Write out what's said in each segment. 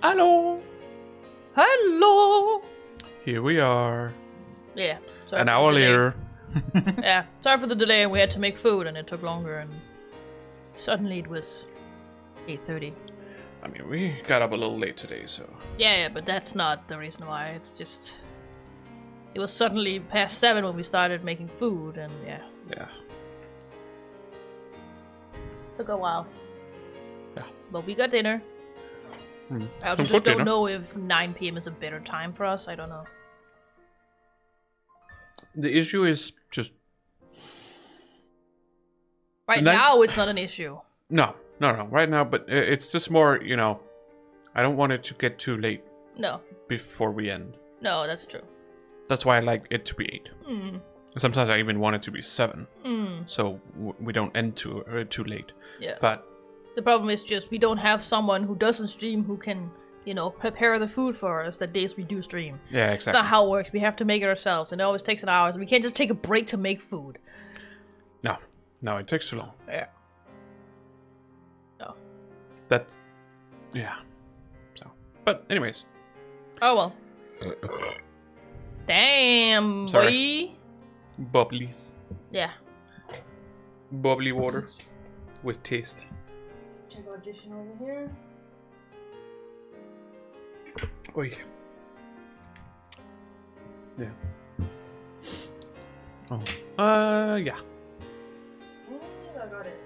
Hello. Hello. Here we are. Yeah. An hour later. Yeah. Sorry for the delay. We had to make food, and it took longer. And suddenly it was 8:30. I mean, we got up a little late today, so. Yeah, but that's not the reason why. It's just it was suddenly past 7 when we started making food, and yeah. Yeah. Took a while. Yeah. But we got dinner. I also just don't know if 9 p.m. is a better time for us. I don't know. The issue is just... Right now, it's not an issue. No. Right now, but it's just more, I don't want it to get too late. No. Before we end. No, that's true. That's why I like it to be 8. Mm. Sometimes I even want it to be 7. Mm. So we don't end too late. Yeah. But... The problem is just we don't have someone who doesn't stream who can, prepare the food for us the days we do stream. Yeah, exactly. It's not how it works. We have to make it ourselves, and it always takes an hour. So we can't just take a break to make food. No, it takes too long. Yeah. No. Yeah. So, but anyways. Oh well. Damn, Sorry. boy. Bubblies. Yeah. Bubbly water with taste. Check audition over here. Oi. Yeah. Oh. Yeah. I got it.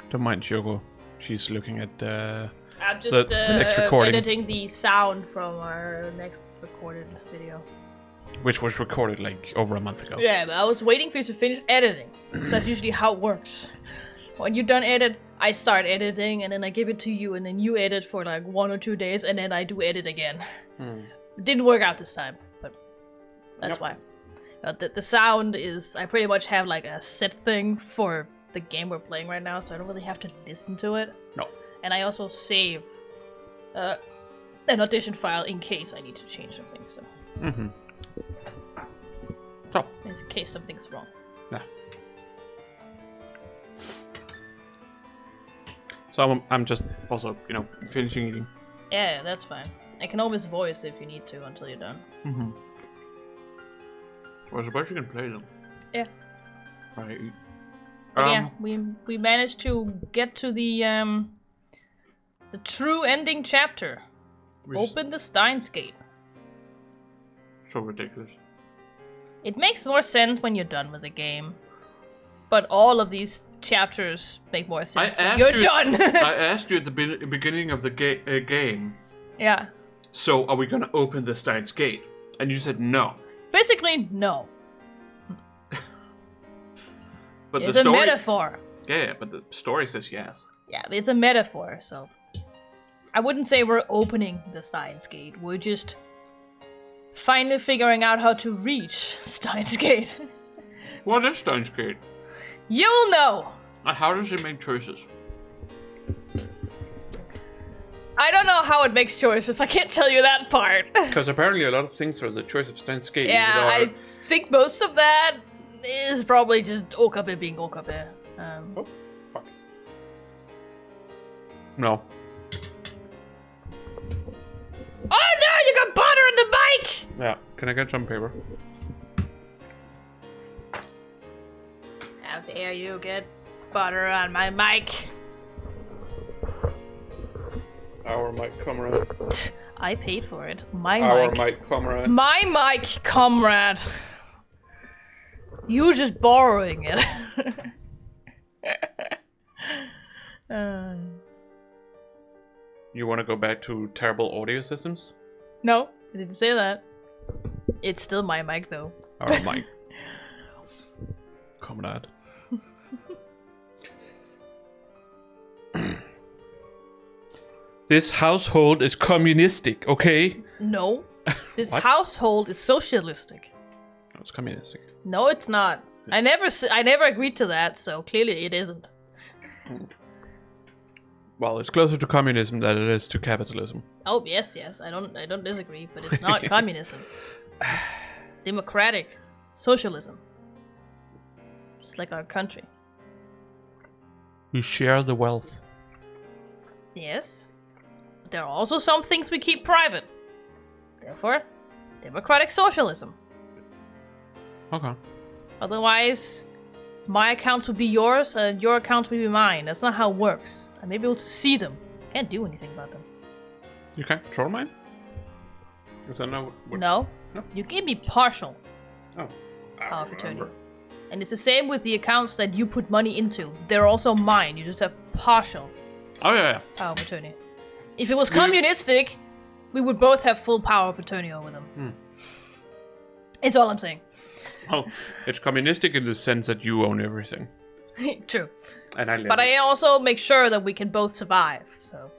Don't mind Chiyoko. She's looking at I'm just the next recording, editing the sound from our next recorded video. which was recorded like over a month ago. Yeah, but I was waiting for you to finish editing. So that's usually how it works. When you're done edit, I start editing, and then I give it to you, and then you edit for like 1 or 2 days, and then I do edit again. It didn't work out this time, but that's why. The sound is, I pretty much have like a set thing for the game we're playing right now, so I don't really have to listen to it. No. And I also save an audition file in case I need to change something, so. Mm-hmm. Oh. In case something's wrong. Yeah. So I'm just also, finishing eating. Yeah, that's fine. I can always voice if you need to until you're done. Mm-hmm. Well, I suppose you can play them. Yeah. Right. Yeah, we managed to get to the true ending chapter. Open the Steins Gate. So ridiculous. It makes more sense when you're done with the game, but all of these chapters make more sense when you're done. I asked you at the beginning of the game. Yeah. So are we gonna open the Steins Gate? And you said no. Basically, no. But it's the story... a metaphor. Yeah, but the story says yes. Yeah, it's a metaphor, so... I wouldn't say we're opening the Steins Gate. We're just finally figuring out how to reach Steins Gate. What is Steins Gate? You'll know! And how does it make choices? I don't know how it makes choices. I can't tell you that part. Because apparently a lot of things are the choice of Steins Gate. Yeah, I think most of that is probably just Okabe being Okabe. Oh, fuck. No. Oh no, you got butter on the mic! Yeah, can I get some paper? How dare you get butter on my mic? Our mic comrade. I paid for it. My Our mic comrade. My mic comrade. You just borrowing it. You want to go back to terrible audio systems? No, I didn't say that. It's still my mic though. Our mic. Comrade. This household is communistic, okay? No. This household is socialistic. No, it's communistic. No, it's not. Yes. I never agreed to that, so clearly it isn't. Well, it's closer to communism than it is to capitalism. Oh yes, I don't disagree, but it's not communism. It's democratic socialism. Just like our country. We share the wealth. Yes. But there are also some things we keep private. Therefore, democratic socialism. Okay. Otherwise, my accounts would be yours and your accounts would be mine. That's not how it works. I may be able to see them. Can't do anything about them. You can't control mine? Is that not what... No. No? You gave me partial Oh. power of attorney. And it's the same with the accounts that you put money into. They're also mine. You just have partial Oh, yeah. power of attorney. If it was communistic, we would both have full power of attorney over them. It's all I'm saying. Well, it's communistic in the sense that you own everything. True. And I live. But I also make sure that we can both survive. So,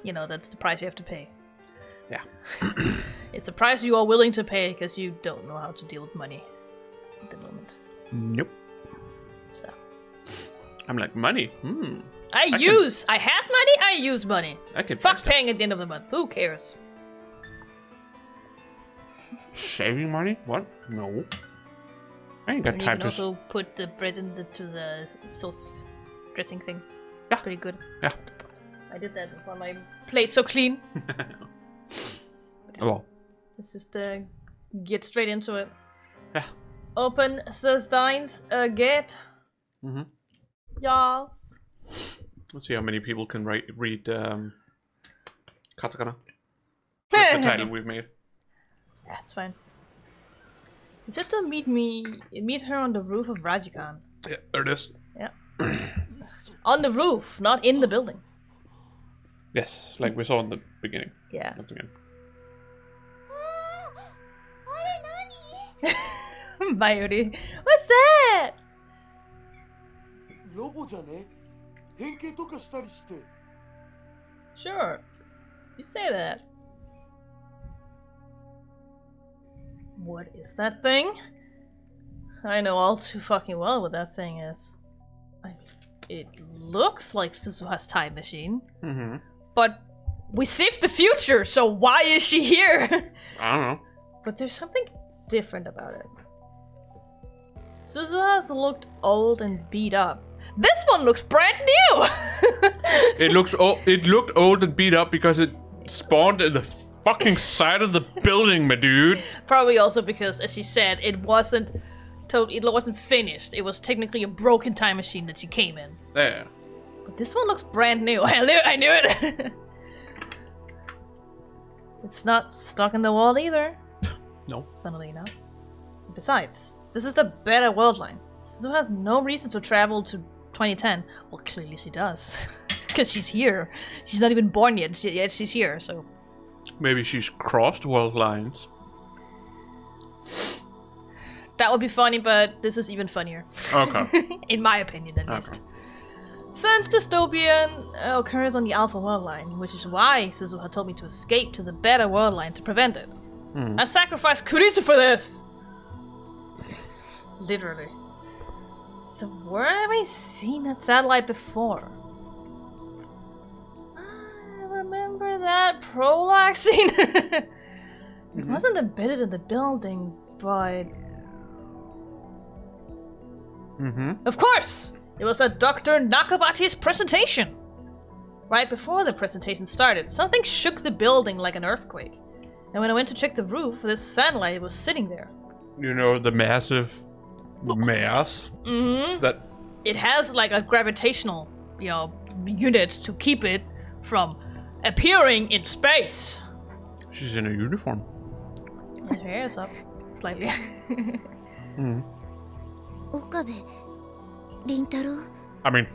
you know, that's the price you have to pay. Yeah. It's the price you are willing to pay because you don't know how to deal with money at the moment. Nope. So. I'm like, money? I have money, I use money. I can Fuck paying at the end of the month. Who cares? Saving money? What? No. I ain't got And you time can to... also put the bread into the sauce dressing thing. Yeah. Pretty good. Yeah. I did that. That's why my plate's so clean. Well. Let's just get straight into it. Yeah. Open the Steins Gate. Mm-hmm. Yes. Let's see how many people can read katakana. That's the title we've made. Yeah, it's fine. Is it to meet her on the roof of Rajikan? Yeah, there it is. Yeah. On the roof, not in the building. Yes, like we saw in the beginning. Yeah. Not again. Mayuri. What's that? ロボじゃね？変形とかしたりして。 Sure. You say that. What is that thing? I know all too fucking well what that thing is. I mean, it looks like Suzuha's time machine. Mm-hmm. But we saved the future, so why is she here? I don't know. But there's something different about it. Suzuha's looked old and beat up. This one looks brand new! It looked old and beat up because it spawned in the fucking side of the building, my dude. Probably also because, as she said, it wasn't finished. It was technically a broken time machine that she came in. Yeah. But this one looks brand new. I knew it! It's not stuck in the wall either. No. Funnily enough. Besides, this is the better world line. Suzu has no reason to travel to 2010. Well, clearly she does. Because she's here. She's not even born yet, yet she's here, so... Maybe she's crossed world lines. That would be funny, but this is even funnier. Okay. In my opinion, at least. Okay. Since dystopian occurs on the Alpha world line, which is why Suzuha told me to escape to the Beta world line to prevent it. I sacrificed Kurisu for this! Literally. So where have I seen that satellite before? I remember that prologue scene. It wasn't embedded in the building, but... Of course! It was at Dr. Nakabachi's presentation! Right before the presentation started, something shook the building like an earthquake. And when I went to check the roof, this satellite was sitting there. You know, the massive mass that... It has like a gravitational, unit to keep it from appearing in space. She's in a uniform. Her hair is up slightly. Okabe, Rintaro. I mean,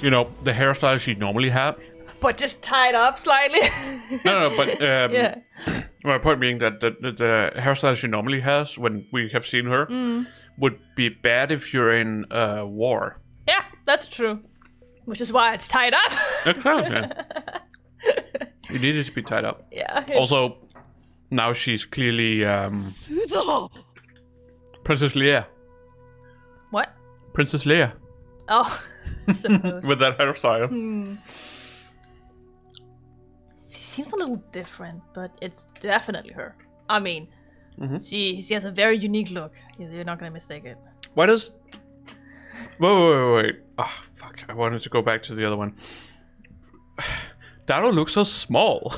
the hairstyle she normally had. But just tied up slightly. No, but Yeah. my point being that the hairstyle she normally has when we have seen her would be bad if you're in war. Yeah, that's true. Which is why it's tied up. Yeah. You need it to be tied up. Yeah. Also, now she's clearly Princess Leia. What? Princess Leia. Oh, I suppose. With that hairstyle. She seems a little different, but it's definitely her. I mean, she has a very unique look. You're not gonna mistake it. Why does Wait. Oh, fuck. I wanted to go back to the other one. Daro looks so small.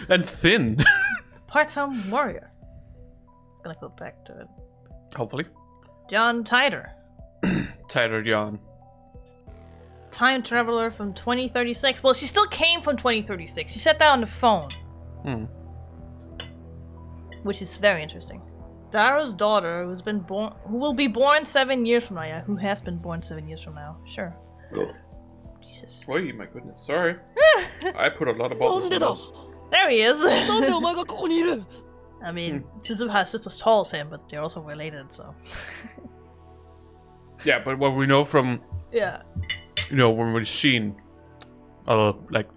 And thin. Part-time warrior. Gonna go back to it. Hopefully. John Titor. Tighter John. Time traveler from 2036. Well, she still came from 2036. She said that on the phone. Which is very interesting. Daro's daughter, who will be born 7 years from now. Yeah, who has been born 7 years from now. Sure. Jesus. Oh, my goodness. Sorry. I put a lot of bottles in this. There he is. なんでお前がここにいる I mean, Suzuha has just as tall as him, but they're also related, so. Yeah, but what we know from, Yeah. when we've seen other,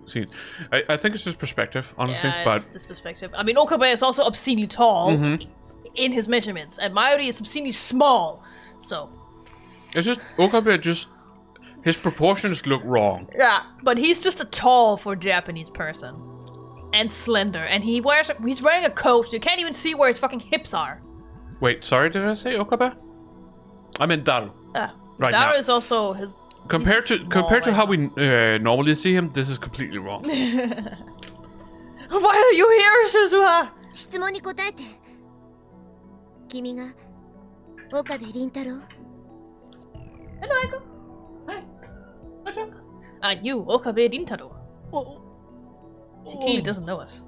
scenes, I think it's just perspective, honestly. Yeah, but it's this perspective. I mean, Okabe is also obscenely tall in his measurements, and Mayuri is obscenely small, so. It's just, Okabe his proportions look wrong. Yeah, but he's just a tall for a Japanese person. And slender, and he's wearing a coat. You can't even see where his fucking hips are. Wait, sorry, did I say Okabe? I meant Daro. Right Daro now. is also his. Compared to how we normally see him, this is completely wrong. Why are you here, Suzuha? 質問に答えて。君が岡部倫太郎 Hello, Aiko. Hi. What's up? Are you Okabe Rintaro? She clearly doesn't know us.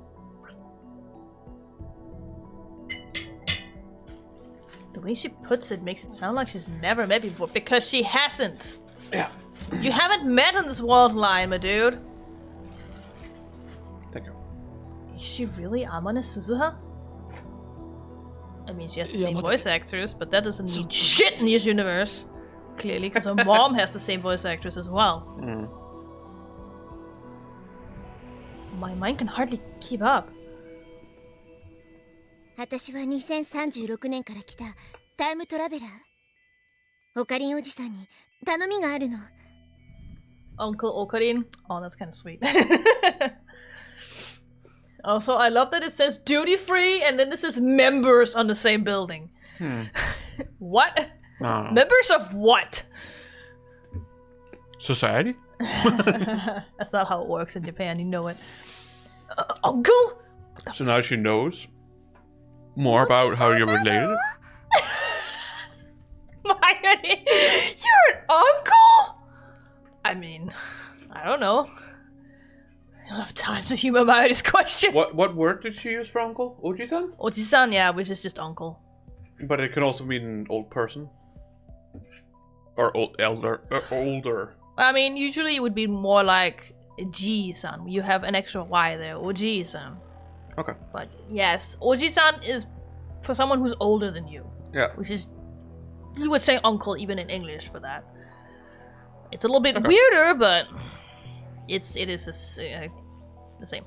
The way she puts it makes it sound like she's never met before, because she hasn't. Yeah. You haven't met on this world line, my dude. Thank you. Is she really Amane Suzuha? I mean, she has the same voice actress, but that doesn't mean shit in this universe. Clearly, because her mom has the same voice actress as well. My mind can hardly keep up. 私は2036年から来たタイムトラベラーオカリンおじさんに頼みがあるの Uncle Okarin? Oh, that's kind of sweet. Also, I love that it says duty free and then it says members on the same building. What? Members of what? Society? That's not how it works in Japan, you know it. Uncle? So now she knows more about how you're related? Mayuri, you're an uncle? I mean, I don't know. I don't have time to humor Mayuri's question. What word did she use for uncle? Oji-san? Oji-san, yeah, which is just uncle. But it can also mean an old person. Or older. I mean, usually it would be more like Ji-san. You have an extra Y there, Oji-san. Okay. But yes, Oji-san is for someone who's older than you. Yeah. Which is, you would say uncle even in English for that. It's a little bit weirder, but it is the same.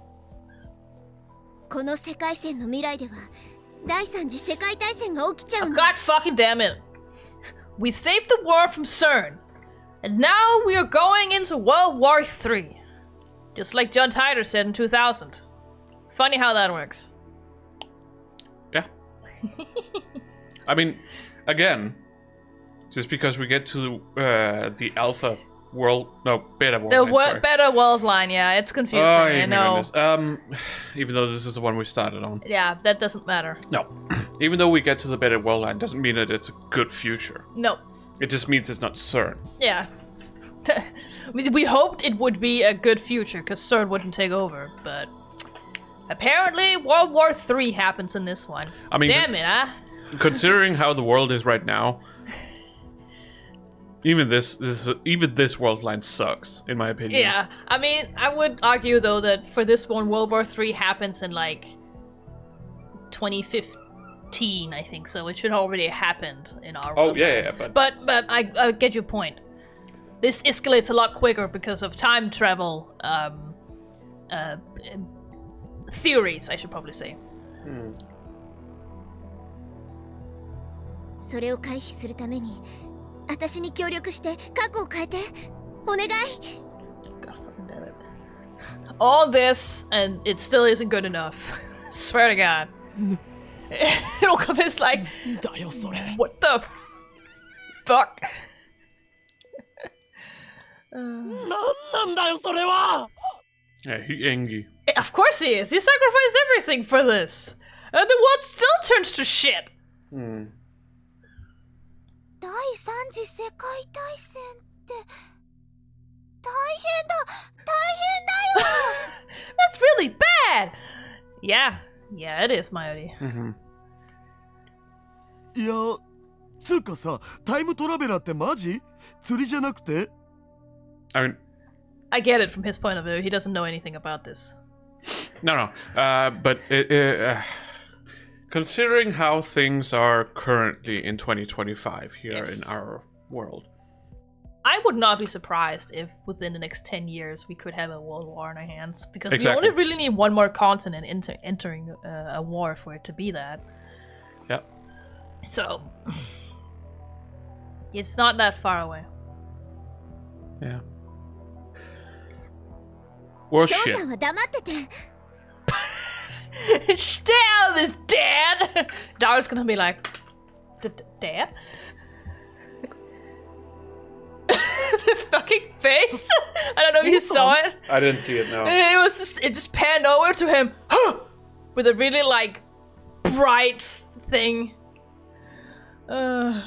この世界線の未来では第三次世界大戦が起きちゃう Oh, の God fucking damn it. We saved the world from CERN. And now we are going into World War III. Just like John Titor said in 2000. Funny how that works. Yeah. I mean, again, just because we get to the alpha world, no, beta world. The beta world line, yeah, it's confusing, Oh, I know. Even though this is the one we started on. Yeah, that doesn't matter. No. Even though we get to the beta world line, doesn't mean that it's a good future. No. It just means it's not CERN. Yeah. We hoped it would be a good future, because CERN wouldn't take over, but apparently World War III happens in this one. I mean, damn it, huh? Considering how the world is right now, even this world line sucks, in my opinion. Yeah, I mean, I would argue though that for this one, World War III happens in like 2015, I think. So it should already have happened in our. Oh world yeah, line. but I get your point. This escalates a lot quicker because of time travel theories, I should probably say. それを回避するために私に協力して過去を変えてお願い God fucking damn it. All this and it still isn't good enough. Swear to God. Okabe's like, だよそれ what the fuck? なんだよそれは Yeah, he angry. Of course he is. He sacrificed everything for this. And the world still turns to shit. Hmm. 第三次世界大戦って大変だ大変だよ That's really bad. Yeah, it is, Mayuri. Mm-hmm. いやつうかさタイムトラベラーってマジ釣りじゃなくて I mean, I get it from his point of view. He doesn't know anything about this. no. But considering how things are currently in 2025 here Yes. in our world, I would not be surprised if within the next 10 years we could have a world war in our hands. Because Exactly. we only really need one more continent entering a war for it to be that. yeah. So, it's not that far away. Yeah. Well, 父 shit. さんは黙ってて Stay out of this, Dad! Dara's gonna be like, Dad? The fucking face! I don't know if you saw it. I didn't see it, no. It just panned over to him with a really like bright thing. That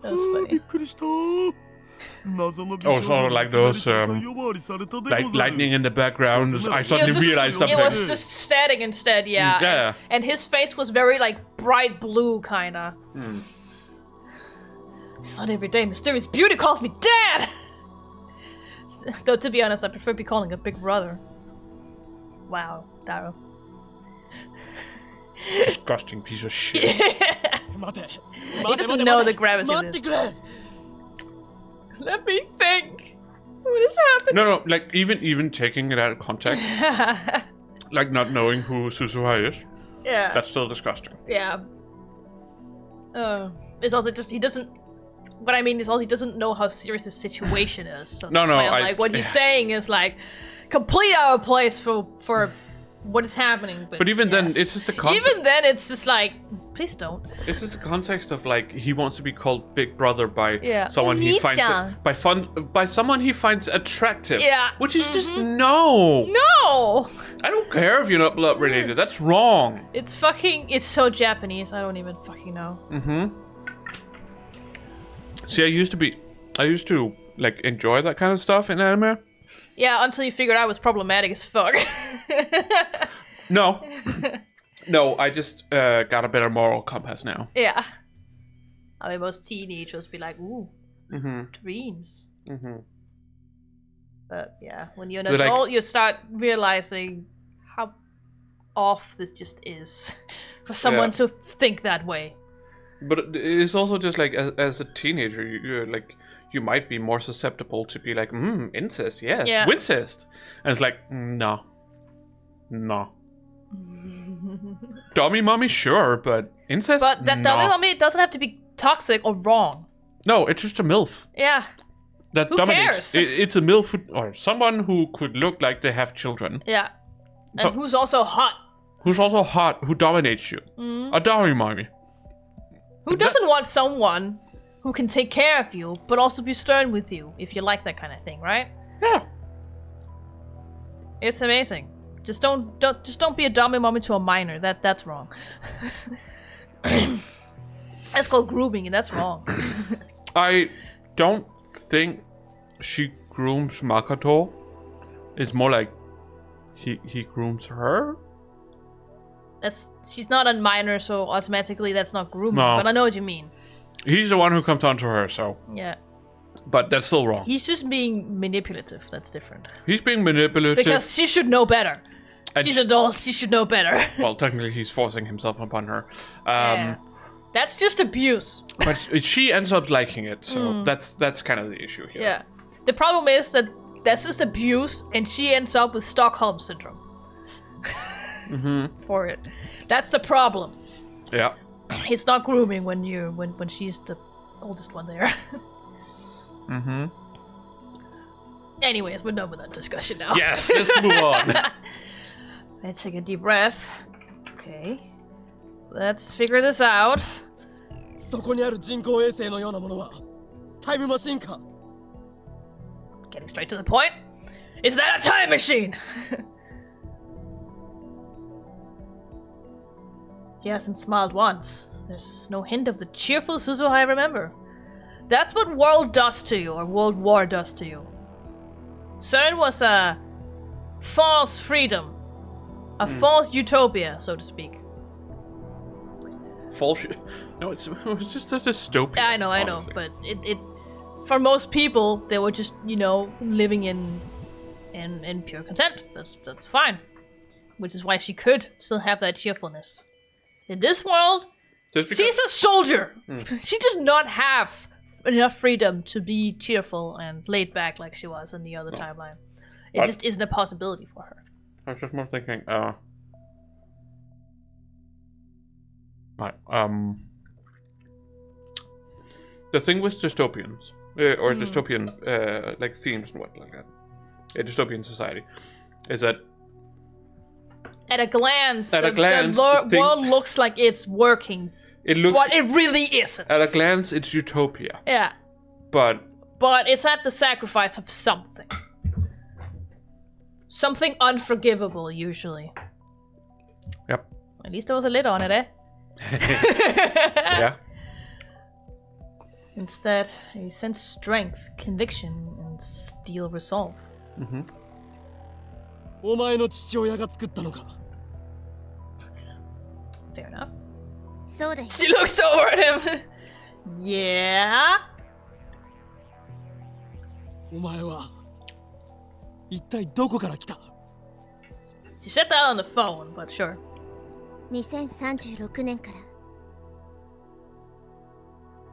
was びっ funny. くりした謎の Oh, sort of like those, 呼ばわりされたでござ Like る lightning in the background. I It suddenly was, just, realized it something. was just static instead, yeah. Yeah. And his face was very like bright blue, kinda. It's not every day mysterious beauty calls me Dad. Though to be honest, I prefer be calling a big brother. Wow, Daro. Disgusting piece of shit. He doesn't know the gravity of 待って this. くれ Let me think. What is happening? No, like even taking it out of context, like not knowing who Suzuha is, Yeah. that's still disgusting. Yeah. It's also just he doesn't. What I mean is also he doesn't know how serious his situation is. So No, that's no, why I'm I- like what he's saying is like complete out of place for what is happening. But even then, yes. it's just the context. Even then, it's just like please don't. It's just the context of like he wants to be called Big Brother by Yeah. someone he finds Oni-chan. by someone he finds attractive. Yeah. Which is just no. No. I don't care if you're not blood related. That's wrong. It's fucking. It's so Japanese. I don't even fucking know. See, I used to like enjoy that kind of stuff in anime. Yeah, until you figured out it was problematic as fuck. No. No, I just got a better moral compass now. Yeah. I mean, most teenagers be like, ooh, dreams. But yeah, when you're an So, like- adult, you start realizing how off this just is for someone to think that way. But it's also just like as a teenager, you're like you might be more susceptible to be like, incest, yes, Yeah. wincest. And it's like, no. Dummy mommy, sure, but incest? But that no. doesn't mean it doesn't have to be toxic or wrong. No, it's just a MILF. Yeah. That Who dominates. cares? It's a MILF or someone who could look like they have children, Yeah. And So- who's also hot. who's also hot, who dominates you. A dummy mommy. Who doesn't want someone who can take care of you, but also be stern with you if you like that kind of thing, right? Yeah. It's amazing. Just don't be a dummy mommy to a minor. That's wrong. That's called grooming, and that's wrong. I don't think she grooms Makoto. It's more like he grooms her. She's not a minor, so automatically that's not grooming. No. But I know what you mean. He's the one who comes onto her, so. Yeah. But that's still wrong. He's just being manipulative. That's different. He's being manipulative. Because she should know better. and She's sh- an adult. She should know better. Well, technically, he's forcing himself upon her. Yeah. That's just abuse. But she ends up liking it, so that's kind of the issue here. Yeah. The problem is that that's just abuse, and she ends up with Stockholm syndrome. For it. That's the problem. Yeah. It's not grooming when she's the oldest one there. Anyways, we're done with that discussion now. Yes, let's move on. Let's take a deep breath. Okay. Let's figure this out. そこにある人工衛星のようなものはタイムマシンか getting straight to the point, is that a time machine? She hasn't smiled once. There's no hint of the cheerful Suzuha I remember. That's what World does to you, or World War does to you. CERN was a false freedom. A false utopia, so to speak. False? No, it's just a dystopia. I know, honestly. but it for most people, they were just, living in pure content. That's fine. Which is why she could still have that cheerfulness. In this world, she's a soldier. She does not have enough freedom to be cheerful and laid back like she was in the other timeline. It just isn't a possibility for her. I was just more thinking, the thing with dystopians, or dystopian, like themes and what like that, a dystopian society, is that at a glance, the world looks like it's working, but it really isn't. At a glance, it's utopia. Yeah. But it's at the sacrifice of something. Something unforgivable, usually. Yep. At least there was a lid on it, eh? Yeah. Instead, he sensed strength, conviction, and steel resolve. Mm-hmm. お前の父親が作ったのか Fair enough. そうだよ She looks over at him. Yeah? お前は一体どこから来た She said that on the phone, but sure. 2036年から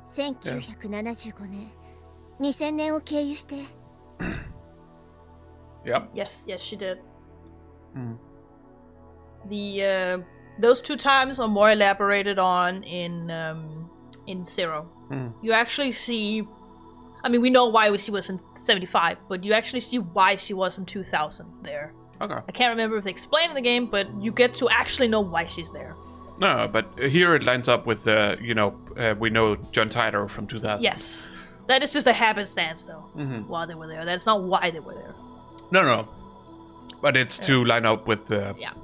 1975年2000年を経由して Yep. Yes, she did. Those two times are more elaborated on in Zero. You actually see, I mean, we know why she was in 75, but you actually see why she was in 2000 there. Okay. I can't remember if they explain in the game, but you get to actually know why she's there. No, but here it lines up with we know John Titor from 2000. Yes. That is just a happenstance, though, while they were there. That's not why they were there. No. But it's to line up with the. Yeah.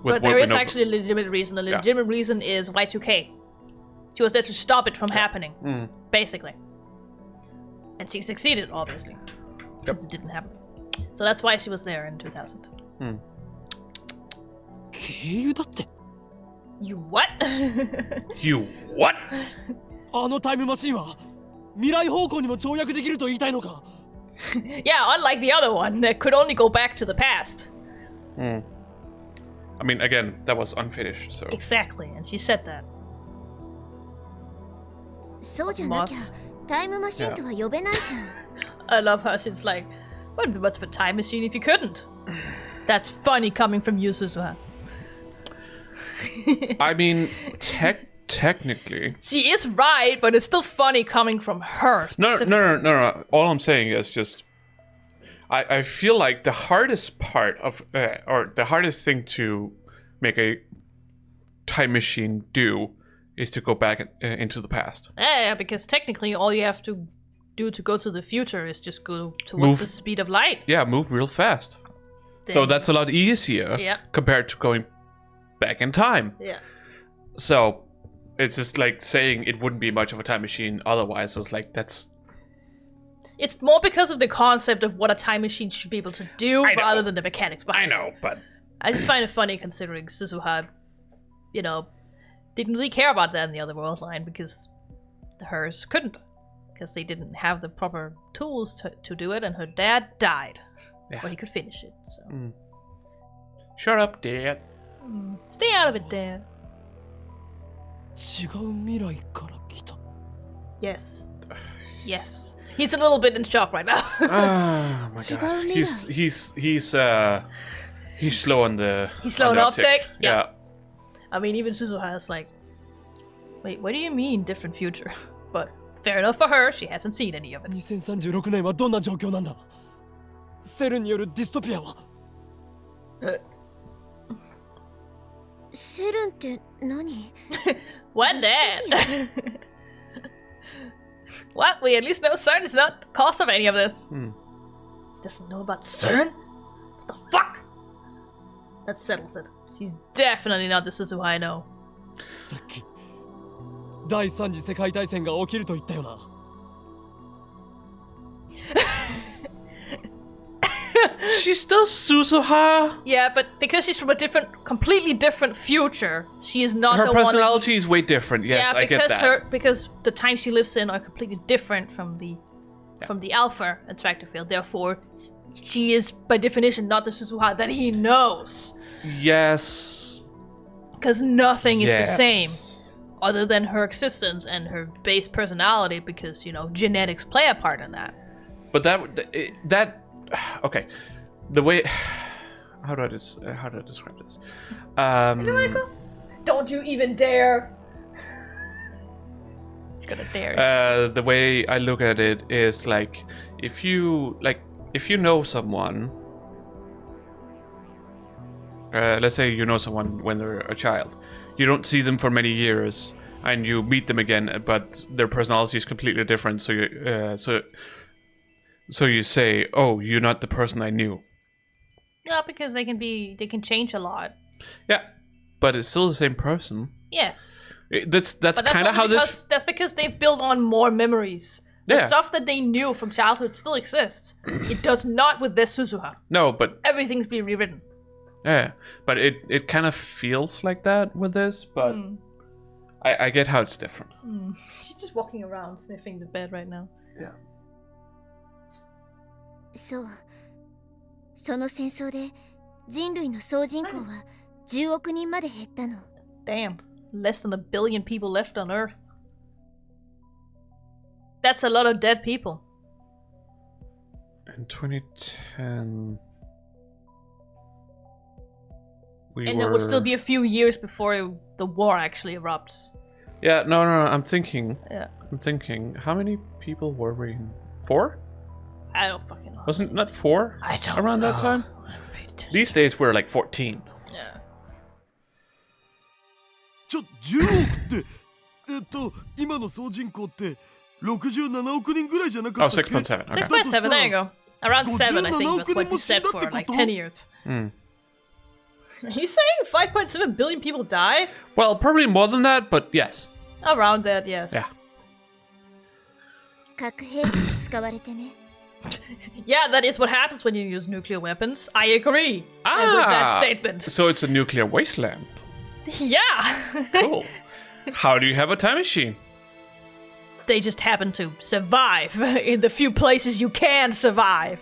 With But what there we is know actually a legitimate reason. The legitimate reason is Y2K. She was there to stop it from happening, basically. And she succeeded, obviously. Because it didn't happen. So that's why she was there in 2000. 経由だって You what? You what? あのタイムマシンは未来方向にも跳躍できると言いたいのか Yeah, unlike the other one that could only go back to the past. I mean, again, that was unfinished, so. Exactly, and she said that. そうじゃなきゃタイムマシンとは呼べないじゃん I love how she's like, wouldn't be much of a time machine if you couldn't. That's funny coming from you, Suzuha. I mean, technically. She is right, but it's still funny coming from her. No. All I'm saying is just, I feel like the hardest part of, or the hardest thing to make a time machine do is to go back into the past. Yeah, because technically all you have to do to go to the future is just go towards the speed of light. Yeah, move real fast. So that's a lot easier compared to going back in time. Yeah. So it's just like saying it wouldn't be much of a time machine otherwise. So it's like that's... It's more because of the concept of what a time machine should be able to do rather than the mechanics behind it. I know, but... I just find it funny considering Suzuha, didn't really care about that in the other world line because hers couldn't. Because they didn't have the proper tools to do it and her dad died before he could finish it. So. Shut up, Dad. Stay out of it, Dad. 違う未来から来た Yes. Yes. He's a little bit in shock right now. Oh my god. He's slow on the... He's slow on the uptake? Yeah. I mean, even Suzuha is like, wait, what do you mean different future? But fair enough for her, she hasn't seen any of it. 2036年はどんな状況なんだセルによるディストピアはセルンって何 What that? What? We at least know CERN is not the cause of any of this. He doesn't know about CERN? What the fuck? That settles it. She's definitely not the Suzuha I know. さっき第三次世界大戦が起きると言ったよな。She's still Suzuha. Yeah, but because she's from a completely different future, she is not Her the one. personality is way different. Yes, yeah, I get that. Because the time she lives in are completely different from the alpha attractor field. Therefore, she is by definition not the Suzuha that he knows. Yes. Because nothing is the same, other than her existence and her base personality. Because genetics play a part in that. But that okay, the way how do I describe this? Don't you even dare! It's gonna dare. The way I look at it is like if you know someone, let's say you know someone when they're a child, you don't see them for many years, and you meet them again, but their personality is completely different. So you say, "Oh, you're not the person I knew." Yeah, because they can change a lot. Yeah, but it's still the same person. Yes. That's kind of how this. That's because they've built on more memories. The Yeah. stuff that they knew from childhood still exists. It does not with this Suzuha. No, but Everything's being rewritten. yeah, but it kind of feels like that with this, but I get how it's different. She's just walking around sniffing the bed right now. Yeah. そう。その戦争で人類の総人口は10億人まで減ったの。 Damn. Less than 1 billion people left on Earth. That's a lot of dead people. In 2010, And it will still be a few years before the war actually erupts. Yeah, no, I'm thinking. Yeah. I'm thinking. How many people were we in? 4? I don't fucking know. Wasn't that 4? I don't around know. that time? I never paid attention. These days we're like 14. Yeah. 10億って今の総人口って67億人ぐらいじゃなか Oh, ったっけ 6.7. Okay. 6.7, there you go. Around 7, I think, that's what he said for like 10 years. Mm. Are you saying 5.7 billion people died? Well, probably more than that, but yes. Around that, yes. Yeah. 核兵器が使われてね。 Yeah, that is what happens when you use nuclear weapons. I agree with that statement. So it's a nuclear wasteland. Yeah. Cool. How do you have a time machine? They just happen to survive in the few places you can survive.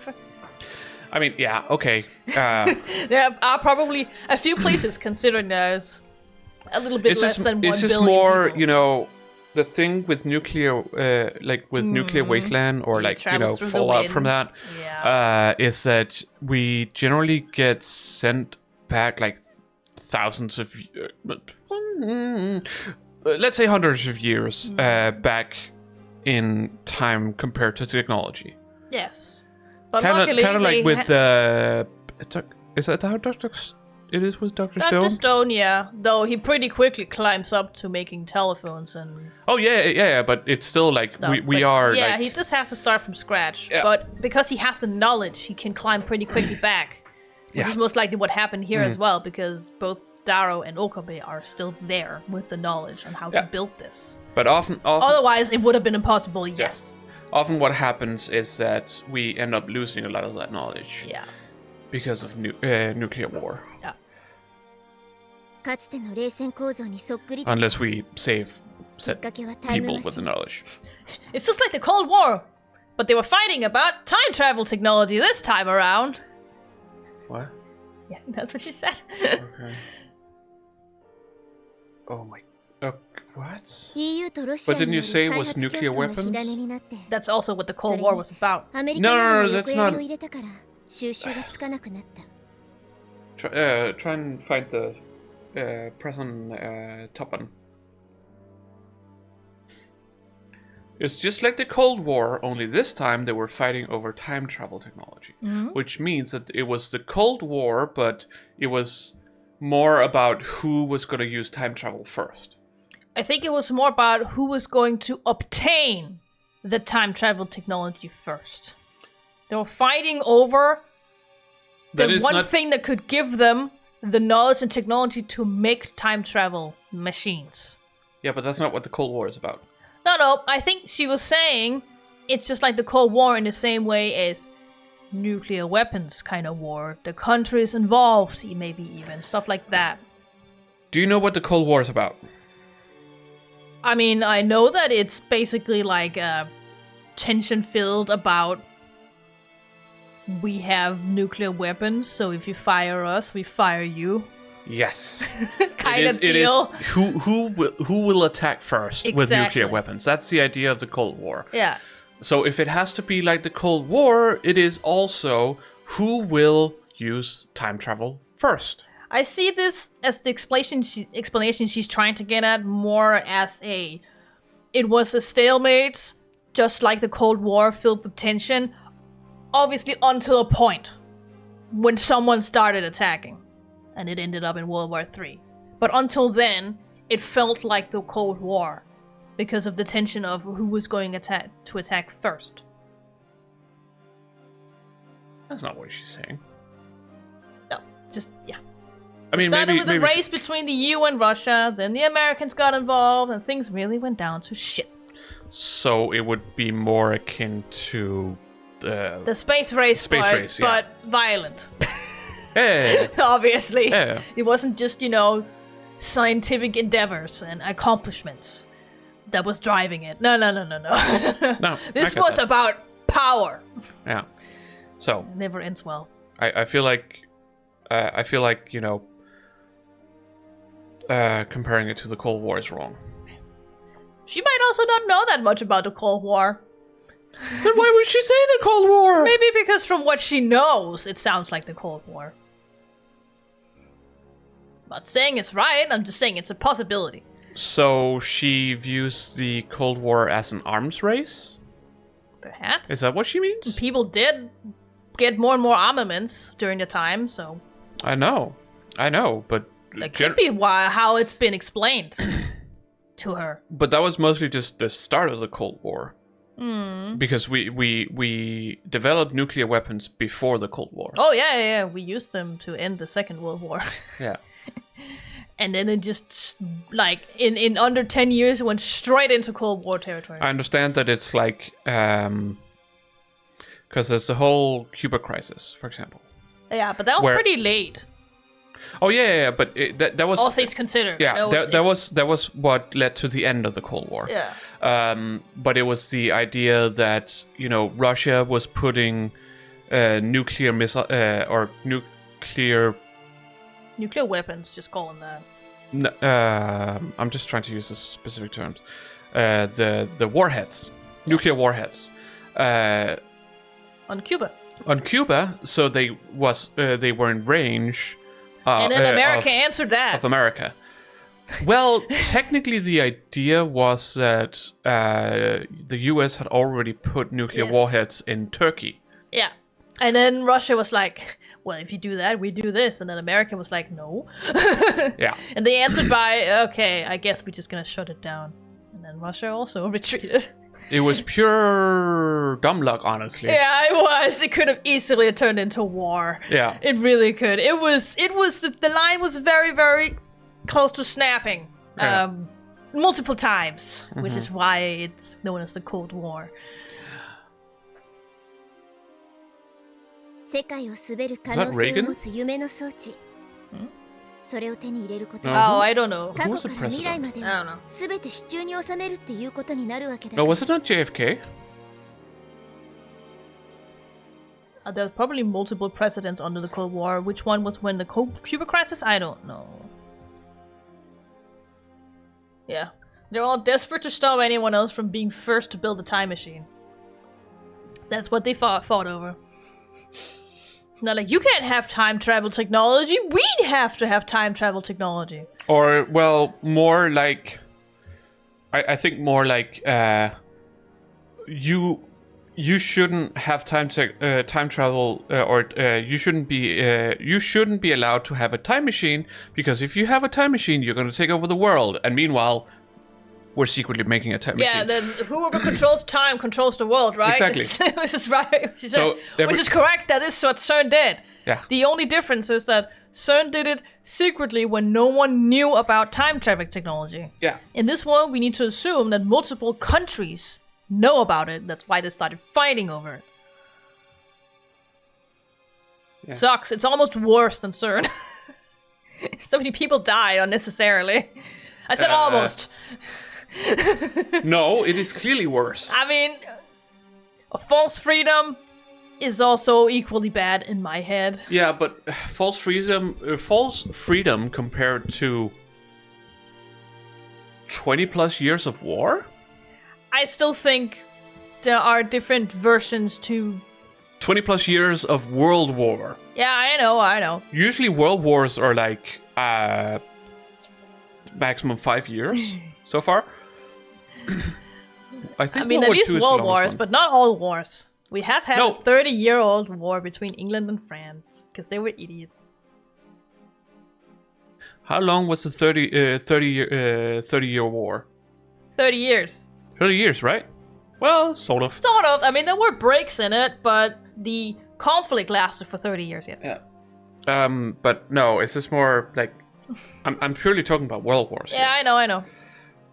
I mean, yeah, okay. There are probably a few places considering there's a little bit less than 1 billion It's just more, people. The thing with nuclear, nuclear wasteland or travels through the fallout wind. from that, Yeah. is that we generally get sent back like thousands of, let's say hundreds of years back in time compared to technology. Yes. But Kind luckily, of like they with is that how it is with Dr. Stone? Dr. Stone, yeah. Though he pretty quickly climbs up to making telephones and Oh yeah, but it's still like stuff. we But are yeah, like, he just has to start from scratch. Yeah. But because he has the knowledge, he can climb pretty quickly back. Which Yeah. is most likely what happened here as well, because both Daro and Okabe are still there with the knowledge on how to build this. but often Otherwise, it would have been impossible, yes. often what happens is that we end up losing a lot of that knowledge Yeah. because of nuclear war. Yeah. かつての冷戦構造にそっくりだ。 Unless we save きっかけはタイム people マ with シ the ン。 knowledge. It's just like the Cold War. But they were fighting about time travel technology this time around. What? Yeah, that's what she said. Okay. Oh my. What? EU とロシア But didn't に you よ say る it 開 was 発競 nuclear 争の火 weapons? 種になって、 That's also what the Cold War was about. アメリカなど No, が no, 横 that's やり not- を入れたから収集がつかなくなった。 Try and find the present top one. It's just like the Cold War, only this time they were fighting over time travel technology. Which means that it was the Cold War, but it was more about who was going to use time travel first. I think it was more about who was going to obtain the time travel technology first. They were fighting over That the is one not- thing that could give them the knowledge and technology to make time travel machines. Yeah, but that's not what the Cold War is about. No, I think she was saying it's just like the Cold War in the same way as nuclear weapons kind of war. The countries involved, maybe even, stuff like that. Do you know what the Cold War is about? I mean, I know that it's basically like tension-filled about we have nuclear weapons, so if you fire us, we fire you. Yes. kind of It is deal. who will attack first with Exactly. nuclear weapons. That's the idea of the Cold War. Yeah. So if it has to be like the Cold War, it is also who will use time travel first. I see this as the explanation she's trying to get at more as it was a stalemate, just like the Cold War, filled with tension, obviously until a point when someone started attacking, and it ended up in World War III. But until then, it felt like the Cold War because of the tension of who was going to attack first. That's not what she's saying. No, just, yeah. I mean, It started maybe with a race between the EU and Russia, then the Americans got involved, and things really went down to shit. So it would be more akin to The space race, Space part, race, yeah. but violent. yeah, Obviously. yeah. It wasn't just, scientific endeavors and accomplishments that was driving it. No. No, This I got was that. about power. Yeah. So It never ends well. I feel like comparing it to the Cold War is wrong. She might also not know that much about the Cold War. Then why would she say the Cold War? Maybe because from what she knows, it sounds like the Cold War. I'm not saying it's right, I'm just saying it's a possibility. So she views the Cold War as an arms race? Perhaps. Is that what she means? People did get more and more armaments during the time, so I know, but that could be how it's been explained to her. But that was mostly just the start of the Cold War. Hmm. Because we developed nuclear weapons before the Cold War. Oh yeah, we used them to end the Second World War. Yeah. And then it just, like, in under 10 years, it went straight into Cold War territory. I understand that it's like, because there's the whole Cuba crisis, for example. Yeah, but that was Where- pretty late, Oh yeah, but that was all things considered. yeah, No, that it's- was what led to the end of the Cold War. Yeah. But it was the idea that Russia was putting nuclear missile or nuclear. Nuclear weapons, just call them that. I'm just trying to use the specific terms. The warheads, nuclear warheads, On Cuba. on Cuba, so they were in range. And then America of, answered that. of America. Well, technically, the idea was that the U.S. had already put nuclear Yes. warheads in Turkey. Yeah. And then Russia was like, well, if you do that, we do this. And then America was like, no. Yeah. And they answered by, okay, I guess we're just going to shut it down. And then Russia also retreated. It was pure dumb luck, honestly. Yeah, it was. It could have easily turned into war. Yeah. It really could. It was, the line was very, very close to snapping. Yeah. Multiple times, which is why it's known as the Cold War. 世界を滑る可能性を持つ夢の装置それを手に入れること No. は Oh, I don't know. 過 Who 去 was か the ら未来 president? まで I don't を know. 全て手中に収めるっていうことになるわけだ No, から was it not JFK? There were probably multiple presidents under the Cold War. Which one was when the Cuba crisis? I don't know. Yeah. They're all desperate to stop anyone else from being first to build a time machine. That's what they fought over. Not like, you can't have time travel technology. We have to have time travel technology. Or, well, more like... I think more like... You shouldn't have time travel, or you shouldn't be allowed to have a time machine, because if you have a time machine, you're going to take over the world. And meanwhile, we're secretly making a time machine. Yeah, then whoever controls time controls the world, right? Exactly. Which is right. So Which is correct. That is what CERN did. Yeah. The only difference is that CERN did it secretly when no one knew about time travel technology. Yeah. In this world, we need to assume that multiple countries know about it. That's why they started fighting over it. Yeah. Sucks. It's almost worse than CERN. So many people die unnecessarily. I said almost. No, it is clearly worse. I mean, a false freedom is also equally bad in my head. Yeah, but false freedom compared to 20 plus years of war? I still think there are different versions to... 20 plus years of world war. Yeah, I know. Usually world wars are like maximum 5 years so far. I mean, at least world wars, but not all wars. We have had a 30-year-old war between England and France, because they were idiots. How long was the 30-year war? 30 years. 30 years, right? Well, sort of. Sort of. I mean, there were breaks in it, but the conflict lasted for 30 years, yes. Yeah. But no, it's just more like... I'm purely talking about world wars. Yeah, here.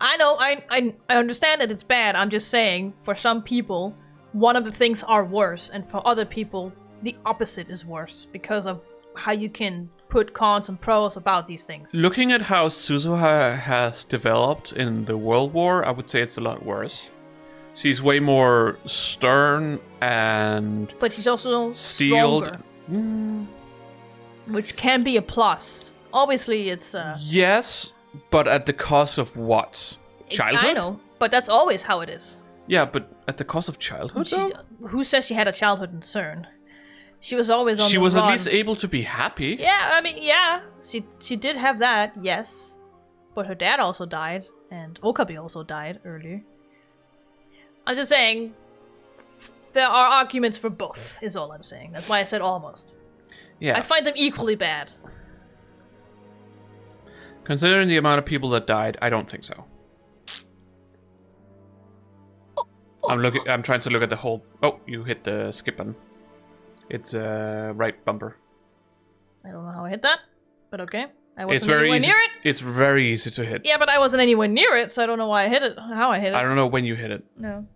I know. I understand that it's bad. I'm just saying, for some people, one of the things are worse, and for other people, the opposite is worse because of how you can put cons and pros about these things. Looking at how Suzuha has developed in the World War, I would say it's a lot worse. She's way more stern and But she's also steeled. stronger, which can be a plus. Obviously, it's... Yes, but at the cost of what? Childhood? I know, but that's always how it is. Yeah, but at the cost of childhood, though? Who says she had a childhood in CERN? She was always on She the was run. at least able to be happy. Yeah, I mean, yeah. She did have that, yes. But her dad also died, and Okabe also died earlier. I'm just saying, there are arguments for both, is all I'm saying. That's why I said almost. Yeah. I find them equally bad. Considering the amount of people that died, I don't think so. I'm trying to look at the whole... Oh, you hit the skip button. It's right bumper. I don't know how I hit that, but okay. I wasn't It's very anywhere easy. near it. It's very easy to hit. Yeah, but I wasn't anywhere near it, so I don't know why I hit it, how I hit it. I don't know when you hit it. No.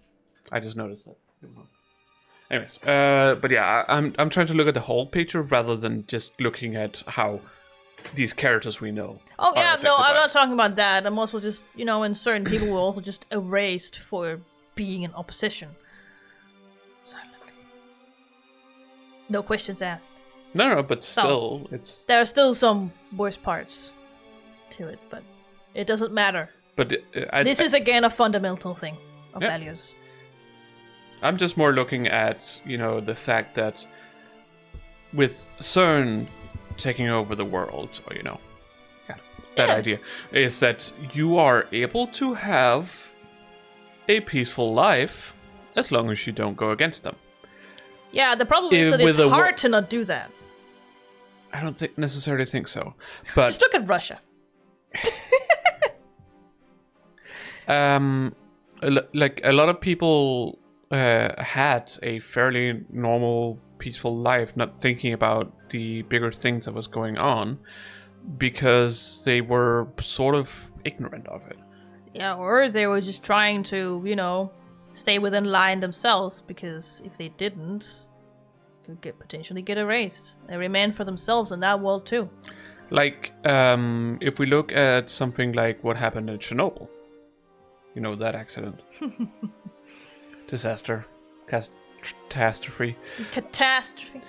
I just noticed that. Anyways, but yeah, I'm trying to look at the whole picture rather than just looking at how these characters we know. Oh yeah, no, I'm by not talking about that. I'm also just, and certain people were also just erased for being in opposition. Silently. No questions asked. No, but still, it's... There are still some worse parts to it, but it doesn't matter. But this is again a fundamental thing of values. I'm just more looking at, the fact that with CERN taking over the world, or that idea, is that you are able to have a peaceful life as long as you don't go against them. Yeah, the problem is that it's hard to not do that. I don't necessarily think so. But just look at Russia. Like a lot of people had a fairly normal, peaceful life, not thinking about the bigger things that was going on, because they were sort of ignorant of it. Yeah, or they were just trying to, stay within line themselves, because if they didn't, could potentially get erased. They remain for themselves in that world too. Like, if we look at something like what happened in Chernobyl, that accident. Disaster. Catastrophe. Catastrophe.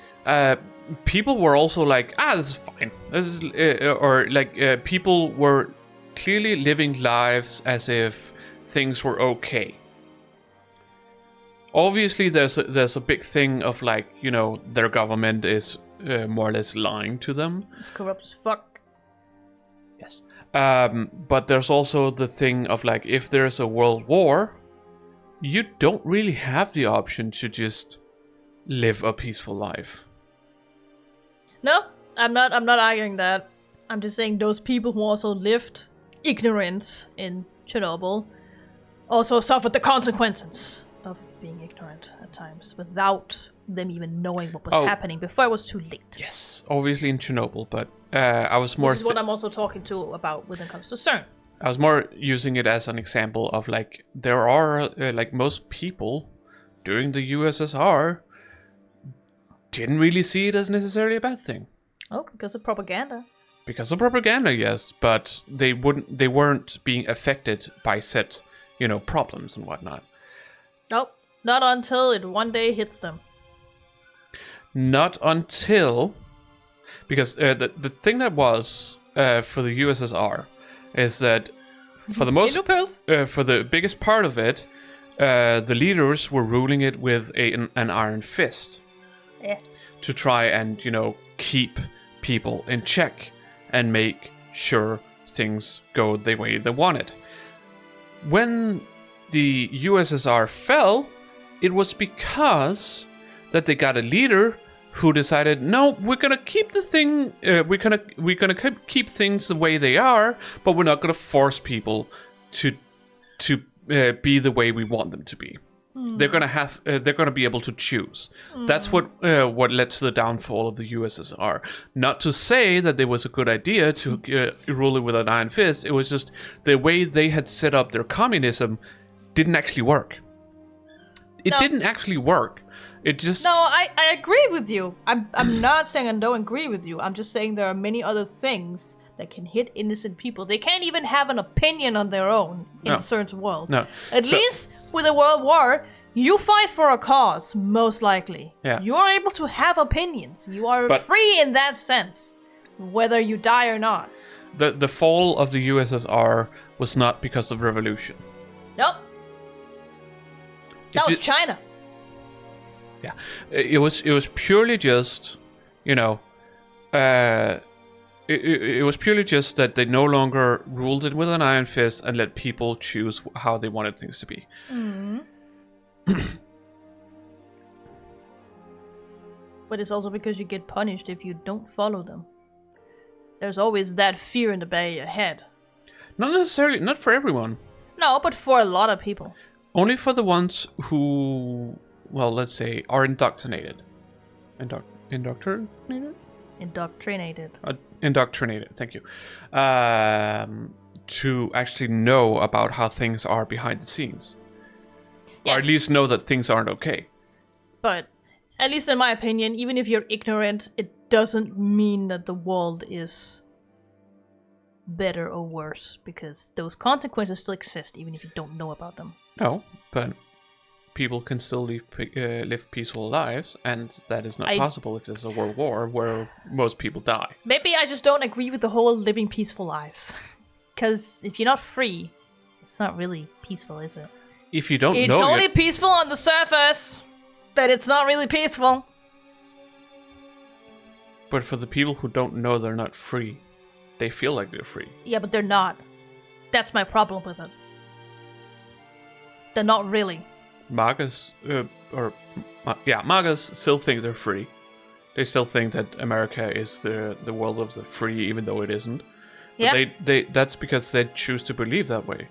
People were also like, this is fine. This is, people were clearly living lives as if things were okay. Obviously, there's a big thing of their government is more or less lying to them. It's corrupt as fuck. Yes. But there's also the thing of if there's a world war, you don't really have the option to just live a peaceful life. No, I'm not arguing that. I'm just saying those people who also lived ignorant in Chernobyl also suffered the consequences of being ignorant at times without them even knowing what was happening before it was too late. Yes, obviously in Chernobyl, but I was more... Which is what I'm also talking to about when it comes to CERN. I was more using it as an example of like, there are, like most people during the USSR didn't really see it as necessarily a bad thing. Oh, because of propaganda. Because of propaganda, yes, but they weren't being affected by said, problems and whatnot. Nope, not until it one day hits them. Not until, because the thing that was for the USSR is that for the biggest part of it, the leaders were ruling it with an iron fist to try and keep people in check and make sure things go the way they wanted. When the USSR fell, it was because that they got a leader who decided, no, we're gonna keep the thing, we're gonna keep things the way they are, but we're not gonna force people to be the way we want them to be. They're gonna be able to choose. That's what led to the downfall of the USSR. Not to say that it was a good idea to rule it with an iron fist. It was just the way they had set up their communism didn't actually work. It didn't actually work. It just... No, I agree with you. I'm not saying I don't agree with you. I'm just saying there are many other things that can hit innocent people. They can't even have an opinion on their own in CERN's world. No. At least with a world war, you fight for a cause, most likely. Yeah. You are able to have opinions. You are free in that sense, whether you die or not. The fall of the USSR was not because of revolution. Nope. That was China. Yeah. It was purely just, it was purely just that they no longer ruled it with an iron fist and let people choose how they wanted things to be. But it's also because you get punished if you don't follow them. There's always that fear in the back of your head. Not necessarily, not for everyone. No, but for a lot of people. Only for the ones who, well, let's say, are indoctrinated. Indoctrinated? Indoctrinated, thank you. To actually know about how things are behind the scenes. Yes. Or at least know that things aren't okay. But, at least in my opinion, even if you're ignorant, it doesn't mean that the world is better or worse, because those consequences still exist, even if you don't know about them. No, but people can still live peaceful lives, and that is not possible if there's a world war where most people die. Maybe I just don't agree with the whole living peaceful lives. Because if you're not free, it's not really peaceful, is it? If you don't know... It's only peaceful on the surface, but it's not really peaceful. But for the people who don't know they're not free, they feel like they're free. Yeah, but they're not. That's my problem with it. They're not really. MAGAs still think they're free. They still think that America is the world of the free, even though it isn't. But yeah. That's because they choose to believe that way.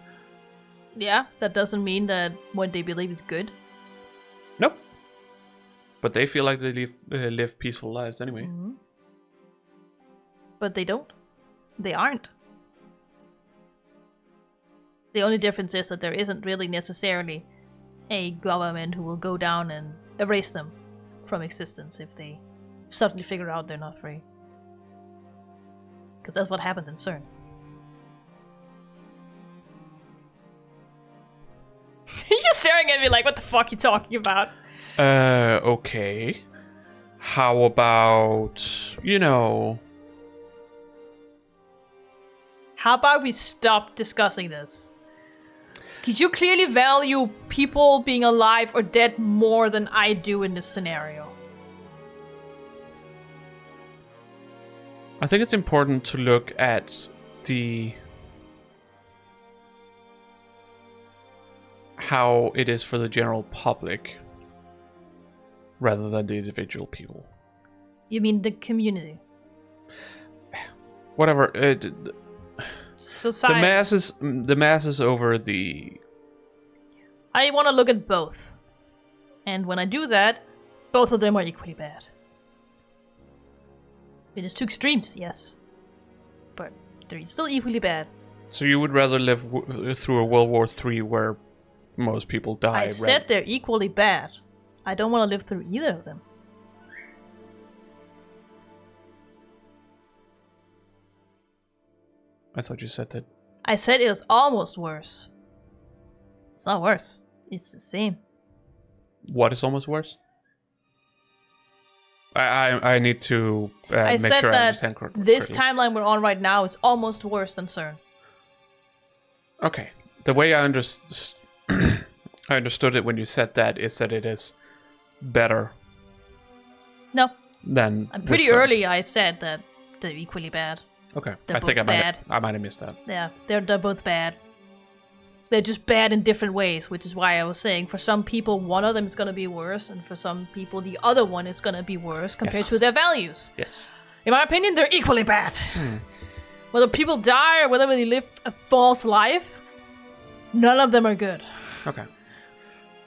Yeah, that doesn't mean that what they believe is good. Nope. But they feel like they live peaceful lives anyway. Mm-hmm. But they don't. They aren't. The only difference is that there isn't really necessarily a government who will go down and erase them from existence if they suddenly figure out they're not free. Because that's what happened in CERN. You're staring at me like, what the fuck are you talking about? Okay. How about, How about we stop discussing this? Because you clearly value people being alive or dead more than I do in this scenario. I think it's important to look at how it is for the general public rather than the individual people. You mean the community? Whatever. Society. The masses over the I want to look at both. And when I do that, both of them are equally bad. It is two extremes, yes. But they're still equally bad. So you would rather live through a World War III where most people die? I said they're equally bad. I don't want to live through either of them. I thought you said that. I said it was almost worse. It's not worse. It's the same. What is almost worse? I need to I make said sure I that understand correctly. this timeline we're on right now is almost worse than CERN. Okay. The way I I understood it when you said that is that it is better No, than. I'm pretty with some- early. I said that they're equally bad. Okay. They're I think both I might have missed that. Yeah, they're both bad. They're just bad in different ways, which is why I was saying for some people one of them is gonna be worse, and for some people the other one is gonna be worse compared Yes. to their values. Yes. In my opinion, they're equally bad. Whether people die or whether they live a false life, none of them are good. Okay.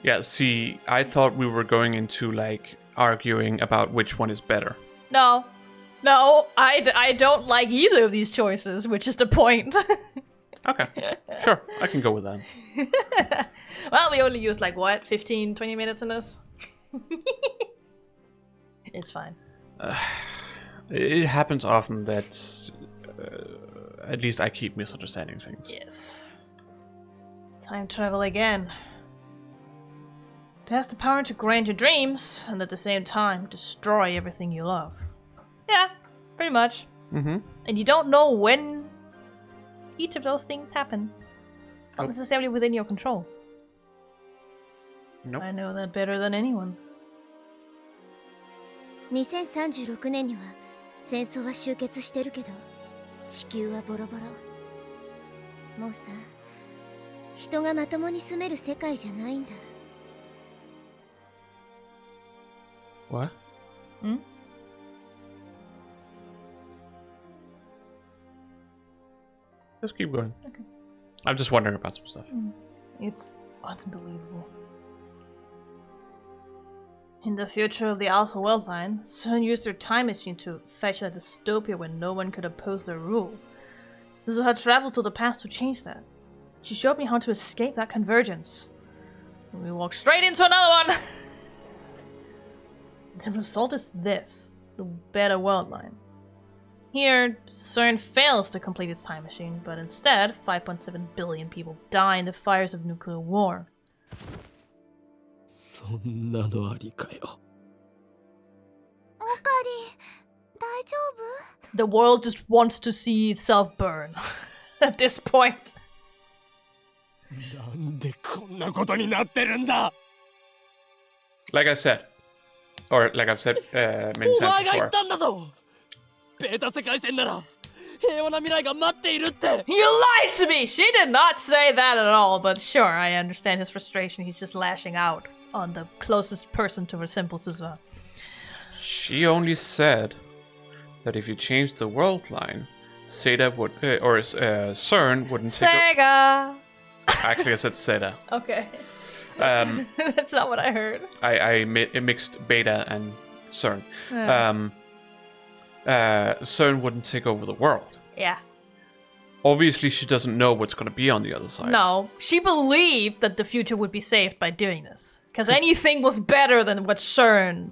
Yeah, see, I thought we were going into, like, arguing about which one is better. No, I don't like either of these choices, which is the point. Okay. Sure, I can go with that. Well, we only used like, what, 15, 20 minutes in this? It's fine. It happens often that at least I keep misunderstanding things. Yes. Time travel again. It has the power to grant your dreams, and at the same time, destroy everything you love. Yeah, pretty much. Mm-hmm. And you don't know when each of those things happen. Not necessarily within your control. Nope. I know that better than anyone. 2036年には戦争は終結してるけど地球はボロボロ。もうさ、人がまともに住める世界じゃないんだ。What? Hmm? Just keep going. Okay. I'm just wondering about some stuff. It's unbelievable. In the future of the Alpha World Line, CERN used their time machine to fashion a dystopia where no one could oppose their rule. Suzu had traveled to the past to change that. She showed me how to escape that convergence. And we walked straight into another one! The result is this, the Better World Line. Here, CERN fails to complete its time machine, but instead, 5.7 billion people die in the fires of nuclear war. そんなのありかよ。おかり、大丈夫？ The world just wants to see itself burn. At this point. なんでこんなことになってるんだ。 Like I said, or like I've said many お times 前が言 before. ったんだぞ。ベータ世界線なら平和な未来が待っているって。 You lied to me! She did not say that at all, but sure, I understand his frustration. He's just lashing out on the closest person to resemble Suzuha. She only said that if you changed the world line, Seda would, or CERN wouldn't take. Sega! Actually, I said Seda. Okay. Um, That's not what I heard. I mixed Beta and CERN. Yeah. CERN wouldn't take over the world. Yeah. Obviously, she doesn't know what's going to be on the other side. No, she believed that the future would be saved by doing this. Because anything was better than what CERN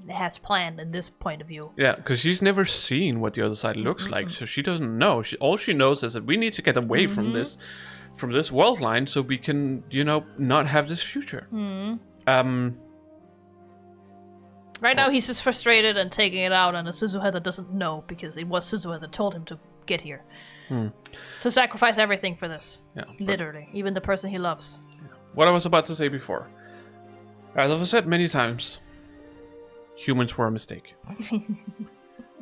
has planned in this point of view. Yeah, because she's never seen what the other side looks like, so she doesn't know. All she knows is that we need to get away from this world line so we can, not have this future. Right now, he's just frustrated and taking it out on a Suzuha that doesn't know because it was Suzuha that told him to get here. To sacrifice everything for this. Yeah, Literally. Even the person he loves. What I was about to say before. As I've said many times, humans were a mistake.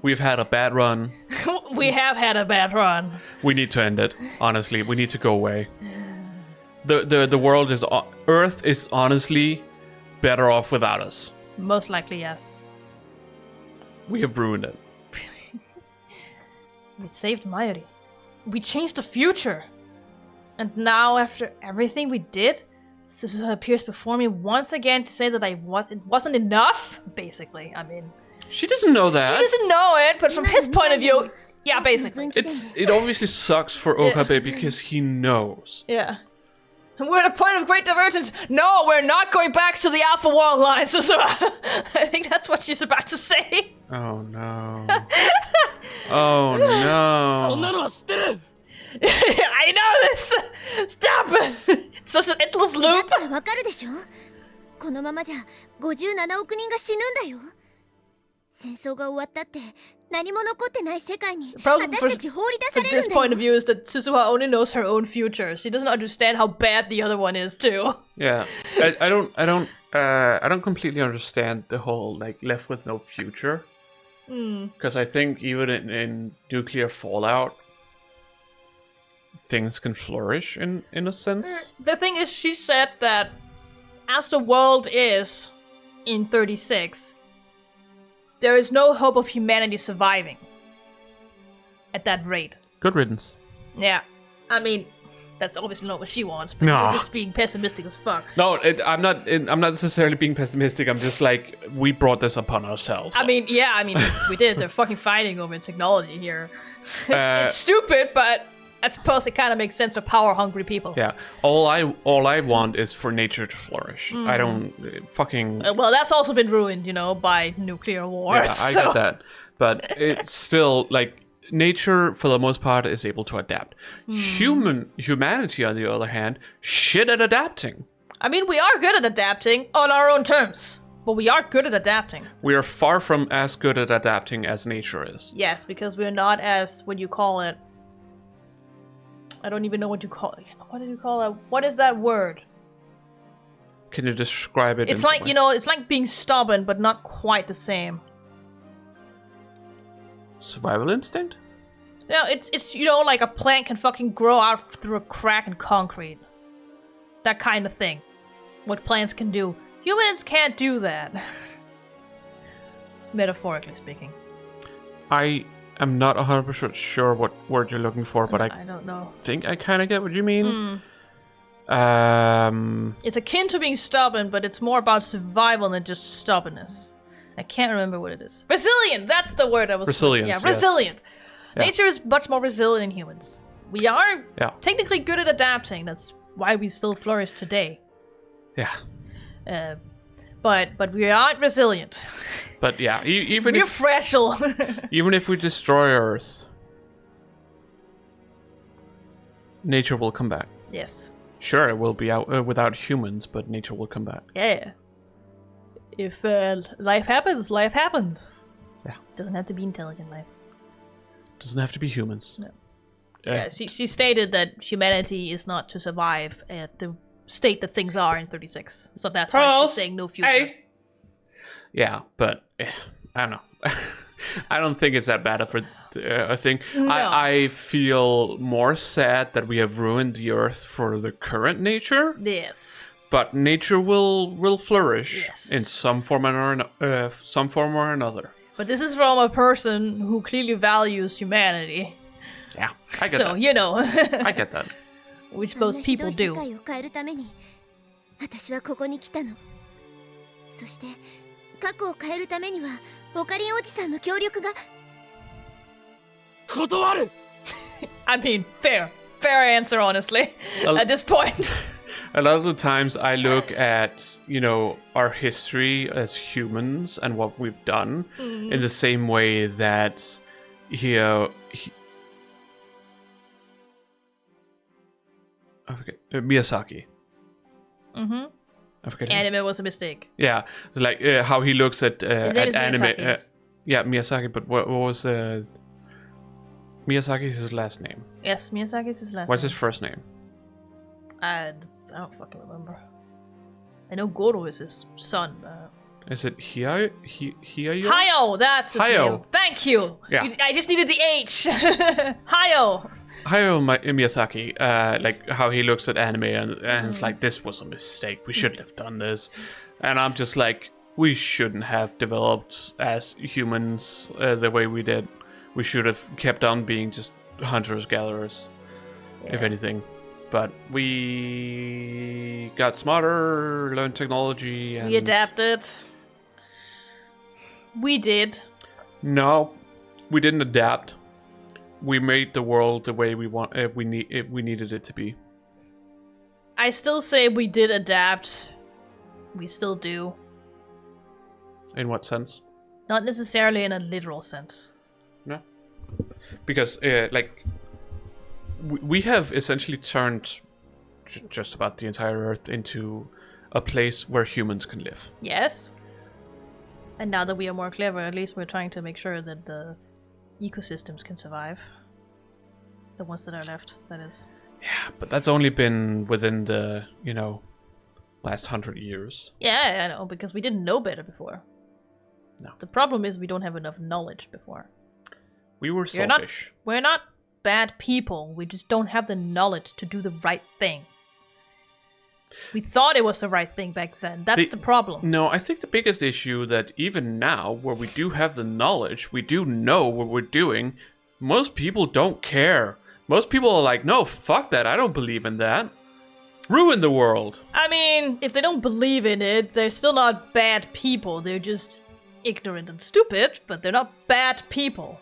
We've had a bad run. We have had a bad run. We need to end it. Honestly, we need to go away. The world is... Earth is honestly better off without us. Most likely, yes. We have ruined it. We saved Mayuri. We changed the future. And now, after everything we did, Suzuha appears before me once again to say that it wasn't enough, basically. I mean... She doesn't know that. She doesn't know it, but from his point of view, yeah, basically. It obviously sucks for Okabe because he knows. Yeah. And we're at a point of great divergence. No, we're not going back to the Alpha Wall line, Suzuha. I think that's what she's about to say. Oh no. Oh no. そんなのは知ってる I know this! Stop! It's just an endless だ loop. からわかるでしょこのままじゃ57億人が死ぬんだよ戦争が終わったって何も残ってない世界に problem 私たち放り出さ From れる this んだよ point of view is that Suzuha only knows her own future. She doesn't understand how bad the other one is too. Yeah. I don't completely understand the whole like left with no future. Because I think even in nuclear fallout, things can flourish in a sense. The thing is, she said that as the world is in 36, there is no hope of humanity surviving at that rate. Good riddance. Yeah, I mean, that's obviously not what she wants, but No. you're just being pessimistic as fuck. No, I'm not necessarily being pessimistic. I'm just like, we brought this upon ourselves. I mean, we did. They're fucking fighting over technology here. It's stupid, but I suppose it kind of makes sense for power-hungry people. Yeah. All I want is for nature to flourish. I don't fucking. Well, that's also been ruined, by nuclear war. Yeah, I get that, but it's still like nature, for the most part, is able to adapt. Humanity, on the other hand, shit at adapting. I mean, we are good at adapting on our own terms, but we are good at adapting. We are far from as good at adapting as nature is. Yes, because we're not as, what do you call it? I don't even know what you call it. What do you call it? What is that word? Can you describe it? It's in like, some way? it's like being stubborn, but not quite the same. Survival instinct? No, it's like a plant can fucking grow out through a crack in concrete. That kind of thing. What plants can do. Humans can't do that. Metaphorically speaking. I am not 100% sure what word you're looking for, but I don't know. think I kind of get what you mean. It's akin to being stubborn, but it's more about survival than just stubbornness. I can't remember what it is. Resilient! That's the word I was... Resilience, Yeah, yes. resilient. Yeah. Nature is much more resilient than humans. We are technically good at adapting. That's why we still flourish today. Yeah. But we aren't resilient. But yeah, even We're if fragile. even if we destroy Earth, nature will come back. Yes. Sure, it will be out without humans, but nature will come back. Yeah. If life happens, life happens. Yeah. Doesn't have to be intelligent life. Doesn't have to be humans. No. Yeah, she stated that humanity is not to survive at the state that things are in 36. So that's why she's saying no future. Hey. Yeah, but I don't know. I don't think it's that bad of a thing. No. I feel more sad that we have ruined the Earth for the current nature. Yes. But nature will flourish Yes. in some form or another. But this is from a person who clearly values humanity. Yeah, I get So, that. I get that. Which あんな most ひど people い世 do. 界を変えるために私はここに来たのそして過去を変えるためにはオカリンおじさんの協力が断る I mean, fair answer, honestly, at this point. A lot of the times I look at, our history as humans and what we've done in the same way that I forget, Miyazaki. I forget his- Anime was a mistake. Yeah, it's like how he looks at His name is anime. Miyazaki, yes. Yeah, Miyazaki. But what was Miyazaki's his last name? Yes, Miyazaki is his last What's name. his first name? I don't fucking remember. I know Goro is his son. Is it Hiayo? Hayao, that's his Hayao. name. Thank you. Yeah. I just needed the H. Hayao. Hayao Miyazaki. Like how he looks at anime and it's like, this was a mistake. We shouldn't have done this. And I'm just like, we shouldn't have developed as humans the way we did. We should have kept on being just hunters gatherers, if anything. but we got smarter, learned technology, and We adapted. We did. No, we didn't adapt. We made the world the way we needed it to be. I still say we did adapt. We still do. In what sense? Not necessarily in a literal sense. No, because we have essentially turned just about the entire Earth into a place where humans can live. Yes. And now that we are more clever, at least we're trying to make sure that the ecosystems can survive. The ones that are left, that is. Yeah, but that's only been within the, last 100 years. Yeah, I know, because we didn't know better before. No. The problem is we don't have enough knowledge before. We were selfish. We're not bad people. We just don't have the knowledge to do the right thing. We thought it was the right thing back then. That's the problem. No, I think the biggest issue that even now, where we do have the knowledge, we do know what we're doing, most people don't care. Most people are like, no, fuck that, I don't believe in that. Ruin the world. I mean, if they don't believe in it, they're still not bad people. They're just ignorant and stupid, but they're not bad people.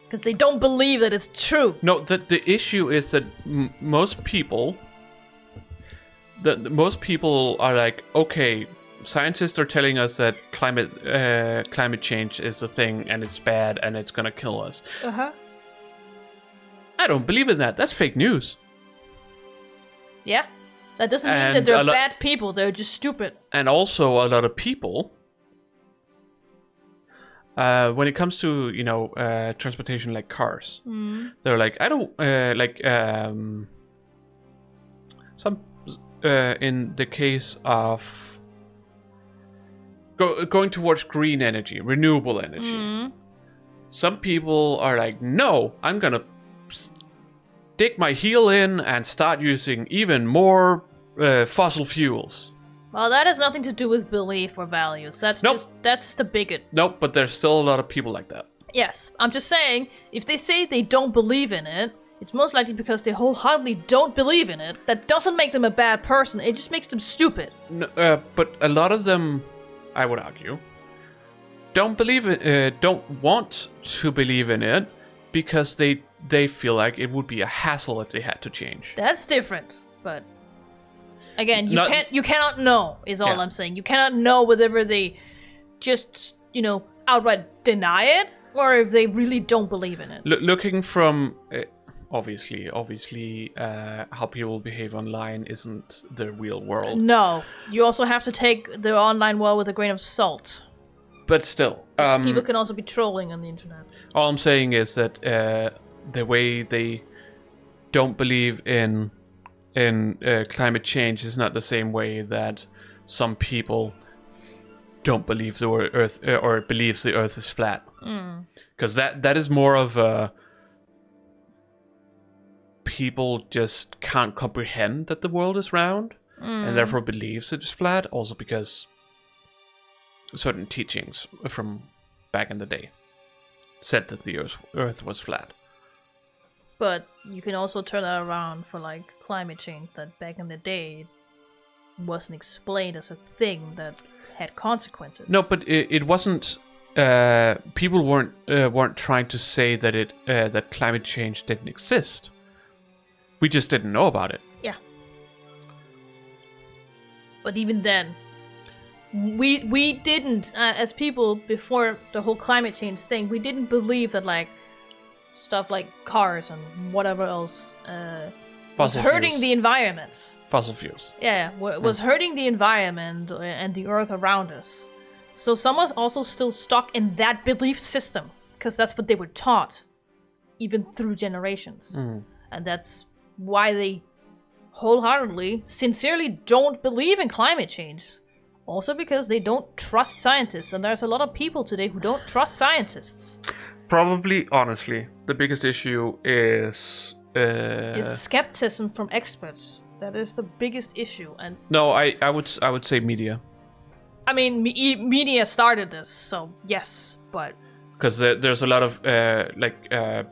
Because they don't believe that it's true. No, the issue is that most people... most people are like, okay, scientists are telling us that climate change is a thing and it's bad and it's gonna kill us. Uh-huh. I don't believe in that. That's fake news. Yeah. That doesn't mean that they're bad people. They're just stupid. And also, a lot of people, when it comes to, transportation like cars, they're like, I don't, some, in the case of going towards green energy, renewable energy, some people are like, no, I'm gonna dig my heel in and start using even more fossil fuels. Well, that has nothing to do with belief or values. That's just a bigot. Nope, but there's still a lot of people like that. Yes, I'm just saying, if they say they don't believe in it, it's most likely because they wholeheartedly don't believe in it. That doesn't make them a bad person, it just makes them stupid. No, but a lot of them, I would argue, don't want to believe in it because they feel like it would be a hassle if they had to change. That's different, but again, you cannot know, is all I'm saying. You cannot know whether they just, outright deny it, or if they really don't believe in it. Looking from, obviously, how people behave online isn't the real world. No, you also have to take the online world with a grain of salt. But still. People can also be trolling on the internet. All I'm saying is that the way they don't believe in climate change is not the same way that some people don't believe the Earth or believes the Earth is flat. Because that is more of a people just can't comprehend that the world is round and therefore believes it is flat. Also because certain teachings from back in the day said that the Earth was flat. But you can also turn that around for climate change, that back in the day it wasn't explained as a thing that had consequences. No, but it wasn't. People weren't trying to say that that climate change didn't exist. We just didn't know about it. Yeah. But even then, we didn't, as people before the whole climate change thing, we didn't believe that stuff like cars and whatever else was hurting the environment. Fossil fuels. Yeah, was hurting the environment and the earth around us. So some was also still stuck in that belief system, because that's what they were taught, even through generations. And that's why they wholeheartedly, sincerely don't believe in climate change. Also because they don't trust scientists, and there's a lot of people today who don't trust scientists. Probably, honestly, the biggest issue is skepticism from experts. That is the biggest issue. And no, I would say media. I mean, media started this, so yes, but because there's a lot of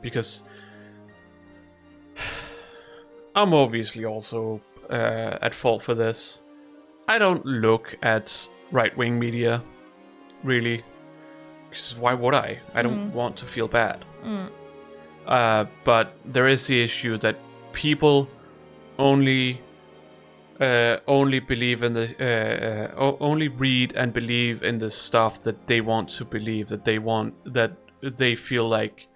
because I'm obviously also at fault for this. I don't look at right-wing media, really. Because why would I? I don't want to feel bad. But there is the issue that people only believe in the only read and believe in the stuff that they want to believe, that they feel like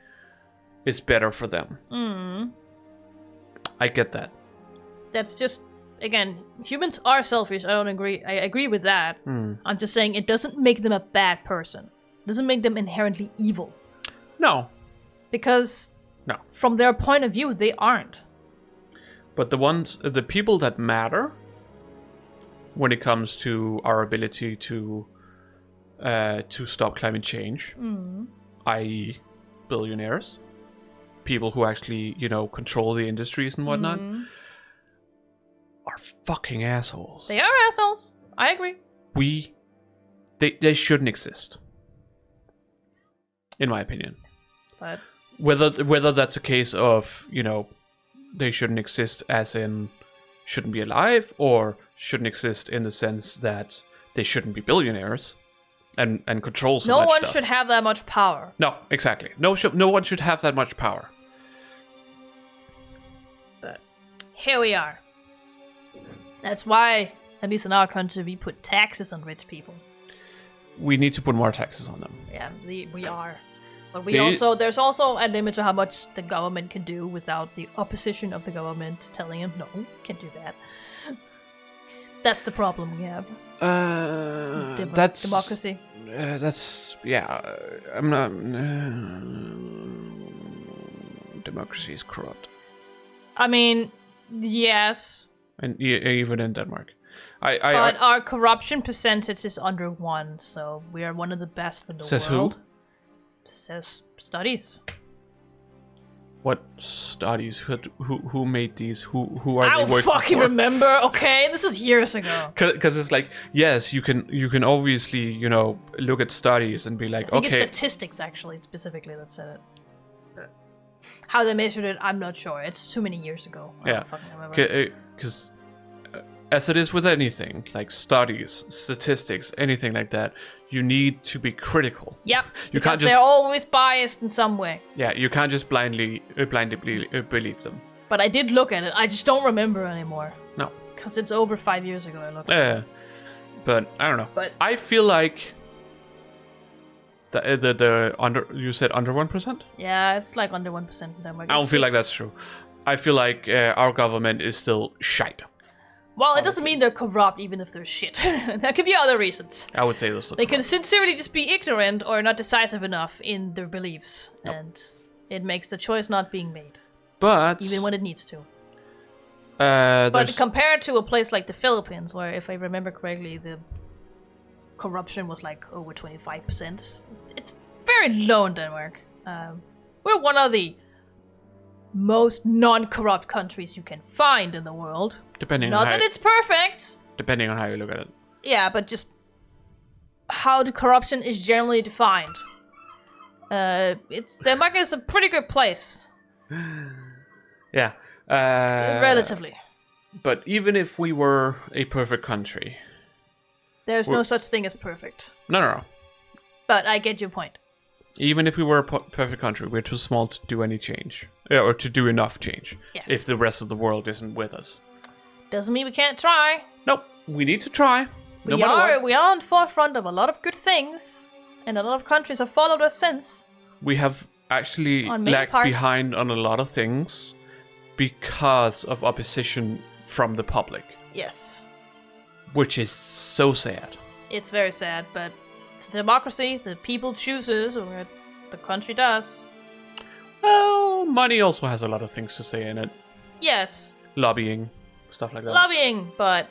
is better for them. I get that. That's just, again, humans are selfish. I don't agree. I agree with that. I'm just saying it doesn't make them a bad person. It doesn't make them inherently evil. No. Because No. from their point of view, they aren't. But the people that matter when it comes to our ability to stop climate change, i.e. billionaires, people who actually, control the industries and whatnot, are fucking assholes. They are assholes. I agree. They shouldn't exist, in my opinion. But Whether that's a case of, they shouldn't exist as in shouldn't be alive, or shouldn't exist in the sense that they shouldn't be billionaires and control so much no one stuff. should have that much power. No, exactly. No one should have that much power. But here we are. That's why, at least in our country, we put taxes on rich people. We need to put more taxes on them. Yeah, we are. But there's also a limit to how much the government can do without the opposition of the government telling them, no, can't do that. That's the problem we have. That's democracy. I'm not. Democracy is corrupt. I mean, yes. And even in Denmark. But our corruption percentage is under 1, so we are one of the best in the says world. Who? Says studies. What studies? Who made these? Who are I they don't working fucking for? remember. Okay, this is years ago. Because it's like, yes, you can obviously look at studies and be like, I think okay, it's statistics actually specifically that said it. How they measured it, I'm not sure. It's too many years ago. I yeah, don't fucking remember. because as it is with anything, like studies, statistics, anything like that, you need to be critical. Yep. You can't just they're always biased in some way. Yeah, you can't just blindly believe them. But I did look at it. I just don't remember anymore. No. Because it's over 5 years ago. I looked at it. But I don't know. But I feel like the under, you said under 1%? yeah, it's like under 1% in Denmark. I don't feel like that's true. I feel like our government is still shite. Well, it doesn't mean they're corrupt even if they're shit. There could be other reasons. I would say those. They can sincerely just be ignorant or not decisive enough in their beliefs. Yep. And it makes the choice not being made. But Even when it needs to. but But compared to a place like the Philippines, where if I remember correctly, the corruption was like over 25%. It's very low in Denmark. We're one of the most non-corrupt countries you can find in the world. depending Not on how, that it's perfect. depending on how you look at it. Yeah, but just how the corruption is generally defined. Denmark is a pretty good place. Yeah. Relatively. But even if we were a perfect country, There's no such thing as perfect. no. But I get your point. Even if we were a perfect country, we're too small to do any change. Or to do enough change. Yes. If the rest of the world isn't with us. Doesn't mean we can't try. Nope. We need to try. No we matter are what. we are on the forefront of a lot of good things. And a lot of countries have followed us since. We have actually On many lagged parts. behind on a lot of things because of opposition from the public. Yes. Which is so sad. It's very sad, but it's a democracy. The people chooses, or the country does. Well, money also has a lot of things to say in it. Yes. Lobbying, stuff like that. Lobbying, but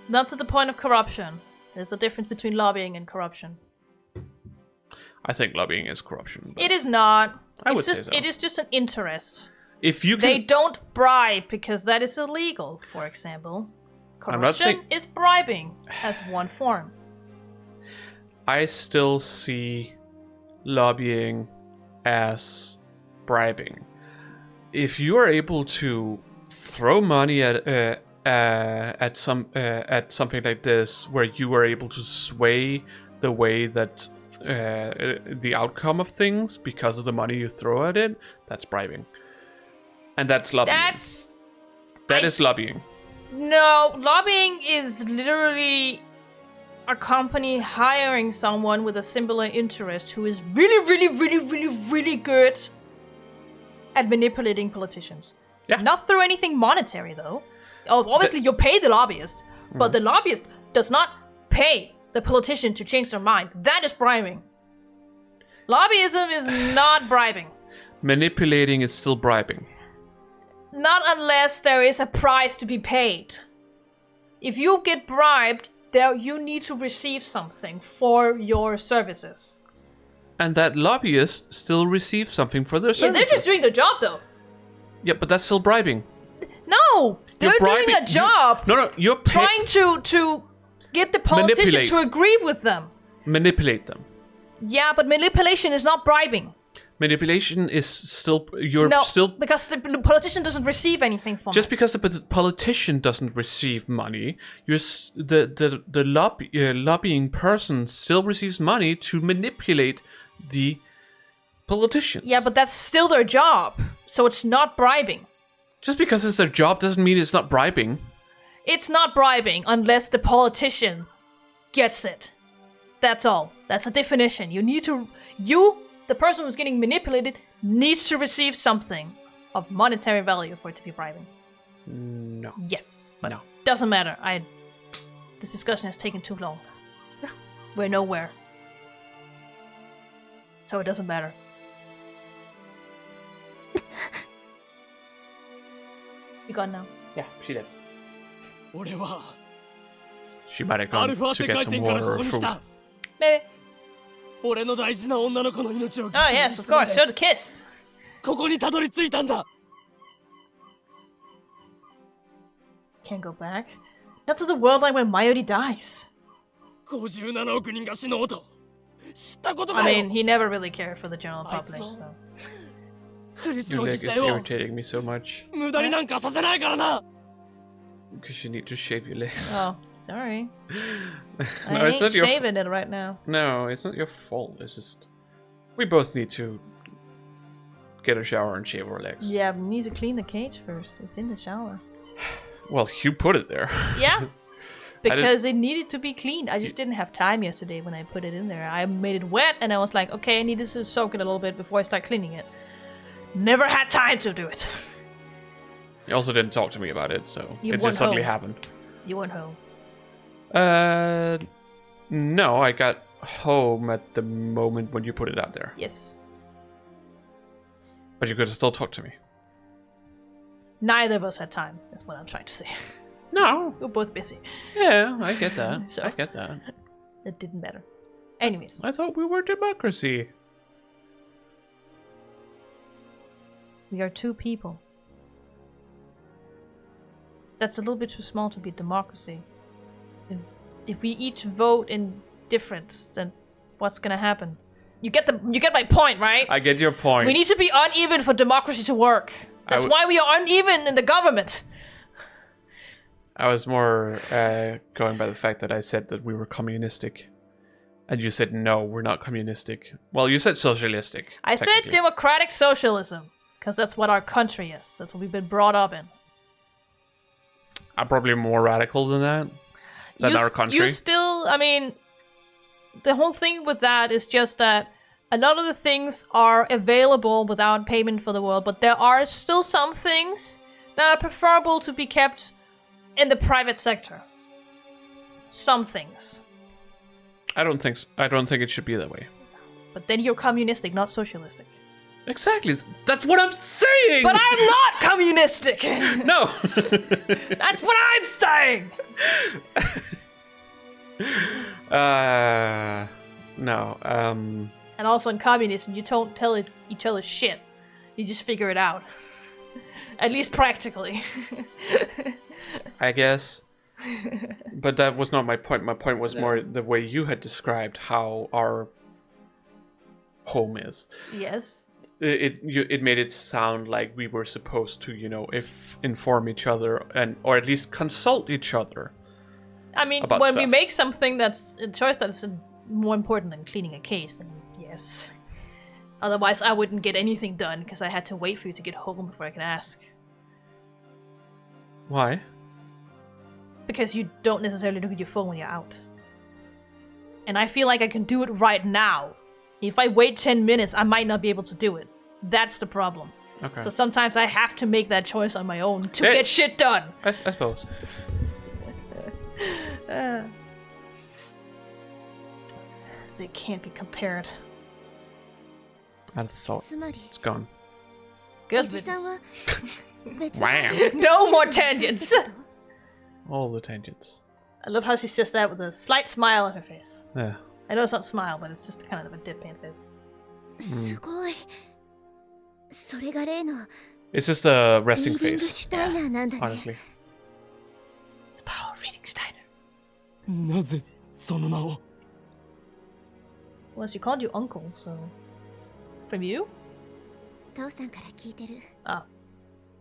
not to the point of corruption. There's a difference between lobbying and corruption. I think lobbying is corruption. But It is not. I would It's say just, so. It is just an interest. if you can, They don't bribe because that is illegal, for example. I'm not Corruption saying- is bribing as one form. I still see lobbying as bribing. If you are able to throw money at something like this, where you are able to sway the way that the outcome of things because of the money you throw at it, that's bribing, and that's lobbying. That is lobbying. No, lobbying is literally a company hiring someone with a similar interest who is really, really, really, really, really good at manipulating politicians. Yeah. Not through anything monetary, though. Obviously, you pay the lobbyist, but the lobbyist does not pay the politician to change their mind. That is bribing. Lobbyism is not bribing. Manipulating is still bribing. Not unless there is a price to be paid. If you get bribed, you need to receive something for your services. And that lobbyist still receives something for their Yeah, services. they're just doing their job, though. Yeah, but that's still bribing. No, they're doing a job. You're trying to get the politician to agree with them. Manipulate them. Yeah, but manipulation is not bribing. Manipulation is still because the politician doesn't receive anything from just it. because the politician doesn't receive money, the lobbying person still receives money to manipulate the politicians. Yeah, but that's still their job, so it's not bribing. Just because it's their job doesn't mean it's not bribing. It's not bribing unless the politician gets it. That's all. That's a definition. The person who's getting manipulated needs to receive something of monetary value for it to be bribing. No. Yes, but no. Doesn't matter. This discussion has taken too long. We're nowhere. So it doesn't matter. You gone now? Yeah, she left. 俺は She might have ア gone ルファ to 世 get 界 some 線から water こ or こに来 food. た Maybe. 俺の大事な女の子の命を Oh yes, of course. Show the kiss. ここにたどり着いたんだ Can't go back. Not to the world like when Mayuri dies. 57億人が死のうと知ったことか I よ mean, he never really cared for the general public, so. クリス Your の leg 犠 is 牲を irritating me so much 無駄になんかさせないからな because you need to shave your legs. Oh, sorry. No, I it's ain't not your shaving it right now. No, it's not your fault. It's just we both need to get a shower and shave our legs. Yeah, we need to clean the cage first. It's in the shower. Well, you put it there. Yeah. Because it needed to be cleaned. I just didn't have time yesterday when I put it in there. I made it wet and I was like, okay, I needed to soak it a little bit before I start cleaning it. Never had time to do it. You also didn't talk to me about it, so You it weren't just suddenly home. happened. You weren't home. No, I got home at the moment when you put it out there. Yes. But you could still talk to me. Neither of us had time, is what I'm trying to say. No. We're both busy. Yeah, I get that. So- I get that. It didn't matter. Anyways. I thought we were democracy. We are two people. That's a little bit too small to be democracy. If we each vote in difference, then what's gonna happen? You get my point, right? I get your point. We need to be uneven for democracy to work. That's why we are uneven in the government. I was more going by the fact that I said that we were communistic. And you said, no, we're not communistic. Well, you said socialistic. I said technically. democratic socialism, because that's what our country is. That's what we've been brought up in. I'm probably more radical than that. Than our country. You still, I mean, the whole thing with that is just that a lot of the things are available without payment for the world, but there are still some things that are preferable to be kept in the private sector. Some things. I don't think it should be that way. But then you're communistic, not socialistic. Exactly. That's what I'm saying. But I'm not communistic! No. That's what I'm saying! No. And also in communism, you don't tell each other shit. You just figure it out. At least practically. I guess. But that was not my point. My point was more the way you had described how our home is. Yes. it made it sound like we were supposed to, inform each other or at least consult each other. I mean, about when we stuff. make something that's a choice that's more important than cleaning a case, then yes. Otherwise, I wouldn't get anything done because I had to wait for you to get home before I could ask. Why? Because you don't necessarily look at your phone when you're out. And I feel like I can do it right now. If I wait 10 minutes, I might not be able to do it. That's the problem. Okay. So sometimes I have to make that choice on my own to get shit done. I suppose. They can't be compared. I thought つまり it's gone. お Good じさん riddance. は別 Wow. No more tangents! All the tangents. I love how she says that with a slight smile on her face. Yeah. I know it's not a smile, but it's just kind of a deadpan face. すごいそれが例の It's just a リ resting ーディング face, シュタイナーなんだね honestly. It's power reading Steiner. なぜその名を Well, she called you uncle, so... From you? 父さんから聞いてる Oh.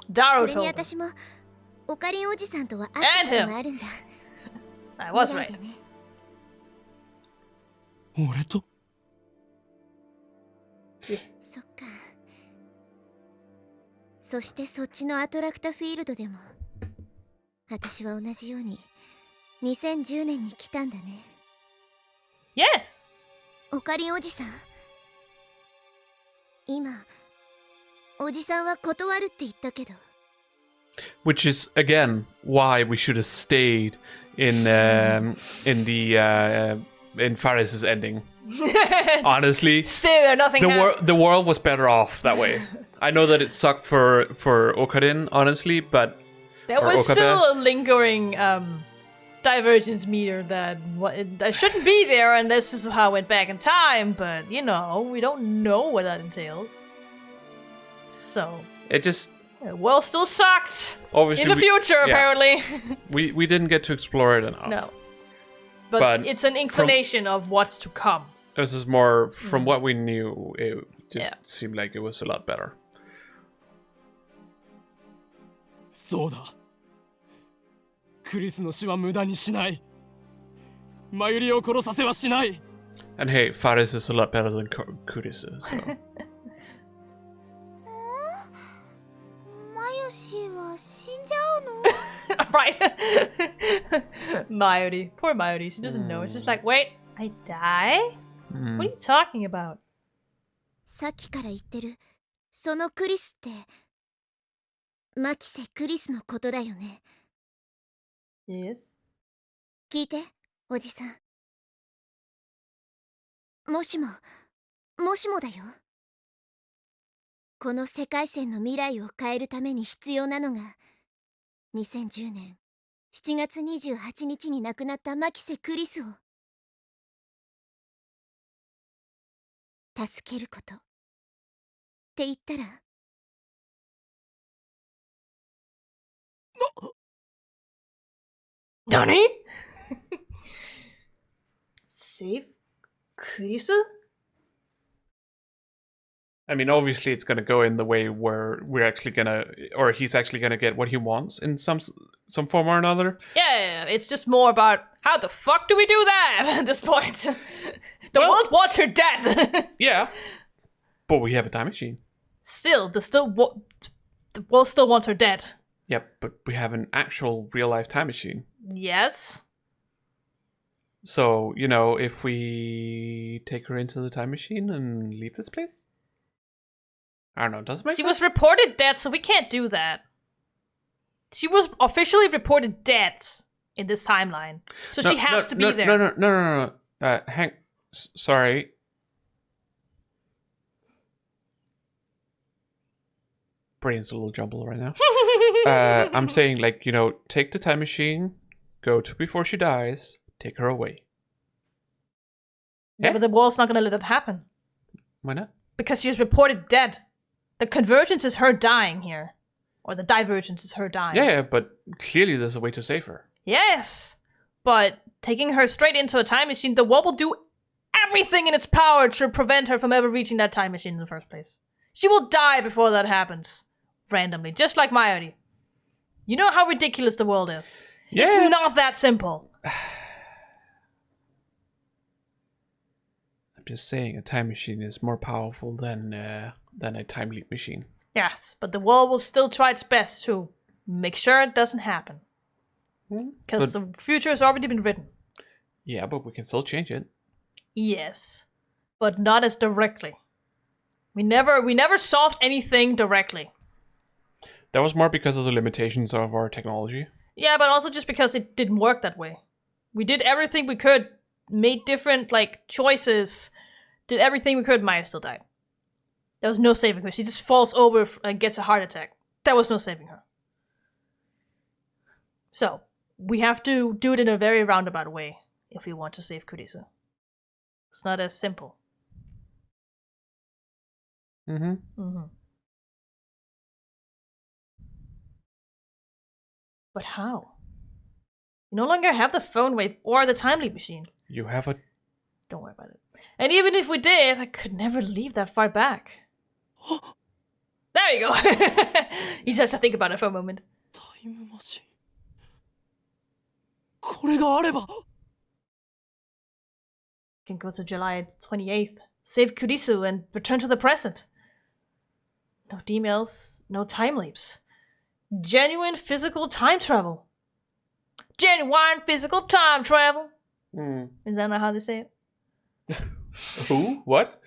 そ Daro れに told me. 私もオカリンおじさんとは会ったことがあるんだ I was 未来 right. でね俺とそっかそしてそっちのアトラクタフィールドでも私は同じように2010年に来たんだね Yes! オカリンおじさん今おじさんは断るって言ったけど Which is again why we should have stayed in Faris's ending. Honestly, Stay there, nothing happened. the world was better off that way. I know that it sucked for Okarin, honestly, but There or was Okabe. still a lingering divergence meter that shouldn't be there, and this is how it went back in time, but, we don't know what that entails. So, it just the world still sucked! obviously In the future, yeah. apparently! we didn't get to explore it enough. No. But But it's an inclination of what's to come. This is more from what we knew. It just Yeah. seemed like it was a lot better. そうだクリスの死は無駄にしないマユリを殺させはしない And hey, Faris is a lot better than Kuris is. So. マヨシは死んじゃうの Right? Mayuri. Poor Mayuri. She doesn't know. She's just like, wait, I die? Mm. What are you talking about? さっきから言ってるそのクリスってマキセ・クリスのことだよね Yes? 聞いておじさんもしもだよこの世界線の未来を変えるために必要なのが2010年7月28日に亡くなったマキセ・クリスを助けることって言ったら NANI? Save Kurisu? I mean, obviously, it's gonna go in the way where he's actually gonna get what he wants in some form or another. Yeah, it's just more about how the fuck do we do that at this point? The world wants her dead. Yeah, but we have a time machine. The world still wants her dead. Yep, but we have an actual real life time machine. Yes. So, if we take her into the time machine and leave this place? I don't know, does it make She sense? was reported dead, so we can't do that. She was officially reported dead in this timeline. So she has to be there. No. Sorry. Brain's a little jumbled right now. I'm saying, take the time machine, go to before she dies, take her away. Yeah, but the world's not gonna let it happen. Why not? Because she was reported dead. The convergence is her dying here. Or the divergence is her dying. Yeah, but clearly there's a way to save her. Yes! But taking her straight into a time machine, the world will do everything in its power to prevent her from ever reaching that time machine in the first place. She will die before that happens. Randomly. Just like Mayuri. You know how ridiculous the world is. Yeah. It's not that simple. I'm just saying, a time machine is more powerful than a time leap machine. Yes, but the world will still try its best to make sure it doesn't happen. Because the future has already been written. Yeah, but we can still change it. Yes, but not as directly. We never solved anything directly. That was more because of the limitations of our technology. Yeah, but also just because it didn't work that way. We did everything we could, made different choices, did everything we could. Maya still died. There was no saving her. She just falls over and gets a heart attack. There was no saving her. So, we have to do it in a very roundabout way if we want to save Kurisu. It's not as simple. But how? You no longer have the phone wave or the time leap machine. You have a... Don't worry about it. And even if we did, I could never leave that far back. There you go. You just have to think about it for a moment. Time machine. これがあれば Can go to July 28th, save Kurisu, and return to the present. No emails, no time leaps. Genuine physical time travel. Genuine physical time travel. Is that not how they say it? Who? What?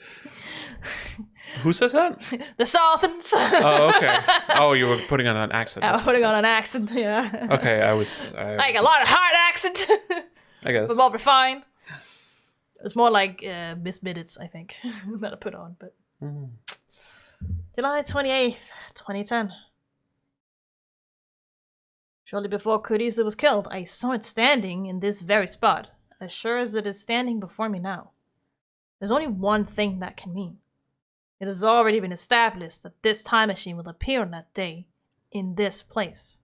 Who says that? The Southans. Oh, okay. Oh, you were putting on an accent. I was putting on an accent, yeah. Okay, I was... Like a lot of hard accent. I guess. But more refined. It was more like Miss Minutes, I think, that I put on. But July 28th, 2010. Shortly before Kurisu was killed, I saw it standing in this very spot, as sure as it is standing before me now. There's only one thing that can mean. It has already been established that this time machine will appear on that day, in this place.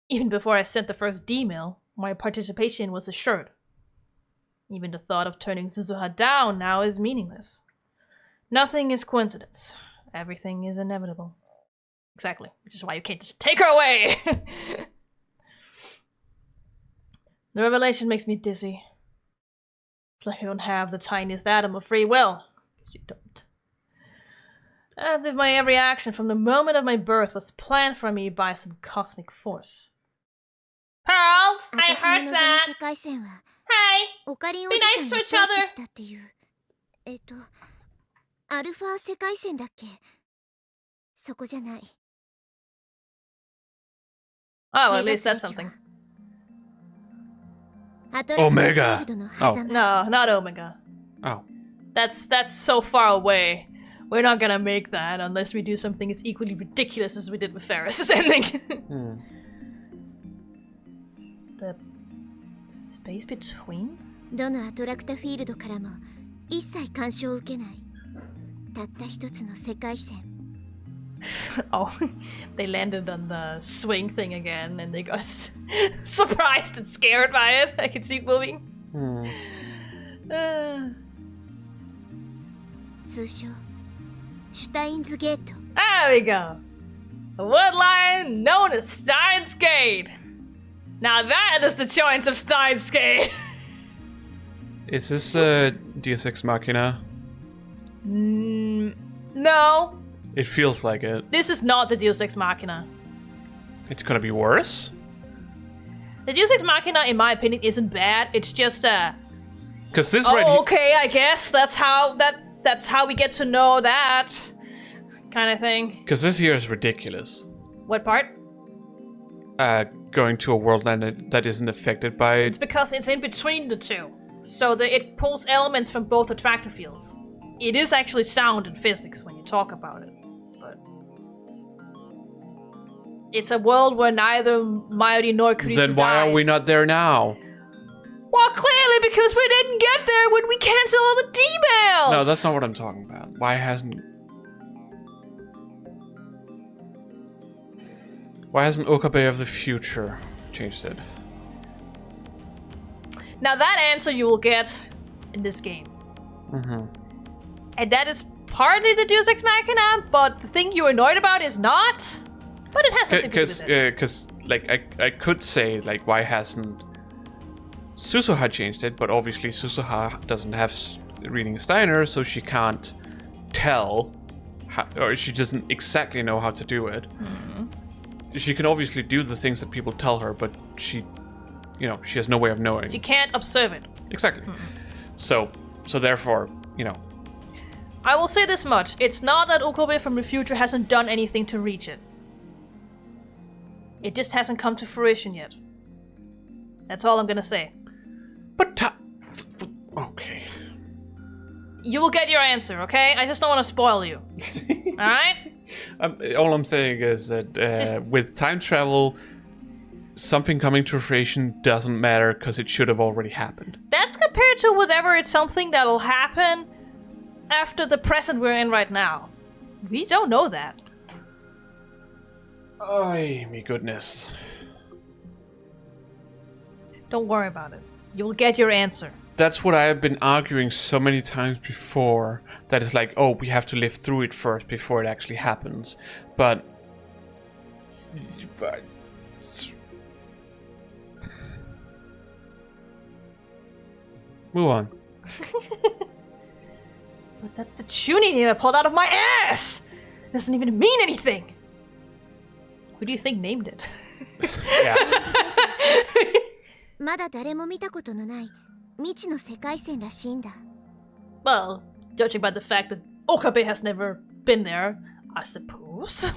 Even before I sent the first email, my participation was assured. Even the thought of turning Suzuha down now is meaningless. Nothing is coincidence. Everything is inevitable. Exactly, which is why you can't just take her away! The revelation makes me dizzy. It's like I don't have the tiniest atom of free will. Because you don't. As if my every action from the moment of my birth was planned for me by some cosmic force. Pearls, I heard that! Hey! Be nice to each other! アルファ世界線だっけそこじゃない Oh, well, at least that's something. Omega! Oh. No, not Omega. Oh. That's so far away. We're not gonna make that unless we do something as equally ridiculous as we did with Ferris's ending. The space between? どのアトラクタフィールドからも一切干渉を受けないたった一つの世界線 Oh, they landed on the swing thing again and they got surprised and scared by it. I can see it moving. 通称シュタインズゲート There we go. A wood line known as Steins Gate. Now that is the choice of Steins Gate. Is this Deus Ex Machina? No. It feels like it. This is not the Deus Ex Machina. It's gonna be worse? The Deus Ex Machina, in my opinion, isn't bad. It's just Cause this right oh, okay, I guess that's how we get to know that kind of thing. Cause this here is ridiculous. What part? Going to a world that isn't affected by... It's because it's in between the two. So it pulls elements from both attractor fields. It is actually sound in physics when you talk about it. But it's a world where neither Mayuri nor Kurisu Then why dies. are we not there now? Well, clearly because we didn't get there when we canceled all the emails! No, that's not what I'm talking about. Why hasn't Okabe of the future changed it? Now that answer you will get in this game. And that is partly the Deus Ex Machina, but the thing you're annoyed about is not. But it has something to do with it. Because like I could say like why hasn't Suzuha changed it, but obviously Suzuha doesn't have reading Steiner, so she can't tell, or she doesn't exactly know how to do it. Mm-hmm. She can obviously do the things that people tell her, but she has no way of knowing. She can't observe it. Exactly. Mm-hmm. So therefore, I will say this much: it's not that Okabe from the future hasn't done anything to reach it. It just hasn't come to fruition yet. That's all I'm gonna say. But okay. You will get your answer, okay? I just don't want to spoil you. Alright? All I'm saying is that with time travel, something coming to fruition doesn't matter because it should have already happened. That's compared to whatever it's something that'll happen after the present we're in right now. We don't know that. Oh, my goodness. Don't worry about it. You'll get your answer. That's what I have been arguing so many times before. That is like, oh, we have to live through it first before it actually happens. But move on. But that's the tuning name I pulled out of my ass! Doesn't even mean anything! Who do you think named it? Yeah. まだ誰も見たことのない未知の世界線らしいんだ。 Well, judging by the fact that Okabe has never been there, I suppose.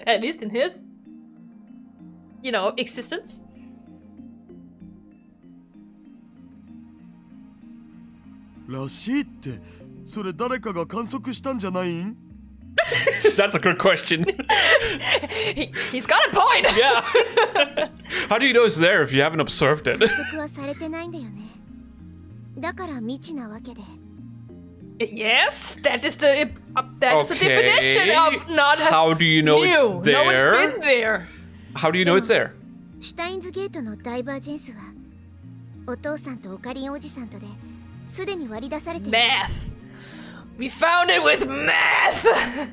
At least in his, existence. らしいってそれ誰かが観測したんじゃないん？ That's a good question. He's got a point. Yeah. How do you know it's there if you haven't observed it? 観測はされてないんだよね。だから未知なわけで。 Yes, that is the definition of not How do you know new. it's there? No one's been there. How do you know it's there? シュタインズゲートのダイバージェンスはお父さんとオカリンおじさんとですでに割り出されている。 Math. We found it with math.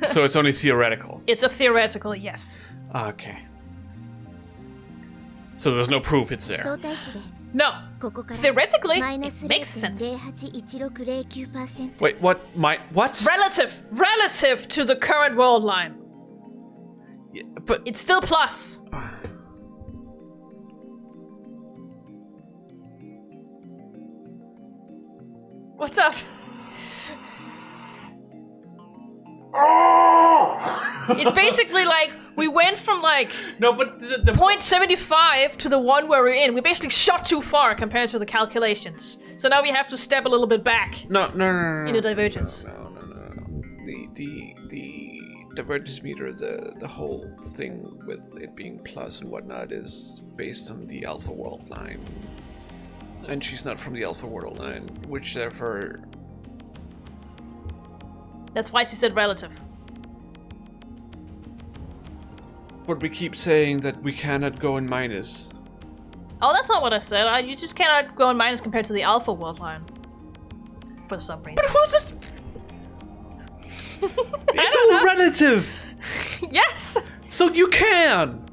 So it's only theoretical. It's a theoretical, yes. Okay. So there's no proof it's there. 相対値で No. ここから Theoretically, マイナ it ス makes sense. 0.081609%。 Wait, what? What? Relative to the current world line. Yeah, but It's still plus. What's up? It's basically like we went from like no, but the 0.75 to the one where we're in. We basically shot too far compared to the calculations. So now we have to step a little bit back no. in the divergence. No. The divergence meter, the whole thing with it being plus and whatnot is based on the alpha world line. And she's not from the alpha world line, which therefore... That's why she said relative. But we keep saying that we cannot go in minus. Oh, that's not what I said. You just cannot go in minus compared to the alpha world line. For some reason. But who's this? It's all relative! Yes! So you can!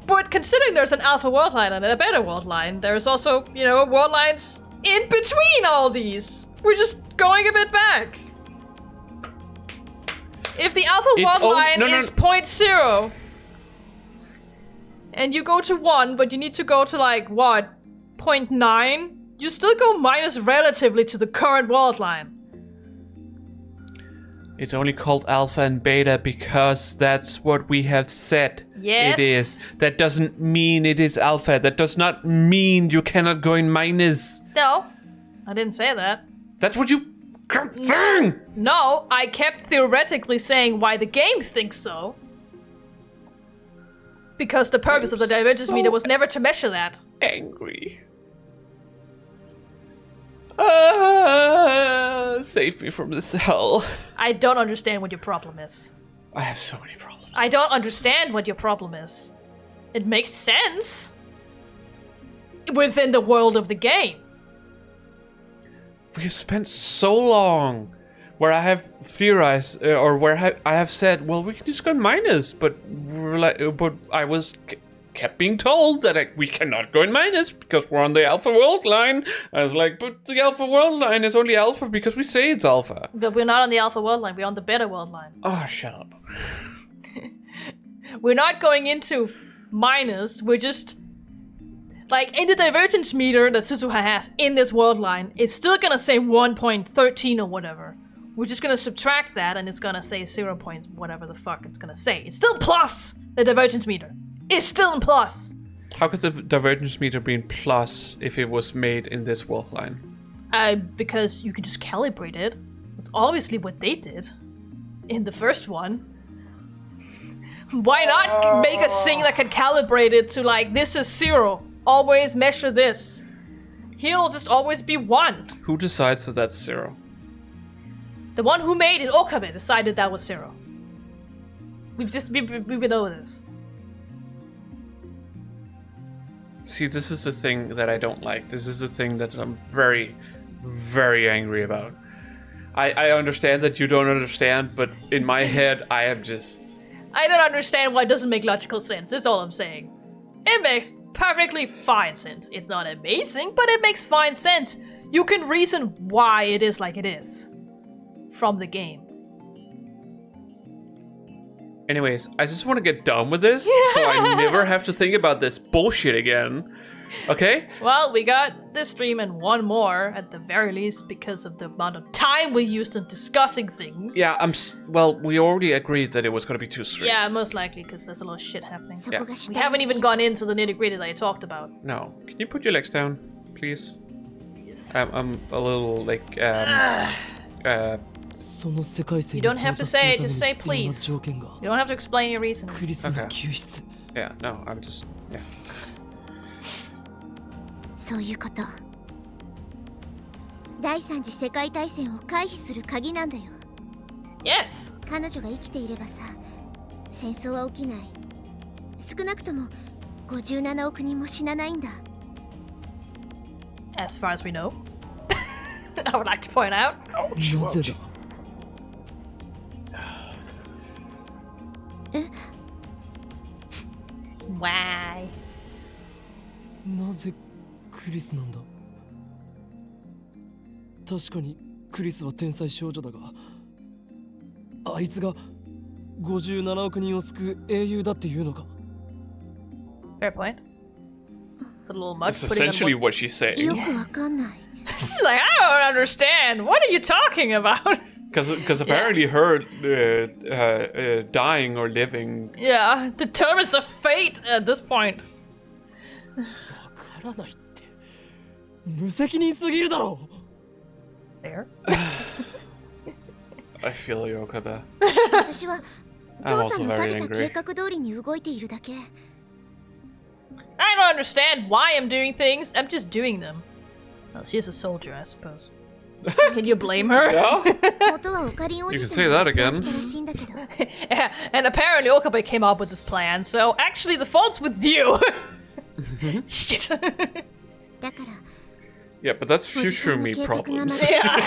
But considering there's an alpha world line and a beta world line, there's also, world lines in between all these. We're just going a bit back. If the alpha world line is 0.0, and you go to 1, but you need to go to 0.9, you still go minus relatively to the current world line. It's only called alpha and beta because that's what we have said. Yes. It is. That doesn't mean it is alpha. That does not mean you cannot go in minus. No, I didn't say that. That's what you kept saying! No, I kept theoretically saying why the game thinks so. Because the purpose of the divergence meter was never to measure that. Angry. Save me from this hell. I don't understand what your problem is. I have so many problems. I don't understand what your problem is. It makes sense within the world of the game. We have spent so long where I have theorized, or where I have said, well, we can just go minus, but I was kept being told that we cannot go in minus because we're on the Alpha World line. I was like, but the Alpha World line is only Alpha because we say it's Alpha. But we're not on the Alpha World line, we're on the Beta World line. Oh, shut up. We're not going into minus, we're just... Like, in the divergence meter that Suzuha has in this world line, it's still gonna say 1.13 or whatever. We're just gonna subtract that and it's gonna say 0. Whatever the fuck it's gonna say. It's still plus the divergence meter. It's still in plus. How could the divergence meter be in plus if it was made in this world line? Because you can just calibrate it. That's obviously what they did in the first one. Why not make a thing that can calibrate it to like, this is 0. Always measure this. He'll just always be 1. Who decides that that's 0? The one who made it, Okabe, decided that was 0. We've been over this. See, this is the thing that I don't like. This is the thing that I'm very, very angry about. I understand that you don't understand, but in my head, I am just... I don't understand why it doesn't make logical sense, that's all I'm saying. It makes perfectly fine sense. It's not amazing, but it makes fine sense. You can reason why it is like it is. From the game. Anyways, I just want to get done with this, so I never have to think about this bullshit again. Okay? Well, we got this stream and one more, at the very least, because of the amount of time we used in discussing things. Yeah, well, we already agreed that it was going to be 2 streams. Yeah, most likely, because there's a lot of shit happening. Yeah. We haven't even gone into the nitty-gritty that I talked about. No. Can you put your legs down, please? Yes. I'm a little, like, You don't have to say it, just say please. You don't have to explain your reason. Okay. Yeah, no, I'm just... Yeah. そういうこと。第三次世界大戦を回避する鍵なんだよ。Yes. 彼女が生きていればさ、戦争は起きない。少なくとも57億人も死なないんだ。As far as we know. I would like to point out. なぜだ。Why? なぜクリスなんだ。確かにクリスは天才少女だが、あいつが57億人を救う英雄だっていうのか。Fair point. The little mug That's putting essentially on what she's saying. よくわかんない。It's like, I don't understand. What are you talking about? Because apparently her dying or living... Yeah, determines the fate at this point. わからないって。無責任すぎるだろう。There. I feel you, Okabe. 私は父さんの立てた計画通りに動いているだけ。I don't understand why I'm doing things. I'm just doing them. Well, she's a soldier, I suppose. Can you blame her? Yeah? 元はオカリンお You じ can さ say んが that 発案 again. したらしいんだけど。 Yeah, and apparently Okabe came up with this plan, so actually the fault's with you. Shit. だから Yeah, but that's future me problems. Yeah.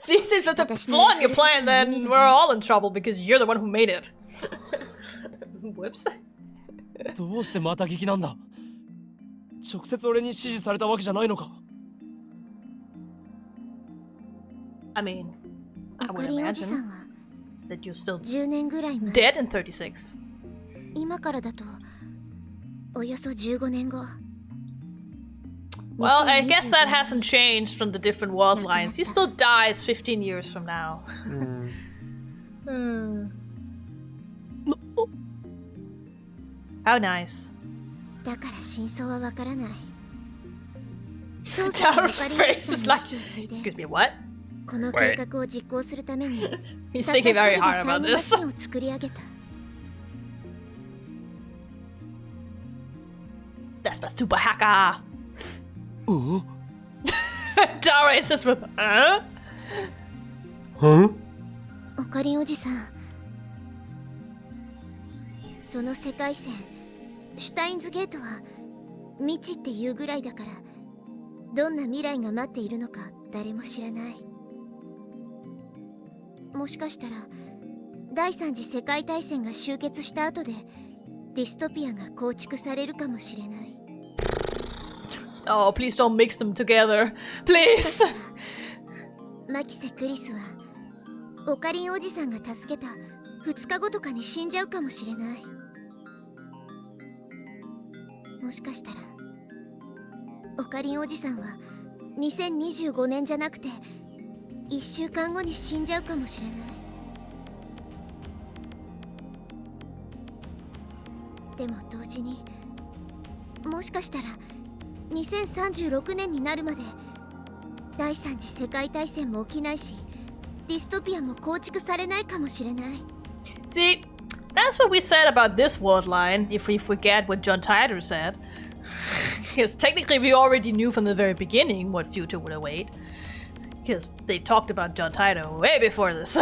See, it seems like a flaw in your plan, then we're all in trouble because you're the one who made it. Whoops. どうしてまた聞きなんだ。直接俺に指示されたわけじゃないのか。I mean, I オ would カリンおじさ imagine んは that you're still 10年ぐらい前。 dead in 36. 今からだとおよそ15年後。 Well, I guess that hasn't changed from the different world lines. He still dies 15 years from now. How nice. だから真相はわからない。 Taro's face is like, excuse me, what? この計画を実行するために He's たった thinking 一人 very で hard タイ about ムマ this. シンを作り上げた。 That's my super hacker. お Taro answers with, huh? Huh? オカリンおじさん、その世界線シュタインズゲートは未知っていうぐらいだから、どんな未来が待っているのか誰も知らない。もしかしたら第三次世界大戦が終結した後でディストピアが構築されるかもしれない。 Oh, please don't mix them together. Please! マキセ・クリスはオカリンおじさんが助けた2日後とかに死んじゃうかもしれない。もしかしたらオカリンおじさんは2025年じゃなくて1週間後に死んじゃうかもしれない。でも同時にもしかしたら2036年になるまで第三次世界大戦も起きないしディストピアも構築されないかもしれない。 See, that's what we said about this world line, if we forget what John Titor said. Because technically we already knew from the very beginning what future would await. Because they talked about John Titor way before this.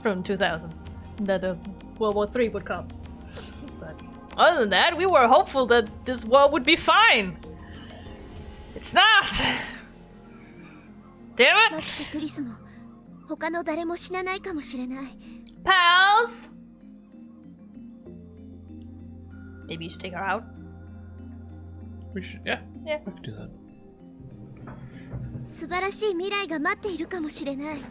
From 2000. That World War III would come. But other than that, we were hopeful that this world would be fine. It's not! Damn マ it! キセ・クリスも他の誰も死なないかもしれない。 Pals! Maybe you should take her out. We should, yeah. Yeah. We could do that. 素晴らしい未来が待っているかもしれない。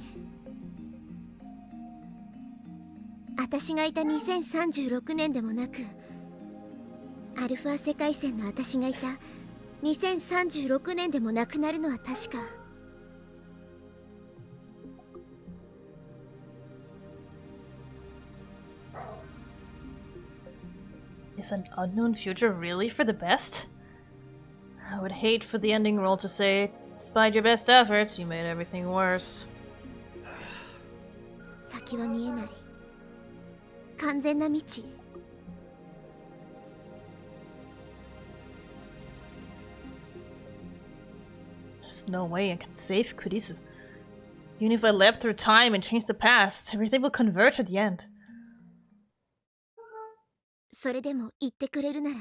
私がいた2036年でもなくアルファ世界線の私がいた2036年でもなくなるのは確か。Is an unknown future really for the best? I would hate for the ending role to say, despite your best efforts, you made everything worse. 先は見えない完全な未知。 There's no way I can save Kurisu. Even if I leapt through time and changed the past, everything will converge at the end. それでも言ってくれるなら、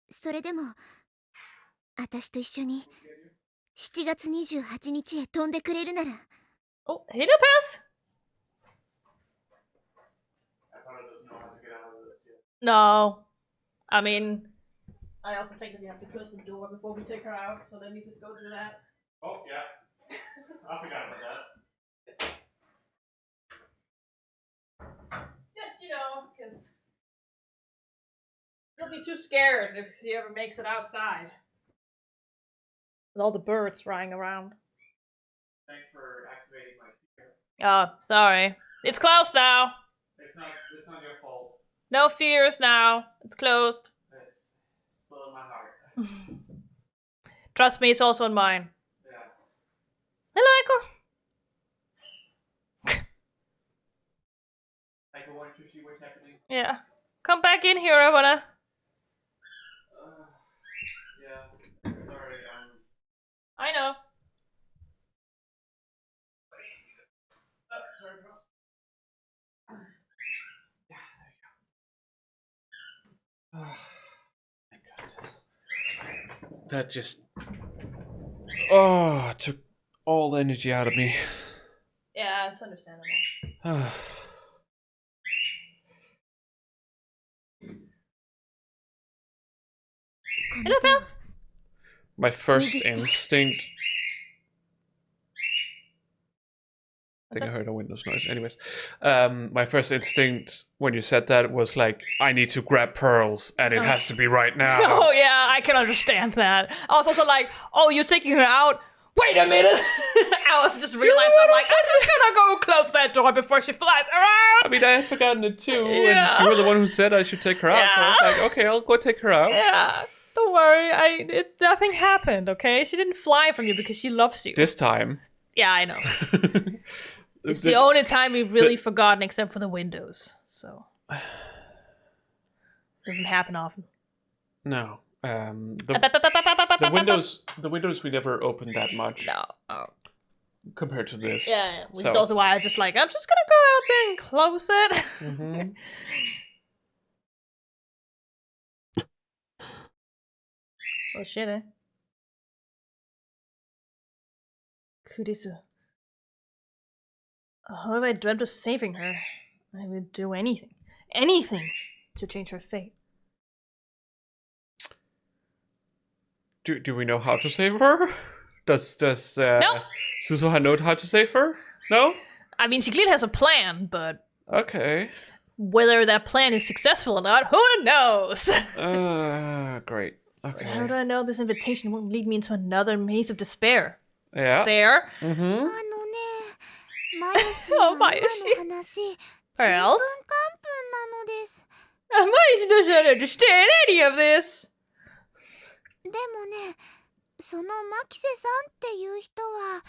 それでも私と一緒に7月28日へ飛んでくれるなら。 Oh, Halo Pass? No. I mean, I also think that we have to close the door before we take her out, so let me just go do that. Oh, yeah. I forgot about that. Just, because she'll be too scared if she ever makes it outside. With all the birds flying around. Thanks for activating my speaker. Oh, sorry. It's closed now. It's not your fault. No fears now. It's closed. It's still in my heart. Trust me, it's also in mine. Yeah. Hello, Echo. I go want to see what's happening. Yeah. Come back in here, I wanna. Yeah. Sorry, I know. sorry, boss. Yeah, there you go. Thank goodness. That just took all the energy out of me. Yeah, it's understandable. Hello, Pals. My first instinct. I think I heard a Windows noise. Anyways, my first instinct when you said that was like, I need to grab pearls, and it has to be right now. Oh yeah, I can understand that. I was also like, oh, you're taking her out? Wait a minute! I was just realized I'm like, I'm just gonna go close that door before she flies around! I mean, I had forgotten it too, Yeah. and you were the one who said I should take her out, so I was like, okay, I'll go take her out. Yeah, don't worry, nothing happened, okay? She didn't fly from you because she loves you. This time. Yeah, I know. It's the only time we've really forgotten except for the windows, so. Doesn't happen often. No. The windows we never opened that much. No. Oh. Compared to this. Yeah, which is also why I was just like, I'm just gonna go out there and close it. Mm-hmm. Oh shit, eh? Kurisu. Oh, if I dreamt of saving her, I would do anything. Anything to change her fate. Do we know how to save her? Does No. Suzuha know how to save her? No? I mean, she clearly has a plan, but Okay. whether that plan is successful or not, who knows? Great. Okay. How do I know this invitation won't lead me into another maze of despair? Yeah. Fair? あのね、マユシは今の話、Or else? かんぷんなのです。 Mice doesn't understand any of this. でもね、そのマキセさんっていう人は、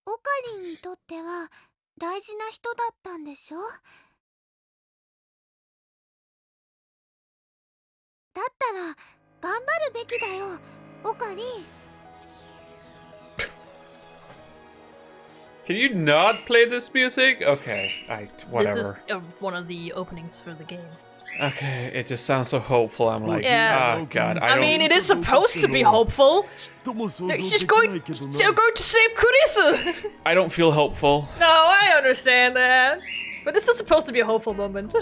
オカリンにとっては大事な人だったんでしょ？だったら頑張るべきだよ、オカリン。 Can you not play this music? Okay. Whatever. This is one of the openings for the game. Okay, it just sounds so hopeful. I'm like, Yeah. oh god, I don't... mean, it is supposed to be hopeful. とも想像 They're で just きな going, いけどな。 they're going to save Kurisu. I don't feel hopeful. No, I understand that. But this is supposed to be a hopeful moment.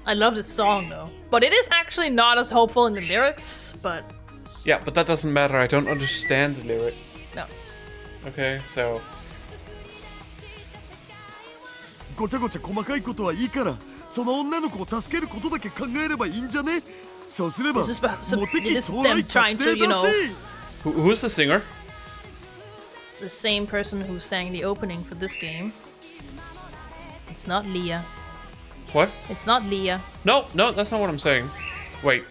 I love this song though. But it is actually not as hopeful in the lyrics, but Yeah, but that doesn't matter. I don't understand the lyrics. no. Okay, so... ごちゃごちゃ細かいことはいいから、その女の子を助けることだけ考えればいいんじゃね？そうすれば This is perhaps- モテ期 this is 到来 them trying 確 to, 定 you だし。 know- Who's the singer? The same person who sang the opening for this game. It's not Leah. What? It's not Leah. No, that's not what I'm saying. Wait.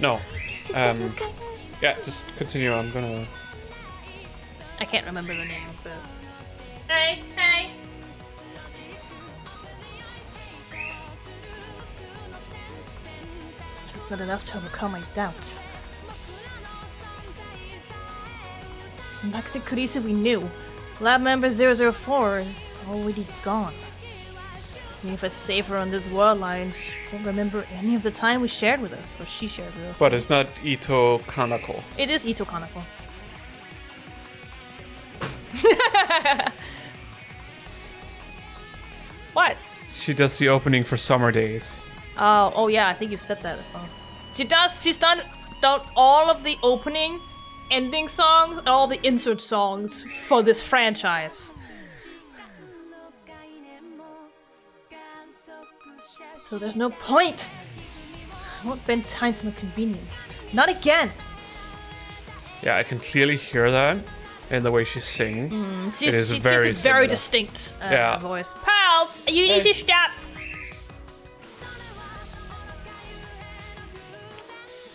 No. Yeah, just continue. I'm gonna... I can't remember the name, but... Hey! It's not enough to overcome my doubt. Maxi Kurisu we knew. Lab member 004 is already gone. Even if I save her on this world line, I won't remember any of the time we shared with us, or she shared with us. But it's not Ito Kanako. It is Ito Kanako. What? She does the opening for Summer Days. Oh yeah, I think you said that as well. She's done all of the opening, ending songs, and all the insert songs for this franchise. So there's no point. I won't bend time to my convenience. Not again. Yeah, I can clearly hear that in the way she sings. She It is has very a very similar. distinct Yeah. voice. Pals, you need to stop.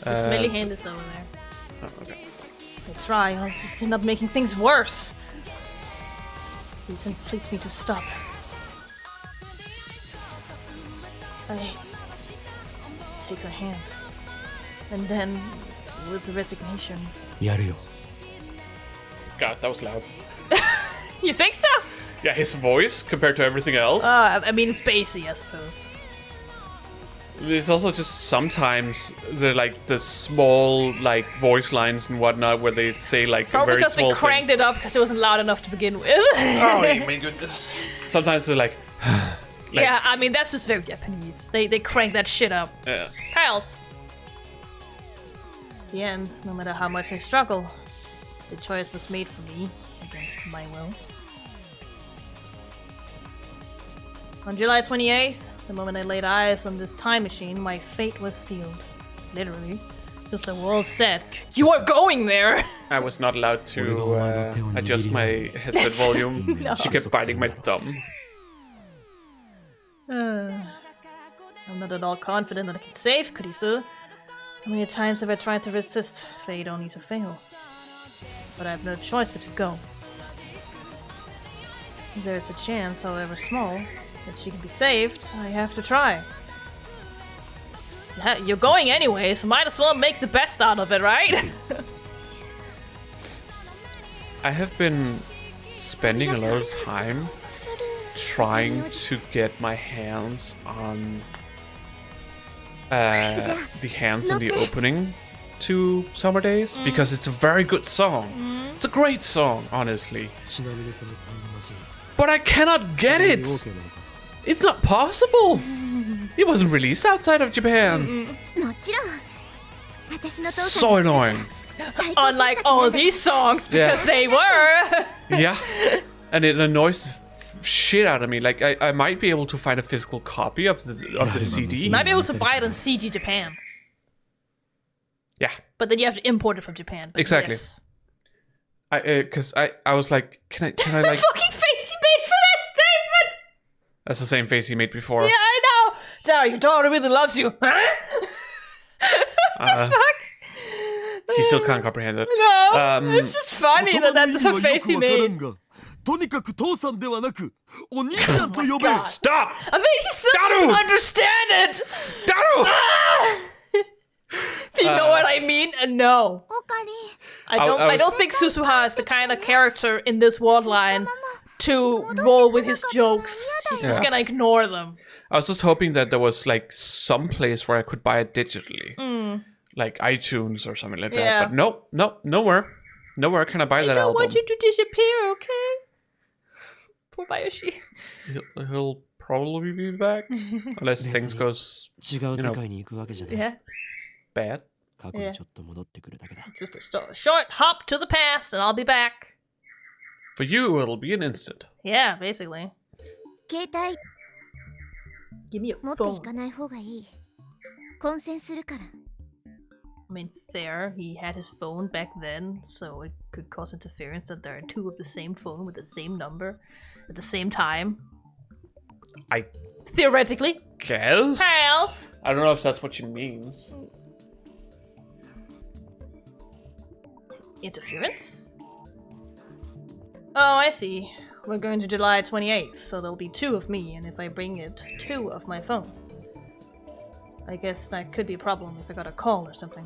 The smelly hand is over there. Oh, okay. I try, I'll just end up making things worse. Reason pleads me to stop. I take her hand. And then, with resignation... やるよ God, that was loud. You think so? Yeah, his voice compared to everything else. I mean, it's bassy, I suppose. There's also just sometimes the small voice lines and whatnot where they say Probably very because small they cranked it up because it wasn't loud enough to begin with. Oh my goodness! Sometimes they're like yeah, I mean, that's just very Japanese. They crank that shit up. yeah. Pals! At the end, no matter how much I struggle, the choice was made for me, against my will. On July 28th, the moment I laid eyes on this time machine, my fate was sealed. Literally. Just the world said, "You are going there!" I was not allowed to adjust my headset volume. No. She kept biting my thumb. I'm not at all confident that I can save Kurisu. How many times have I tried to resist fate only to fail? But I have no choice but to go. If there is a chance, however small, that she can be saved, I have to try. You're going anyway, so might as well make the best out of it, right? I have been spending a lot of time trying to get my hands on the hands on the opening to Summer Days because it's a very good song. It's a great song, honestly. ちなみにそのタイムマシン But I cannot get it! OK なのか It's not possible! It wasn't released outside of Japan. もちろん私の父さ So んが annoying. 最高傑 Unlike 作 all なんだ these songs, because Yeah. they were. Yeah. And it annoys the shit out of me. Like, I might be able to find a physical copy of the CD. You might be able to buy it on CG Japan, Yeah. but then you have to import it from Japan. But Exactly. Yes. Because I was like, can I The like... fucking face he made for that statement! That's the same face he made before. Yeah, I know! Sorry, your daughter really loves you. Uh, he still can't comprehend it. No, it's just funny 言 that 葉の that's 意 a 味はよ face く he わから made. んがとにかく父さんではなくお兄ちゃんと呼べ God. Stop! I mean, he still Daru! doesn't understand it! Daru! If you know what I mean, no. おかり I don't think Susuha is the kind of character in this world line to roll with his jokes. She's just Yeah. gonna ignore them. I was just hoping that there was like some place where I could buy it digitally. Like iTunes or something like that. Yeah. But nope, nowhere. Nowhere can I buy I that don't album. want you to disappear, okay? Poor Bayoshi. He'll probably be back. Unless things goes 違う世界に行くわけじゃない Yeah, bad. 過去にちょっと戻ってくるだけだ just a short hop to the past and I'll be back. For you, it'll be an instant. Yeah, basically. 携帯 Give me a 持ってい phone. かない方がいい混戦するから I mean, fair. He had his phone back then, so it could cause interference that there are two of the same phone with the same number at the same time. I Theoretically. guess. Pals! I don't know if that's what she means. Interference? Oh, I see. We're going to July 28th, so there'll be two of me, and if I bring it, two of my phone. I guess that could be a problem if I got a call or something.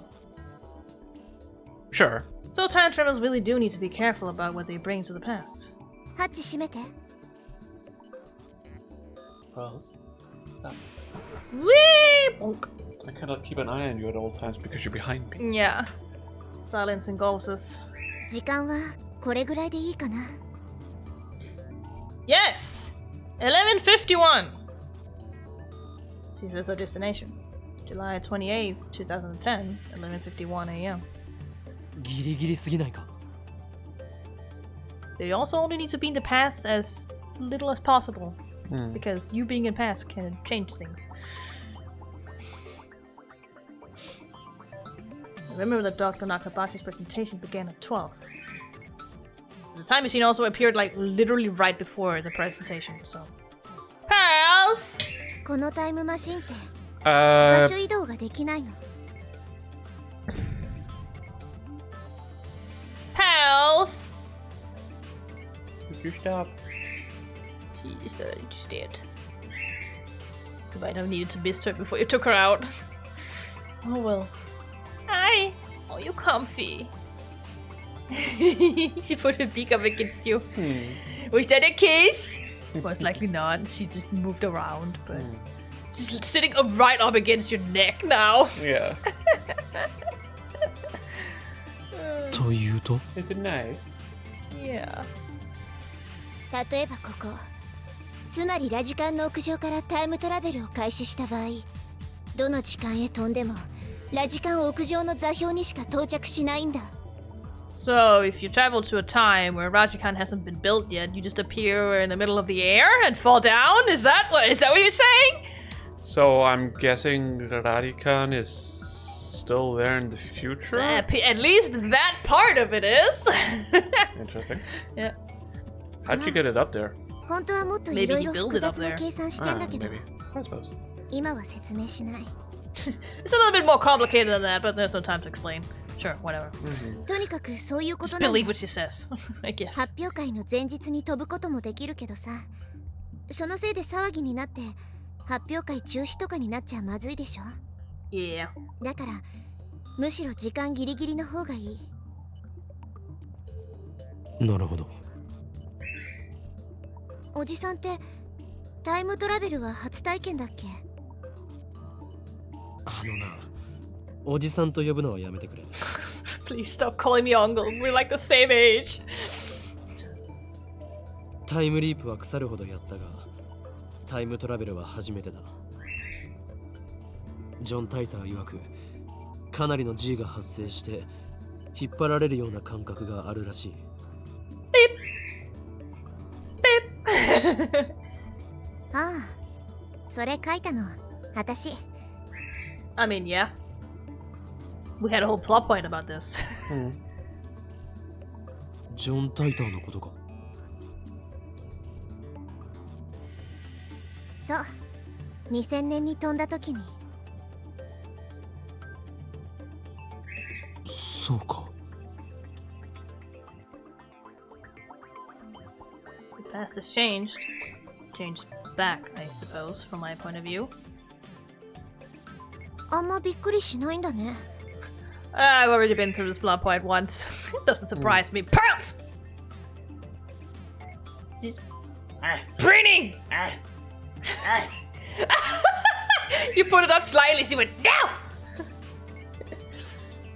Sure. So time travelers really do need to be careful about what they bring to the past. ハッチ閉めて Well, Whee! Bonk. I cannot keep an eye on you at all times because you're behind me. Yeah. Silence engulfs us. 時間はこれぐらいでいいかな Yes! 11:51! She says our destination. July 28th, 2010, 11:51 a.m. ギリギリすぎないか They also only need to be in the past as little as possible, because you being in past can change things. Remember that Dr. Nakabachi's presentation began at 12. The time machine also appeared like literally right before the presentation, so... Pals! このタイムマシンって場 Uh, 所移動ができないの Pals! you stop. She just dead. You might have needed to mist her before you took her out. Oh well. Hi! Oh, you comfy. She put her beak up against you. Was that a kiss? Most likely not. She just moved around, but she's sitting right up against your neck now. Yeah. というと Is it nice? Yeah. 例えばここつまりラジカンの屋上からタイムトラベルを開始した場合どの時間へ飛んでもラジカン屋上の座標にしか到着しないんだ So, if you travel to a time where Rajikan hasn't been built yet, you just appear in the middle of the air and fall down? Is that what you're saying? So I'm guessing Radikan is still there in the future? At least that part of it is. Interesting. Yeah. How'd you get it up there? 本当はもっといろいろ複雑な計算してんだけど maybe. I suppose. 今は説明しない It's a little bit more complicated than that, but there's no time to explain. Sure, whatever. とにかくそういうこ Just となんだ believe what she says, I guess. 発表会の前日に飛ぶこともできるけどさそのせいで騒ぎになって発表会中止とかになっちゃまずいでしょ Yeah. だからむしろ時間ギリギリの方がいいなるほどおじさんってタイムトラベルは初体験だっけあのなおじさんと呼ぶのはやめてくれ Please stop calling me uncle. We're like the same age. タイムリープは腐るほどやったが、タイムトラベルは初めてだ。ジョン・タイター曰く、かなりの G が発生して引っ張られるような感覚があるらしい。ああ、それ書いたの私。 I mean, yeah. We had a whole plot point about this. ジョン・タイターのことか。そう、2000年に飛んだ時に。そうか。The past has changed. Changed back, I suppose, from my point of view. あんまびっくりしないんだね。I've already been through this plot point once. It doesn't surprise me. Pearls! Training! You put it up slightly, she went, no!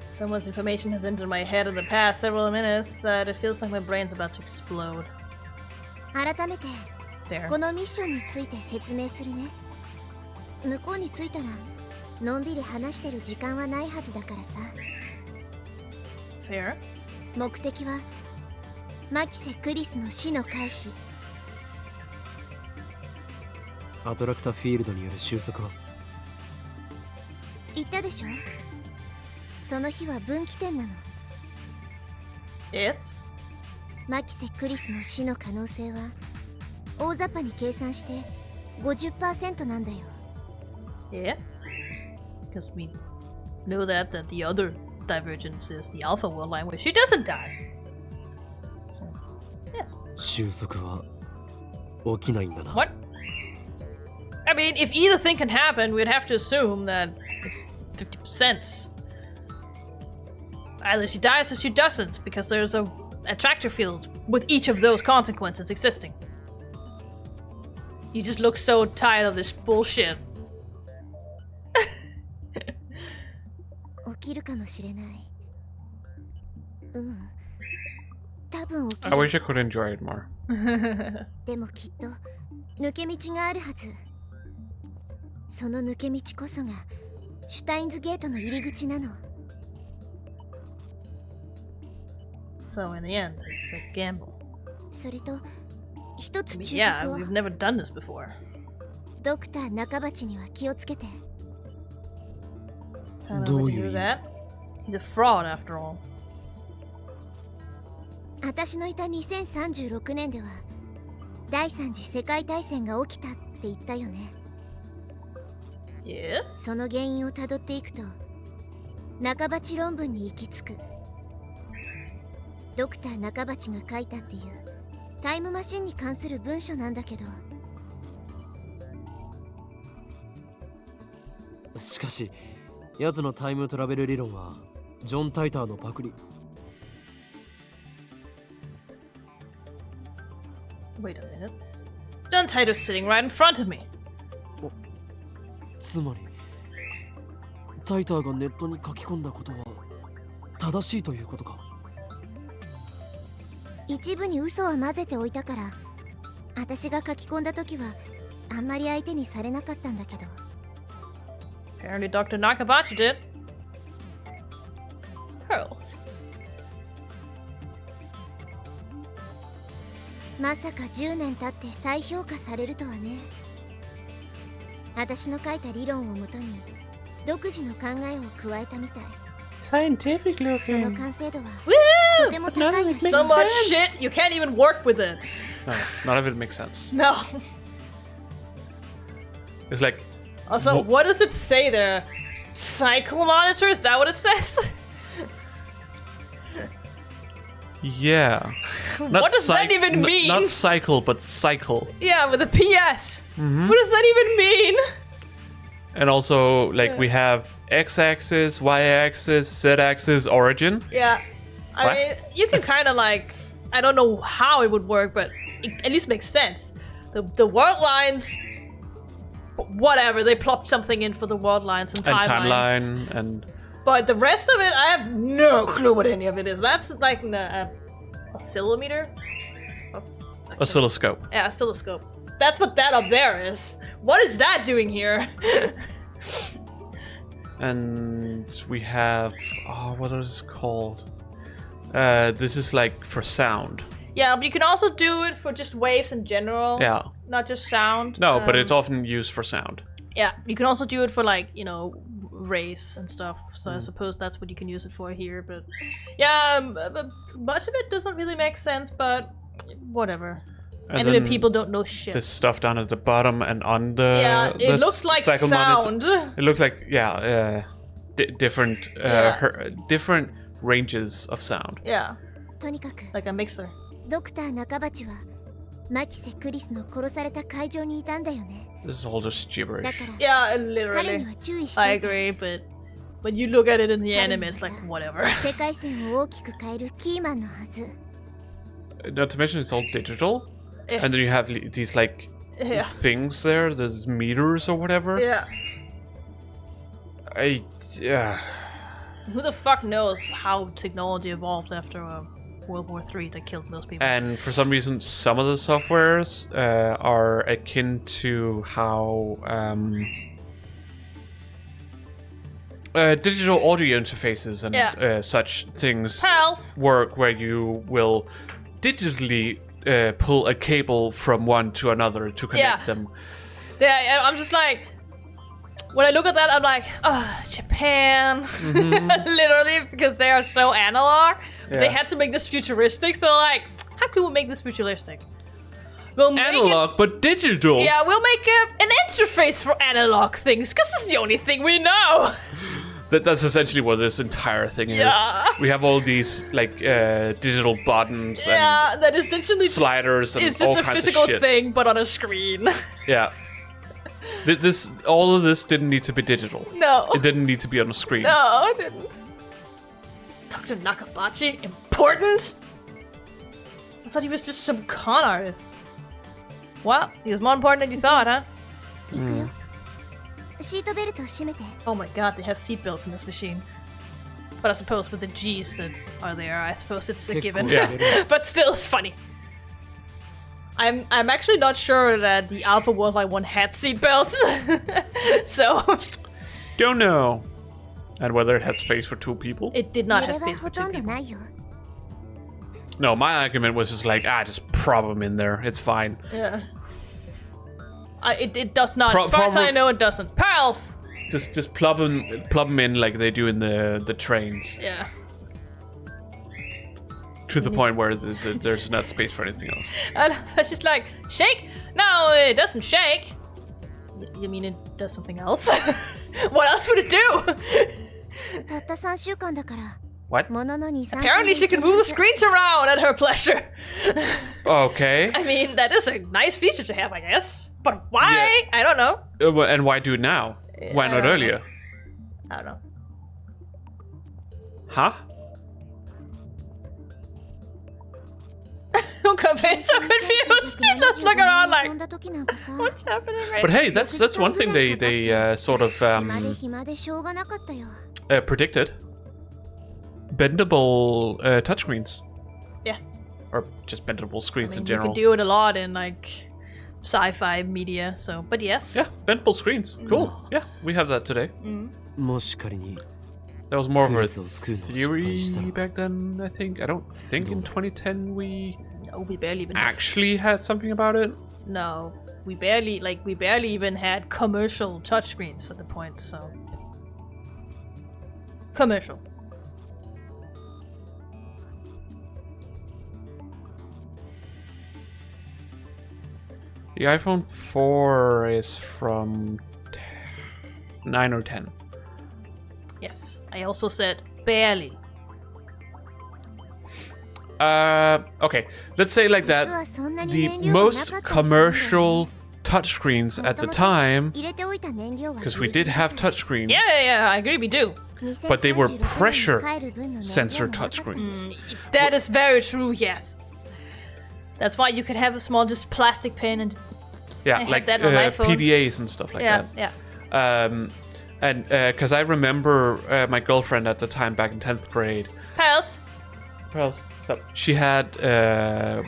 So much information has entered my head in the past several minutes that it feels like my brain's about to explode. 改めて Fair. このミッションについて説明するね。向こうに着いたらのんびり話してる時間はないはずだからさ。 Fair. 目的はマキセ・クリスの死の回避。アトラクタフィールドによる収束は？言ったでしょ、その日は分岐点なの。 Yes? マキセ・クリスの死の可能性は大雑把に計算して 50% なんだよ。 Yeah? Because we know that the other divergence is the alpha world line where she doesn't die. So, yes. 収束は起きないんだな。 What? I mean, if either thing can happen, we'd have to assume that it's 50%. Either she dies or she doesn't, because there's a attractor field with each of those consequences existing. You just look so tired of this bullshit. 起きるかもしれない。うん。多分起き I る。 wish I could enjoy it more. でもきっと抜け道があるはず。その抜け道こそがシュタインズゲートの入り口なの。 So in the end, it's a gamble. それと一つ I mean, 忠 yeah, 告を we've never done this before. ドクター中鉢には気をつけて。 I don't know Do if we you? do that. He's a fraud after all. 私のいた2036年では第三次世界大戦が起きたって言ったよね。 Yes? その原因をたどっていくと中鉢論文に行き着く。ドクター中鉢が書いたっていうタイムマシンに関する文書なんだけど。しかし、奴のタイムトラベル理論はジョン・タイターのパクリ。 Wait a minute. John Titor's sitting right in front of me. つまり、タイターがネットに書き込んだことは正しいということか。一部に嘘は混ぜておいたから私が書き込んだ時はあんまり相手にされなかったんだけど。 Apparently Dr. Nakabachi did. Pearls. まさか10年経って再評価されるとはね。私の書いた理論をもとに独自の考えを加えたみたい。 Scientific その looking. 完成度は Woo! とても高いらしい。 So much shit, you can't even work with it. No, none of it makes sense. No. It's like, Also, Wha- what does it say there? Cycle monitor? Is that what it says? yeah. What does that even mean? Not cycle, but cycle. Yeah, with a PS. What does that even mean? And also, like, we have x-axis, y-axis, z-axis, origin. Yeah. I What? mean, you can kind of like, I don't know how it would work, but it at least makes sense. The world lines, whatever, they plopped something in for the world lines and And timelines. timeline, and But the rest of it, I have no clue what any of it is. That's like a oscillometer? Oscilloscope. Yeah, oscilloscope. That's what that up there is. What is that doing here? And we have... Oh, what is it called? This is like for sound. Yeah, but you can also do it for just waves in general. Yeah. Not just sound. No, but it's often used for sound. Yeah, you can also do it for like, rays and stuff. So I suppose that's what you can use it for here. But yeah, much of it doesn't really make sense, but whatever. And Anyway, then people don't know shit. this stuff down at the bottom and on the Yeah, it the looks like cycle sound. monitor. It looks like different different ranges of sound. Yeah, とにかく like a mixer. ドクター中鉢はマキセ・クリスの殺された会場にいたんだよね。 This is all just だ gibberish. から Yeah, 彼に literally. は注意して I いて agree, but when you look at it in the anime, it's like whatever. 世界線を大きく変えるキーマンのはず。 Not to mention it's all digital, Yeah. and then you have these like Yeah. things there. There's meters or whatever. Yeah. Yeah. Who the fuck knows how technology evolved after World War III that killed most people? And for some reason, some of the softwares are akin to how digital audio interfaces and such things Pals. work, where you will digitally pull a cable from one to another to connect them. Yeah, I'm just like, when I look at that, I'm like, oh, Japan. Literally, because they are so analog. They Yeah. had to make this futuristic, so like, how can we make this futuristic? We'll make Analog, but digital. Yeah, we'll make an interface for analog things, because it's the only thing we know. That's essentially what this entire thing Yeah. is. We have all these like digital buttons Yeah, that essentially and sliders and it's all just a kinds physical of shit. thing, but on a screen. Yeah. All of this didn't need to be digital. No. It didn't need to be on a screen. No, it didn't. Dr. Nakabachi? Important? I thought he was just some con artist. Well, he was more important than you thought, huh? 行くよ。シートベルトを締めて。 Oh my god, they have seatbelts in this machine. But I suppose with the G's that are there, I suppose it's a given. Yeah. But still, it's funny. I'm actually not sure that the Alpha Worldwide one had seatbelts. So Don't know. And whether it had space for two people? it did not 揺 have れは space for ほ two とんど people. ないよ。 No, my argument was just like, just prop them in there. It's fine. Yeah. It does not. Pro- as far as I prob- know, it doesn't. Pals! Just plug them in like they do in the trains, Yeah. to the point where there's not space for anything else. And it's just like, shake? No, it doesn't shake. You mean it does something else? What else would it do? たった3週間だから。 What? ものの2、3 Apparently she can move the screens around at her pleasure. Okay. I mean, that is a nice feature to have, I guess. But why? I don't know. And why do it now? Why I not don't earlier? I don't know. Huh? I'm so confused. Let's look around like, 飛んだ時なんかさ。 what's happening right But hey, that's one thing they sort of 暇で暇でしょうがなかったよ。 predicted. Bendable touchscreens. Yeah. Or just bendable I screens mean, in you general. can do it a lot in like sci-fi media, so but yes. Yeah, bendable screens. Cool. Yeah, we have that today. もし仮に That was more of ク a リスを救うのを失敗した theory ら back then, I think. I don't think in 2010 we No, we barely even actually had something about it. No. We barely even had commercial touchscreens at the point, so commercial. The iPhone 4 is from 9 or 10. Yes. I also said barely. Okay, let's say like 実 that. はそんなに The 燃料がな most かったりするんだよ commercial ね。 touchscreens at the 元々 time, 入れておいた燃料は because we did have touchscreens, Yeah, I agree, we do. but they were 2036 pressure 年に帰る分の燃料 sensor もなかったり touchscreens. That is very true, yes. That's why you could have a small just plastic pen and Yeah, I had like that on my phone. PDAs and stuff like yeah, that. yeah. And because I remember my girlfriend at the time back in 10th grade. Pals. Stop. She had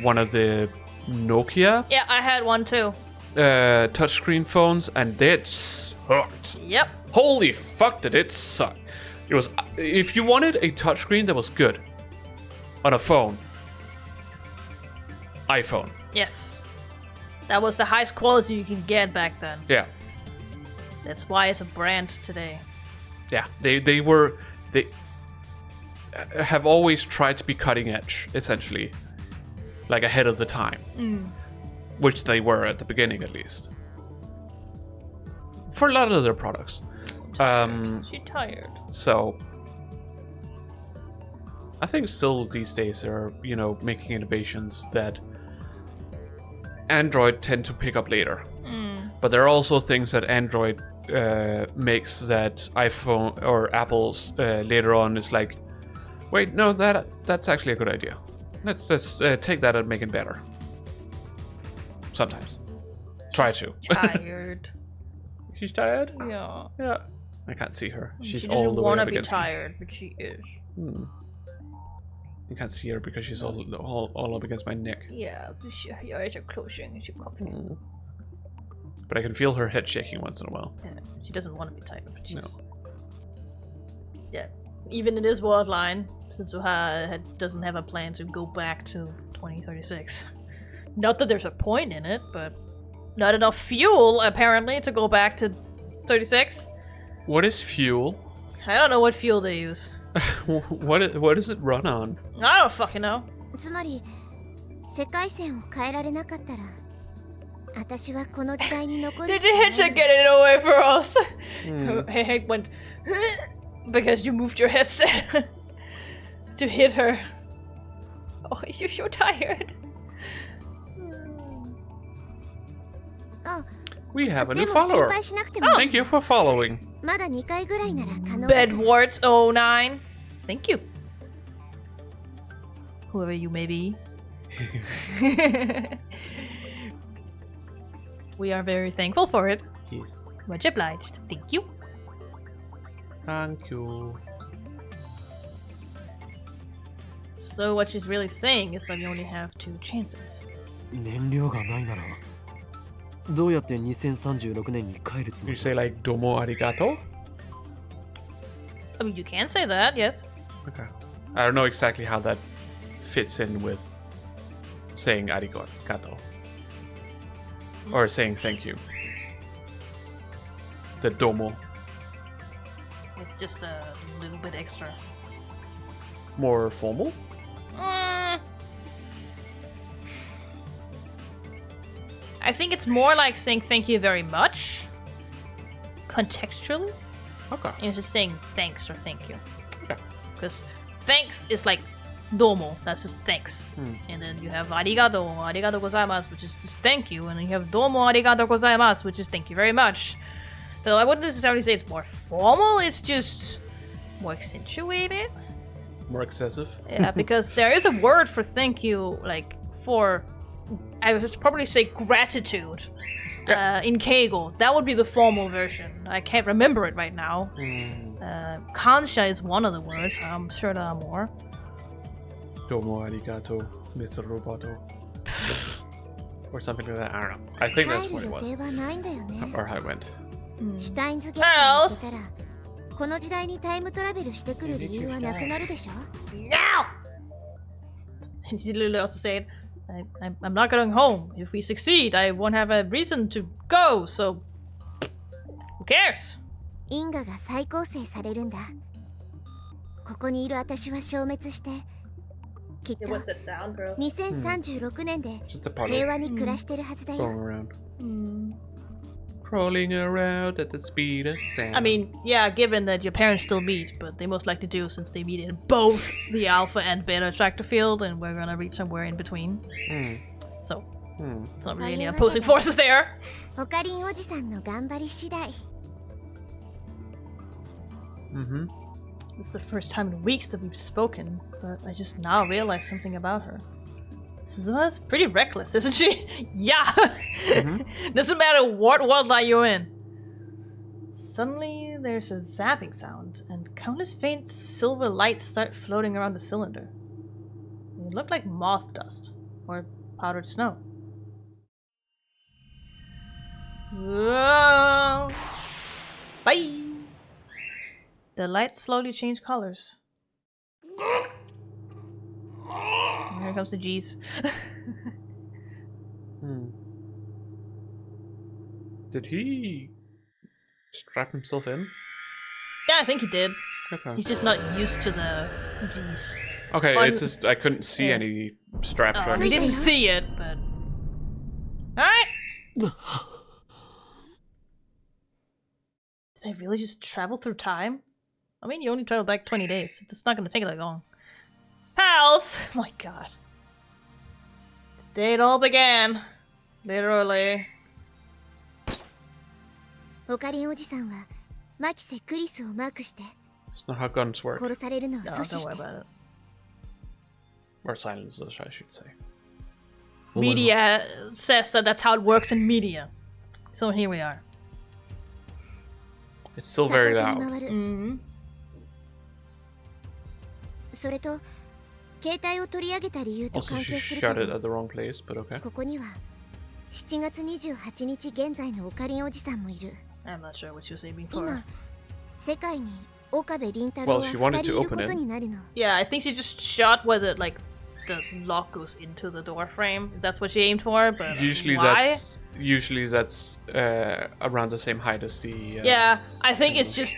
one of the Nokia Yeah, I had one too. touchscreen phones, and they sucked. Yep. Holy fuck, did it suck! It was if you wanted a touchscreen that was good on a phone, iPhone. Yes. That was the highest quality you can get back then. Yeah, That's why it's a brand today. yeah. They have always tried to be cutting edge, essentially, like ahead of the time, which they were at the beginning, at least. For a lot of their products. She's tired. So I think still these days they're, making innovations that Android tend to pick up later. But there are also things that Android makes that iPhone or Apple's later on is like, wait, no, that's actually a good idea. Let's take that and make it better. Sometimes. Try to. Tired. She's tired? Yeah. Yeah. I can't see her. She's She all doesn't the way want up to be against me. tired, but she is. You can't see her because she's all up against my neck. Yeah, your eyes are closing and she's coughing. But I can feel her head shaking once in a while. Yeah, she doesn't want to be tired, but she's... No. Yeah. Even in this world line, since Suha doesn't have a plan to go back to 2036. Not that there's a point in it, but not enough fuel, apparently, to go back to 36. What is fuel? I don't know what fuel they use. what does it run on? I don't fucking know. つまり世界線を変えられなかったら私はこの時代に残る Did you hit to get it away for us? Her head went because you moved your headset to hit her. Oh, you're so tired. We have a で new も心 follower. 配しなくても Thank you for following. まだ2回ぐらいなら可能だから Bedwarts09. Thank you. Whoever you may be. We are very thankful for it. Yes. Much obliged. Thank you. Thank you. So what she's really saying is that you only have 2 chances. 燃料がないならどうやって2036年に帰るつも You り say like domo arigato? I mean, you can say that, yes. Okay. I don't know exactly how that fits in with saying arigato. Or saying thank you. The domo. It's just a little bit extra. More formal? I think it's more like saying thank you very much. Contextually. Okay. You're just saying thanks or thank you. Okay. Because thanks is like domo, that's just thanks. And then you have arigato gozaimasu, which is just thank you. And then you have domo arigato gozaimasu, which is thank you very much. So I wouldn't necessarily say it's more formal, it's just more accentuated. More excessive? Yeah, because there is a word for thank you, like for, I would probably say gratitude. In Keigo, that would be the formal version. I can't remember it right now. Kansha is one of the words. I'm sure there are more. Domo arigato, Mr. Roboto. Or something like that. I don't know. I think that's 帰 what る it 予 was. 定はないんだよね Or how it went. シュタインズゲートに行けたらこの時代にタイムトラベルしてくる理由はなくなるでしょ Now! And she literally also said, I'm not going home. If we succeed, I won't have a reason to go, so who cares? 因果が再構成されるんだここにいる私は消滅してきっと What's that sound, girls? 2036年で Just a part 平 of 和に暮らしてるはずだ going よ around. Crawling around at the speed of sound. I mean, yeah, given that your parents still meet, but they most likely do since they meet in both the alpha and beta attractor field, and we're gonna reach somewhere in between. So, it's not really any opposing forces there. オカリンおじさんの頑張り次第 It's the first time in weeks that we've spoken, but I just now realized something about her. Suzuha's pretty reckless, isn't she? Yeah! Doesn't matter what world line you're in. Suddenly, there's a zapping sound, and countless faint silver lights start floating around the cylinder. They look like moth dust, or powdered snow. Whoa. Bye! The lights slowly change colors. Here comes the G's. Did he strap himself in? Yeah, I think he did. Okay. He's just not used to the G's. Okay, it's just I couldn't see any straps or We anything. didn't see it, but... Alright! Did I really just travel through time? I mean, you only traveled back 20 days. It's not gonna take that long. Pals! Oh my god. The day it all began. Literally. オカリンおじさんはマキセ・クリスをマークして It's not how guns work. 殺されるのを No, 阻止 don't し worry て about it. Or silencers, I should say. Media says that that's how it works in media. So here we are. It's still サポ very ートに loud. 回る Mm-hmm. それと携帯を取り上げた理由と Also, 関 she 係する shot け it ど at the wrong place, but okay. ここには7月28日現在のオカリンおじさんもいる I'm not sure what she was aiming for. 今世界に岡部倫太郎 Well, は she 2 wanted 人 to いる open こと it. になるの Yeah, I think she just shot where the lock goes into the door frame. That's what she aimed for, but why? Usually that's around the same height as the. Yeah, I think it's just,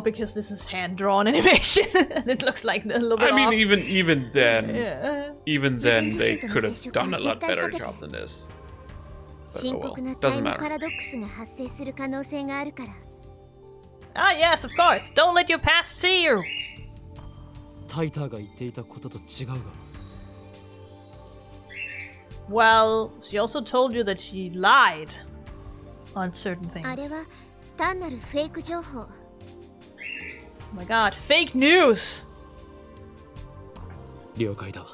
because this is hand-drawn animation, and it looks like a little bit I mean, off. even then, Yeah. even then they could have done a lot better job than this. 深刻な well, タ doesn't イム matter. パラドックスが発生する可能性があるから Ah, yes, of course. Don't let your past see you. タイターが言っていたことと違うが Well, she also told you that she lied on certain things. あれは単なるフェイク情報 Oh my god, fake news! 了解だ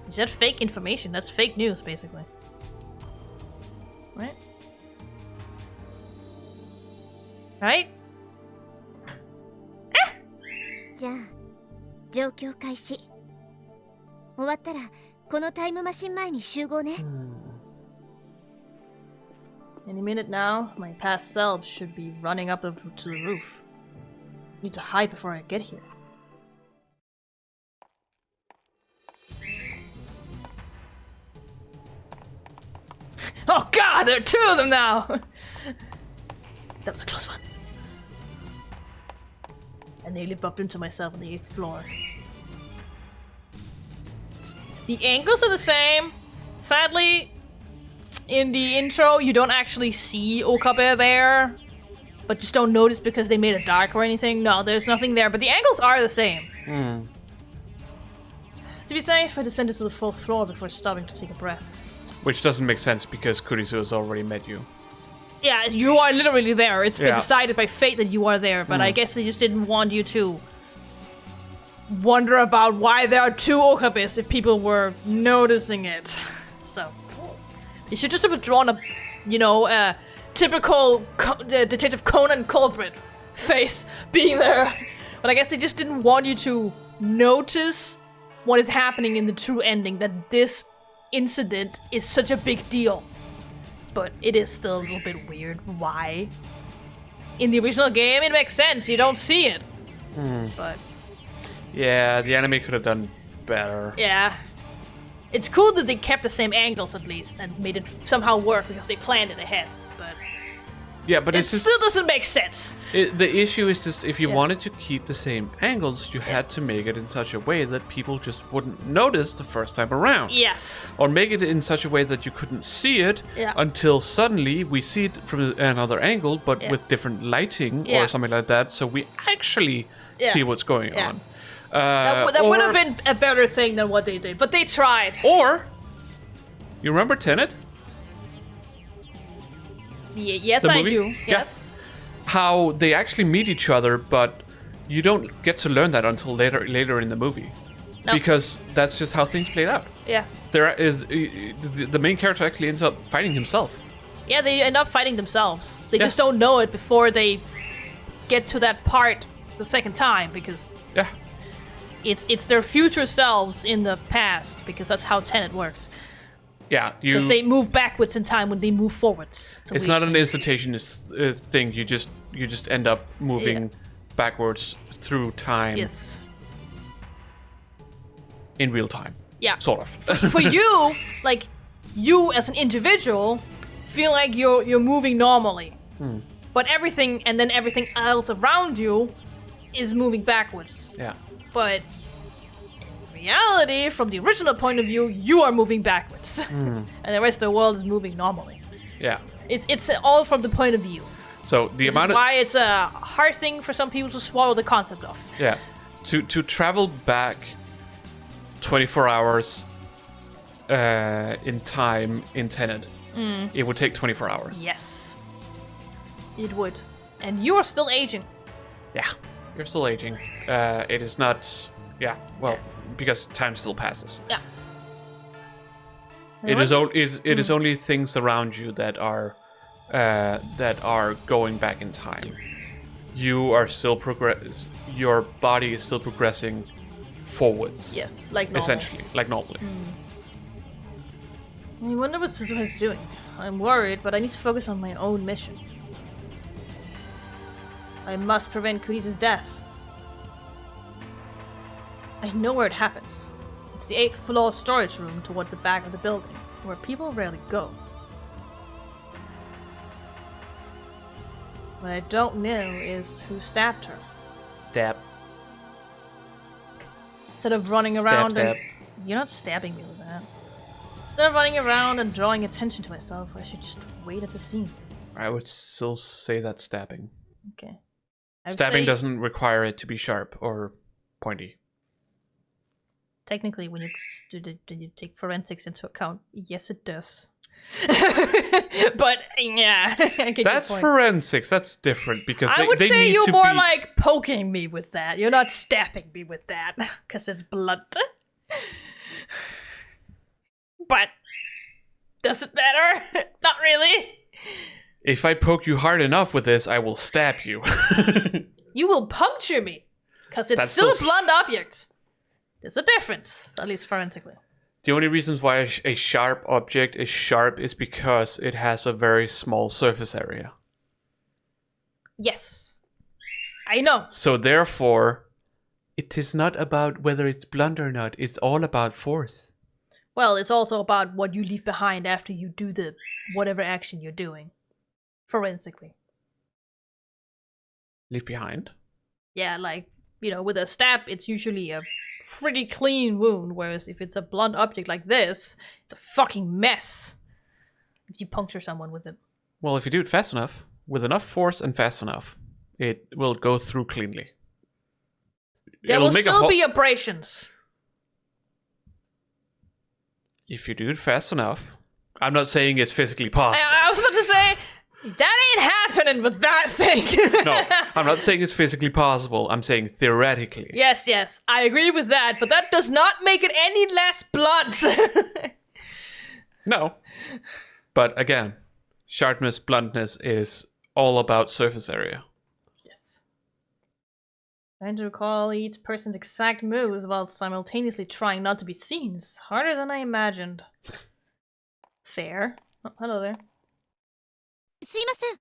Is that fake information? That's fake news, basically. Right? Right? じゃあ状況開始終わったらこのタイムマシン前に集合ね Any minute now, my past self should be running up to the roof. Need to hide before I get here. Oh god, there are two of them now! That was a close one. I nearly bumped into myself on the 8th floor. The angles are the same. Sadly, in the intro, you don't actually see Okabe there, but just don't notice because they made it dark or anything. No, there's nothing there, but the angles are the same. To be safe, I descended to the 4th floor before stopping to take a breath. Which doesn't make sense because Kurisu has already met you. Yeah, you are literally there. It's been Yeah. decided by fate that you are there, but I guess they just didn't want you to wonder about why there are two Okabes if people were noticing it. So, you should just have drawn a, typical Detective Conan culprit face being there. But I guess they just didn't want you to notice what is happening in the true ending, that this incident is such a big deal. But it is still a little bit weird. Why? In the original game, it makes sense. You don't see it. But, Yeah, the anime could have done better. yeah. It's cool that they kept the same angles at least and made it somehow work because they planned it ahead. But Yeah, but it it's just still doesn't make sense. the issue is just if you Yeah. wanted to keep the same angles, you had to make it in such a way that people just wouldn't notice the first time around. Yes. Or make it in such a way that you couldn't see it Yeah. until suddenly we see it from another angle, but Yeah. with different lighting Yeah. or something like that, so we actually Yeah. see what's going Yeah. on. That would have been a better thing than what they did, but they tried. Or, you remember Tenet? Yes, The I movie? do. Yeah. Yes. How they actually meet each other, but you don't get to learn that until later in the movie. No. Because that's just how things played out. Yeah. There is the main character actually ends up fighting himself. Yeah, they end up fighting themselves. They Yeah. just don't know it before they get to that part the second time, because Yeah. it's their future selves in the past, because that's how Tenet works. Yeah, Because they move backwards in time when they move forwards. it's weird not an thing. instantaneous thing. You just end up moving backwards through time Yes. in real time. Yeah. Sort of. For you, like, you as an individual feel like you're moving normally. But everything else around you is moving backwards. Yeah. But in reality, from the original point of view, you are moving backwards. And the rest of the world is moving normally. Yeah. It's all from the point of view. So the Which amount is of why it's a hard thing for some people to swallow the concept of. yeah, to travel back 24 hours in time in Tenet, it would take 24 hours. Yes. It would. And you are still aging. Yeah, you're still aging. It is not. Yeah, well, because time still passes. Yeah. It is only things around you that are going back in time. Yes. You are still Your body is still progressing forwards. Yes, like normal. Essentially, like normally. I wonder what Suzuha's doing. I'm worried, but I need to focus on my own mission. I must prevent Kurisa's death. I know where it happens. It's the 8th floor storage room toward the back of the building, where people rarely go. What I don't know is who stabbed her. Stab. Instead of running Stab, around stab. and... You're not stabbing me with that. Instead of running around and drawing attention to myself, I should just wait at the scene. I would still say that's stabbing. Okay. I would Stabbing say, doesn't require it to be sharp or pointy. Technically, when you take forensics into account, yes, it does. But yeah, I get That's your point. forensics. That's different because I would they say need you're to more be. like poking me with that. You're not stabbing me with that because it's blunt. But does it matter? Not really. If I poke you hard enough with this, I will stab you. You will puncture me because it's That's still a still- blunt object. There's a difference, at least forensically. The only reasons why a sharp object is sharp is because it has a very small surface area. Yes, I know. So therefore, it is not about whether it's blunt or not. It's all about force. Well, it's also about what you leave behind after you do the whatever action you're doing, forensically. Leave behind. Yeah, like, with a stab, it's usually a pretty clean wound, whereas if it's a blunt object like this, it's a fucking mess if you puncture someone with it. Well, if you do it fast enough, with enough force and fast enough, it will go through cleanly. There will still be abrasions. If you do it fast enough. I'm not saying it's physically possible. I was about to say, that ain't happening with that thing. No, I'm not saying it's physically possible. I'm saying theoretically. Yes, I agree with that, but that does not make it any less blunt. No. But again, sharpness, bluntness is all about surface area. Yes. Trying to recall each person's exact moves while simultaneously trying not to be seen is harder than I imagined. Fair. Oh, hello there. すいません。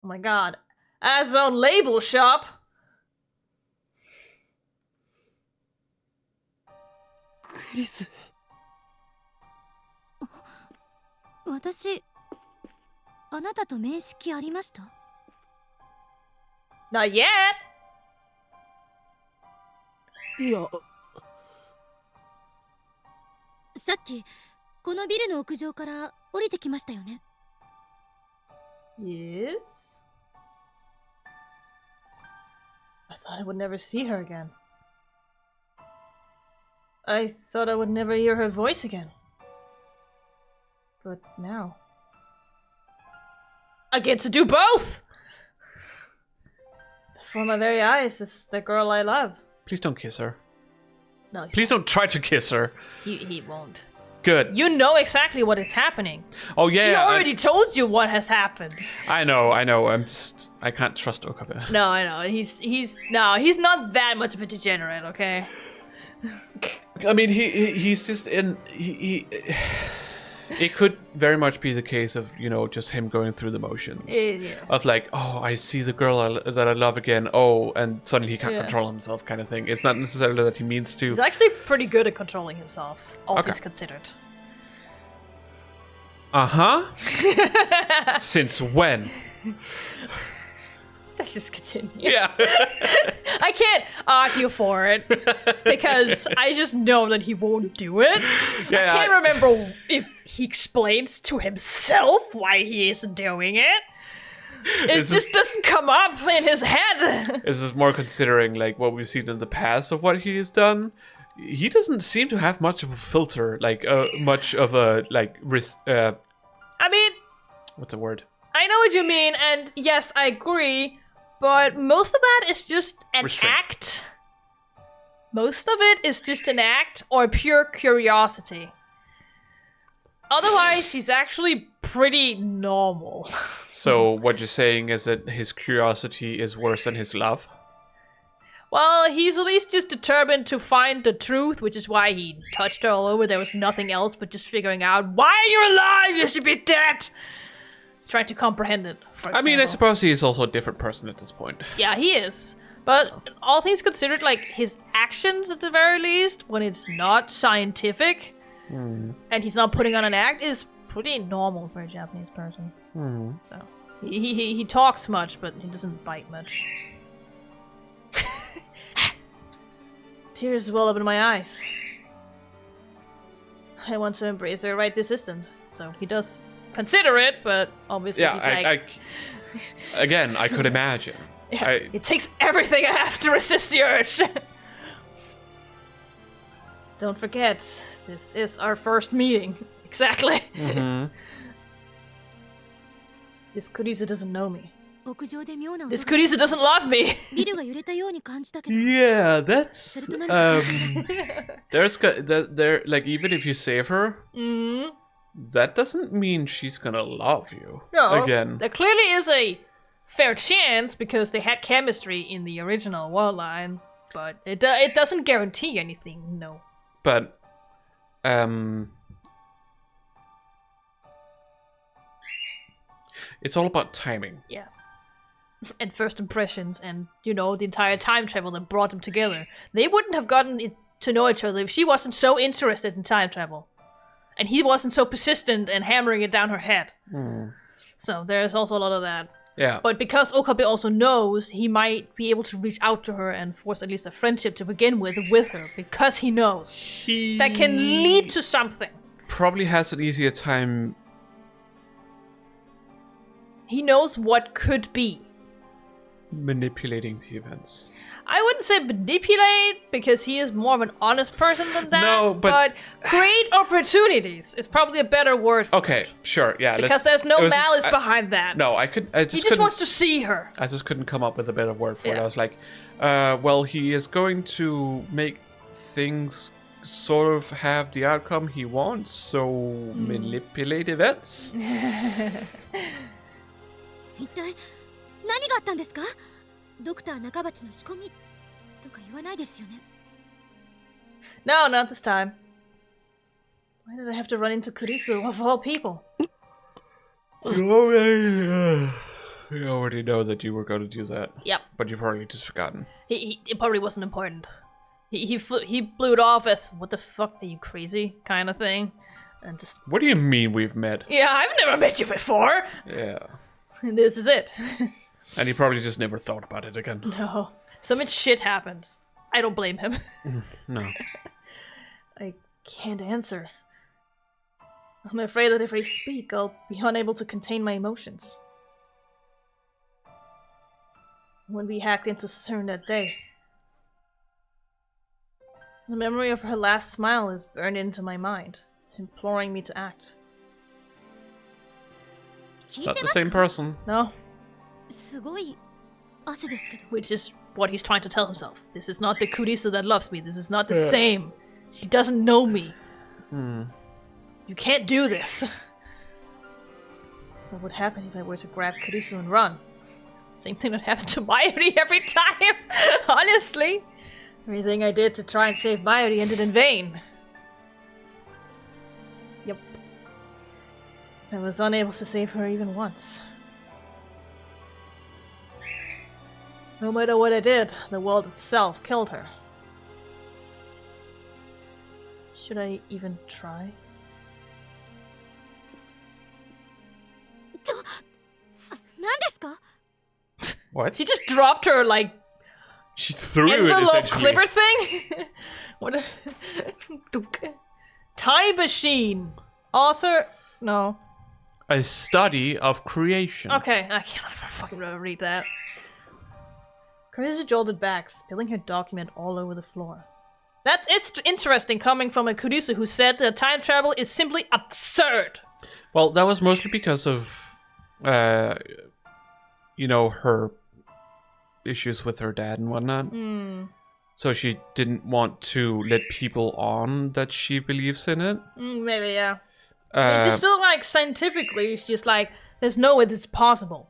Oh my god. Azone label shop? クリス。私、あなたと面識ありました？ Not yet. いや、さっきこのビルの屋上から降りてきましたよね。 Yes? I thought I would never see her again. I thought I would never hear her voice again. But now... I get to do both! Before my very eyes is the girl I love. Please don't kiss her. No, Please don't try to kiss her. he won't. Good. You know exactly what is happening. Oh yeah. She already told you what has happened. I know. I can't trust Okabe. No, I know. He's not that much of a degenerate, okay? I mean, he's just in he. It could very much be the case of, you know, just him going through the motions. Yeah. Of like, oh, I see the girl that I love again. Oh, and suddenly he can't control himself, kind of thing. It's not necessarily that he means to. He's actually pretty good at controlling himself, all Okay. things considered. Since when? Let's just continue. Yeah. I can't argue for it because I just know that he won't do it. Yeah, I can't remember if he explains to himself why he isn't doing it. It just doesn't come up in his head. This is more considering like what we've seen in the past of what he has done. He doesn't seem to have much of a filter, like much of a like risk. I mean, What's the word? I know what you mean, and yes, I agree. But most of that is just an Restraint. act. Most of it is just an act or pure curiosity. Otherwise, he's actually pretty normal. So what you're saying is that his curiosity is worse than his love? Well, he's at least just determined to find the truth, which is why he touched her all over. There was nothing else but just figuring out, why are you alive? You should be dead! Trying to comprehend it, for example. I mean, I suppose he is also a different person at this point. Yeah, he is. But all things considered, like, his actions at the very least, when it's not scientific, and he's not putting on an act, is pretty normal for a Japanese person. So, he talks much, but he doesn't bite much. Tears well up in my eyes. I want to embrace her right this instant. So he does consider it, but obviously Yeah, he's like... again, I could imagine. It takes everything I have to resist the urge. Don't forget, this is our first meeting. Exactly. This Kurisu doesn't know me. 屋上で妙な音が This Kurisu doesn't love me. ビルが揺れたように感じたけど Yeah, that's それと何か there like even if you save her, that doesn't mean she's gonna love you. No, Again. there clearly is a fair chance because they had chemistry in the original world line, but it doesn't guarantee anything. No. But it's all about timing. Yeah. And first impressions, and you know, the entire time travel that brought them together. They wouldn't have gotten to know each other if she wasn't so interested in time travel, and he wasn't so persistent and hammering it down her head. So there's also a lot of that. Yeah. But because Okabe also knows, he might be able to reach out to her and force at least a friendship to begin with her, because he knows that can lead to something. Probably has an easier time. He knows what could be. Manipulating the events. I wouldn't say manipulate, because he is more of an honest person than that. No, but create opportunities is probably a better word for Okay, sure, yeah. because there's no it was just- malice behind that. No, I he just just couldn't. wants to see her. I just couldn't come up with a better word for it. Yeah. I was like, well, he is going to make things sort of have the outcome he wants, so manipulate events. 一体何があったんですかドクター中鉢の仕込みとか言わないですよね No, not this time. Why did I have to run into Kurisu of all people? You already know that you were going to do that. Yep. But you've already just forgotten. It probably wasn't important. He blew it off as, what the fuck, are you crazy? Kind of thing. And just, What do you mean we've met? yeah, I've never met you before! Yeah. And this is it. And he probably just never thought about it again. No. So much shit happens. I don't blame him. No. I can't answer. I'm afraid that if I speak, I'll be unable to contain my emotions. When we hacked into CERN that day, the memory of her last smile is burned into my mind, imploring me to act. It's not the same person. No, すごい汗ですけど which is what he's trying to tell himself. This is not the Kurisu that loves me. This is not the same. She doesn't know me. You can't do this. What would happen if I were to grab Kurisu and run? Same thing that happened to Mayuri every time. Honestly. Everything I did to try and save Mayuri ended in vain. Yep. I was unable to save her even once. No matter what I did, the world itself killed her. Should I even try? What? She just dropped her, like, She threw it envelope essentially. clipper thing? What a... Time Machine. Author... No. A study of creation. Okay, I can't fucking read that. Kurisu jolted back, spilling her document all over the floor. It's interesting coming from a Kurisu who said that time travel is simply absurd. Well, that was mostly because of, you know, her issues with her dad and whatnot. So she didn't want to let people on that she believes in it. Maybe, yeah. She's still, like, scientifically, she's like, there's no way this is possible.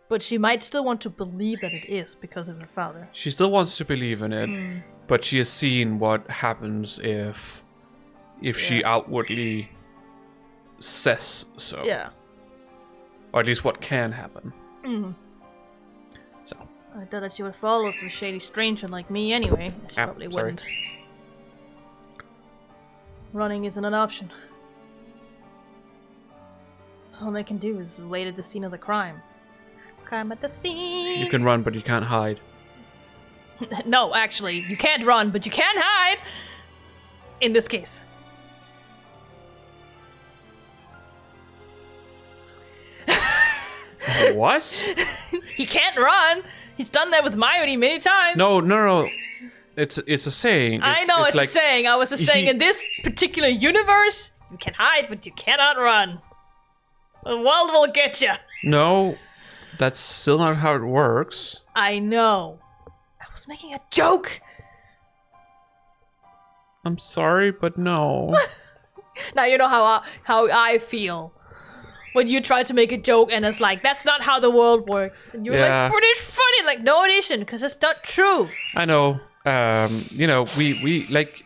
But she might still want to believe that it is because of her father. She still wants to believe in it, but she has seen what happens if she outwardly says so. Yeah. Or at least what can happen. So. I thought that she would follow some shady stranger like me anyway. She probably sorry. wouldn't. Running isn't an option. All they can do is wait at the scene of the crime. Crime at the scene! You can run, but you can't hide. No, actually, you can't run, but you can hide! In this case. What? He can't run! He's done that with Mayuri many times! No. It's a saying. I know it's like, a saying. I was just saying, in this particular universe, you can hide, but you cannot run. The world will get you. No, that's still not how it works. I know. I was making a joke. I'm sorry, but no. Now you know how I feel when you try to make a joke and it's like, that's not how the world works. And you're Yeah. like, but it's funny. Like, no, it isn't, because it's not true. I know. You know, we like,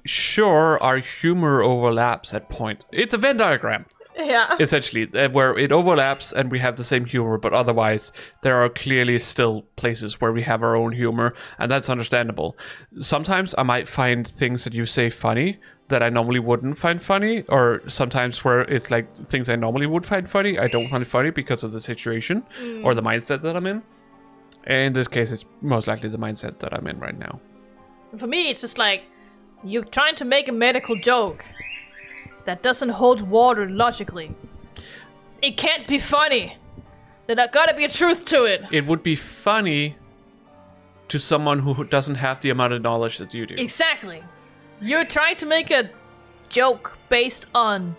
sure, our humor overlaps at point. It's a Venn diagram. Yeah. Essentially, where it overlaps and we have the same humor, but otherwise there are clearly still places where we have our own humor, and that's understandable. Sometimes I might find things that you say funny that I normally wouldn't find funny, or sometimes where it's like things I normally would find funny, I don't find it funny because of the situation or the mindset that I'm in. And in this case, it's most likely the mindset that I'm in right now. For me, it's just like, you're trying to make a medical joke that doesn't hold water logically. It can't be funny. There's gotta be a truth to it. It would be funny to someone who doesn't have the amount of knowledge that you do. Exactly. You're trying to make a joke based on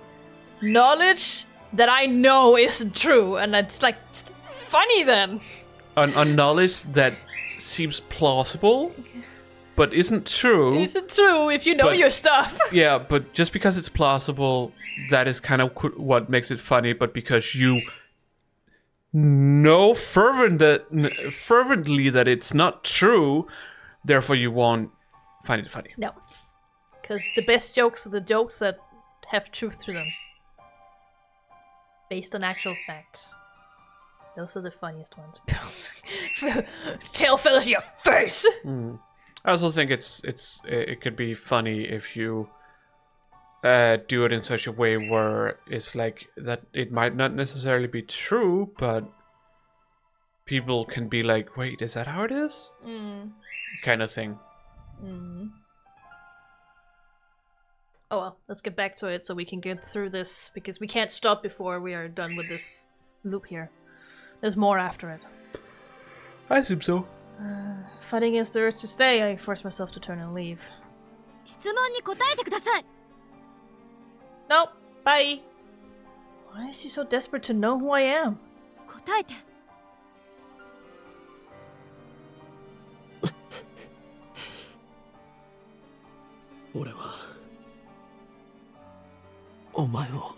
knowledge that I know isn't true, and it's like, it's funny then. On knowledge that seems plausible, but isn't true. Isn't true if you know But- your stuff. Yeah, but just because it's plausible, that is kind of what makes it funny, but because you know fervently that it's not true, therefore you won't find it funny. No. Because the best jokes are the jokes that have truth to them. Based on actual facts. Those are the funniest ones. Tail feathers your face! I also think it could be funny if you do it in such a way where it's like that it might not necessarily be true, but people can be like, wait, is that how it is? Kind of thing. Oh well, let's get back to it so we can get through this, because we can't stop before we are done with this loop here. There's more after it. I assume so. Fighting against the urge to stay, I force myself to turn and leave. 質問に答えてください Nope, bye! Why is she so desperate to know who I am? 答えて俺はおお前を。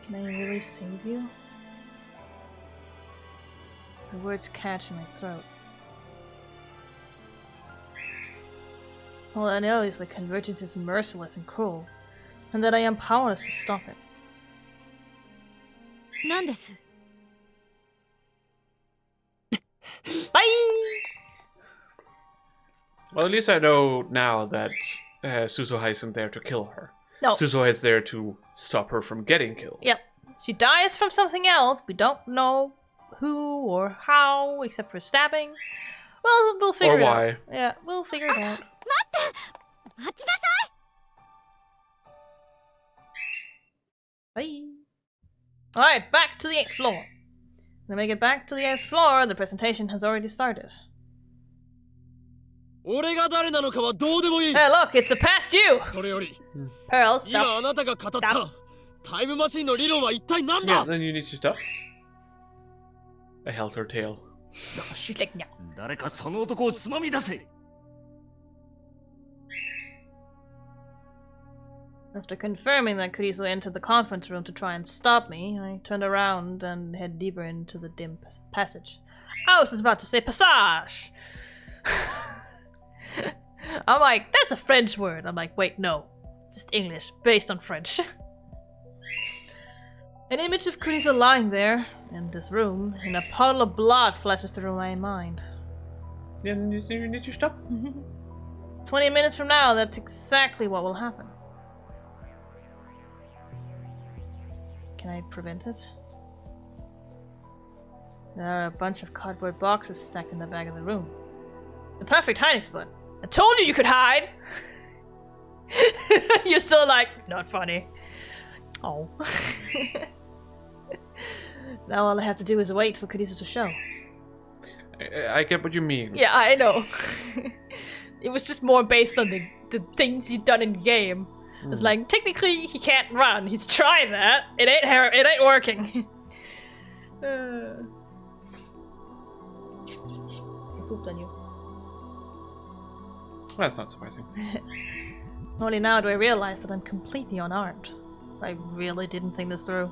Can I really save you? The words catch in my throat. All I know is the convergence is merciless and cruel, and that I am powerless to stop it. なんです。 Bye! Well, at least I know now that Suzuha isn't there to kill her. No. Suzuha is there to stop her from getting killed. Yep. She dies from something else. We don't know who or how, except for stabbing. Well, we'll figure Or it why. out. Yeah, we'll figure it out. 待ちなさい。 Bye. Alright, back to the 8th floor. When we get back to the 8th floor, the presentation has already started. 俺が誰なのかはどうでもいい。 Hey, look, it's the past you! それより、 Pearl, 今 stop. あなたが語ったタイムマシンの理論は一体何だ？ Then you need to stop. I held her tail. She's like, no. 誰かその男をつまみ出せ。 After confirming that Kurizo entered the conference room to try and stop me, I turned around and head deeper into the dim passage. I was about to say passage! I'm like, that's a French word. I'm like, wait, no. It's just English, based on French. An image of Kurizo lying there, in this room, and a puddle of blood flashes through my mind. Then you need to stop. 20 minutes from now, that's exactly what will happen. Can I prevent it? There are a bunch of cardboard boxes stacked in the back of the room. The perfect hiding spot. I told you could hide! You're still like, not funny. Oh. Now all I have to do is wait for Kurizo to show. I get what you mean. Yeah, I know. It was just more based on the things he'd done in the game. It's like, technically, he can't run. He's trying that. It ain't working. She pooped on you. That's not surprising. Only now do I realize that I'm completely unarmed. I really didn't think this through.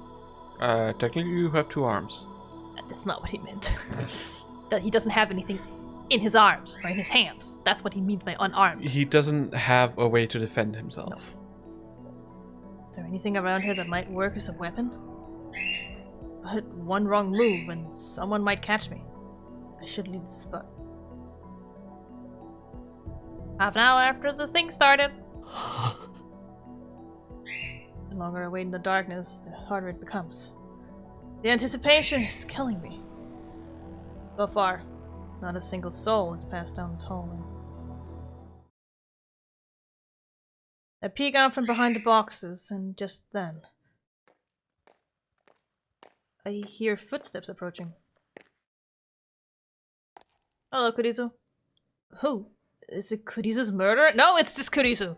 Technically you have 2 arms. That's not what he meant. That he doesn't have anything in his arms or in his hands. That's what he means by unarmed. He doesn't have a way to defend himself. No. Is there anything around here that might work as a weapon? But one wrong move and someone might catch me. I should leave this spot. Half an hour after the thing started. The longer I wait in the darkness, the harder it becomes. The anticipation is killing me. So far, not a single soul has passed down this hallway. I peek out from behind the boxes, and just then, I hear footsteps approaching. Hello, Kurizo. Who? Is it Kurizo's murderer? No, it's just Kurizo!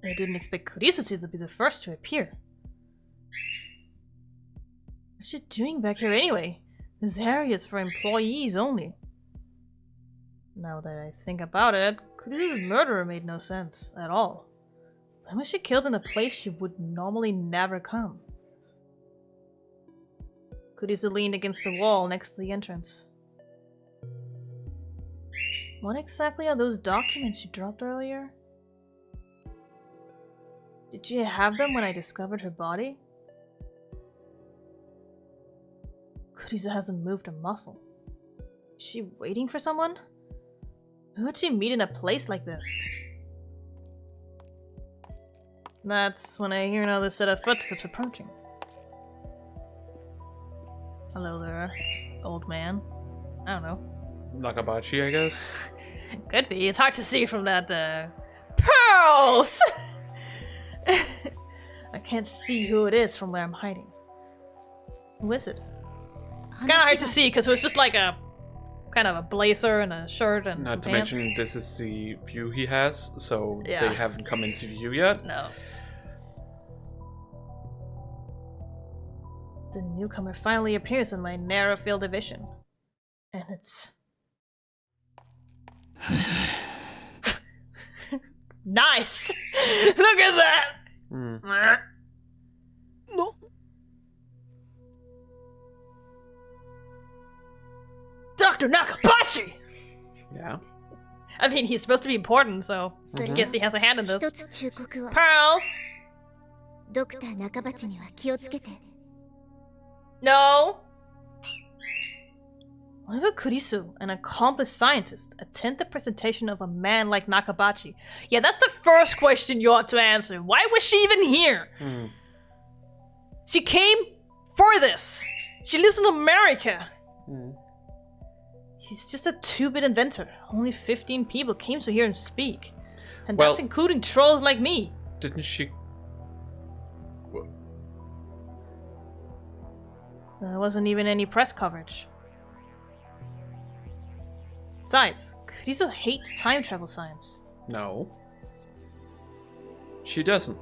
I didn't expect Kurizo to be the first to appear. What's she doing back here anyway? This area is for employees only. Now that I think about it, Kurizo's murderer made no sense at all. Why was she killed in a place she would normally never come? Kurizo leaned against the wall next to the entrance. What exactly are those documents she dropped earlier? Did she have them when I discovered her body? Kurizo hasn't moved a muscle. Is she waiting for someone? Who would she meet in a place like this? That's when I hear another set of footsteps approaching. Hello there, old man. I don't know. Nakabachi, I guess. Could be. It's hard to see from that, pearls! I can't see who it is from where I'm hiding. Who is it? It's kind of hard to see because it was just like a kind of a blazer and a shirt and Not some to pants. mention this is the view he has, so Yeah. they haven't come into view yet. No. The newcomer finally appears in my narrow field of vision. planets. Nice! Look at that! No. Dr. Nakabachi! Yeah. I mean, he's supposed to be important, so I guess he has a hand in this. 一つ忠告を Pearls! ドクター中鉢には気をつけて No! Why would Kurisu, an accomplished scientist, attend the presentation of a man like Nakabachi? Yeah, that's the first question you ought to answer. Why was she even here? She came for this. She lives in America. He's just a 2-bit inventor. Only 15 people came to hear him speak. And Well- that's including trolls like me. Didn't she? There wasn't even any press coverage. Besides, Kurisu hates time travel science. No. She doesn't.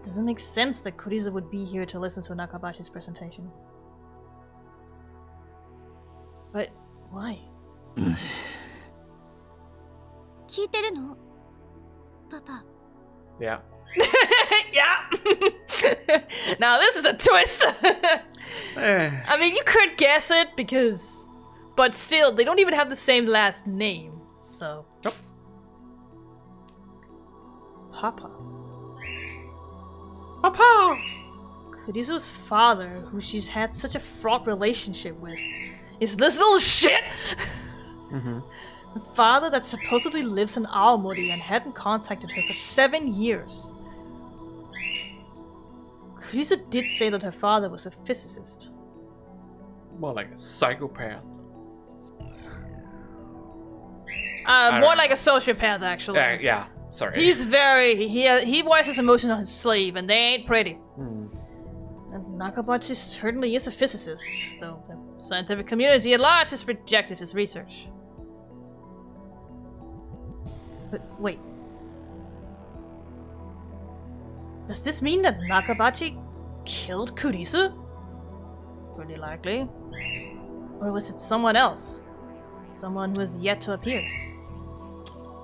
Doesn't make sense that Kurisu would be here to listen to Nakabachi's presentation. But why? 聞いてるのパパ Yeah. Yeah! Now this is a twist! I mean, you could guess it because... But still, they don't even have the same last name, so... Nope. Papa. Papa! Kurisu's father, who she's had such a fraught relationship with, is this little shit! The father that supposedly lives in Aomori and hadn't contacted her for 7 years. Kurisu did say that her father was a physicist. More like a psychopath. More know. like a sociopath, actually. Yeah. Sorry. He's very... He wears his emotions on his sleeve, and they ain't pretty. And Nakabachi certainly is a physicist, though the scientific community at large has rejected his research. But wait. Does this mean that Nakabachi killed Kurisu? Pretty likely. Or was it someone else? Someone who has yet to appear?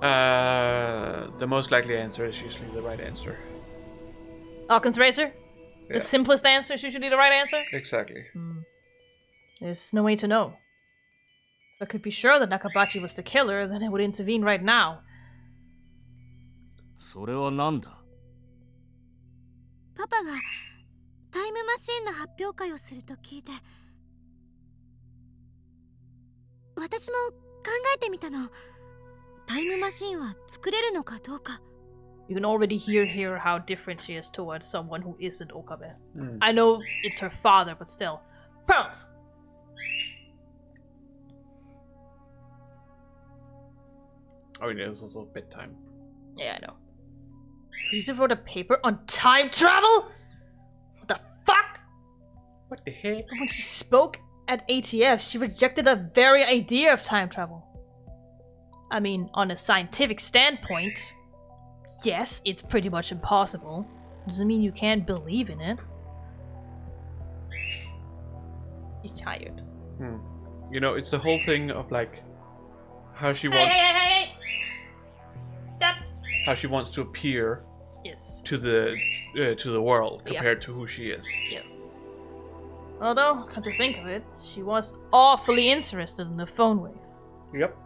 The most likely answer is usually the right answer. Occam's razor? Yeah. The simplest answer is usually the right answer? Exactly. There's no way to know. If I could be sure that Nakabachi was the killer, then I would intervene right now. それはなんだパパがタイムマシンの発表会をすると聞いて私も考えてみたのタイムマシンは作れるのかどうか You can already hear here how different she is towards someone who isn't Okabe. I know it's her father, but still. Pearls! Oh, yeah, this is a bedtime. Yeah, I know. Kurisu wrote a paper on time travel? What the fuck? What the heck? When she spoke at ATF, she rejected the very idea of time travel. I mean, on a scientific standpoint, yes, it's pretty much impossible. Doesn't mean you can't believe in it. You're tired. You know, it's the whole thing of like how she wants Hey! Stop! how she wants to appear Yes. to the world Yeah. compared to who she is. Yeah. Although, come to think of it, she was awfully interested in the phone wave. Yep.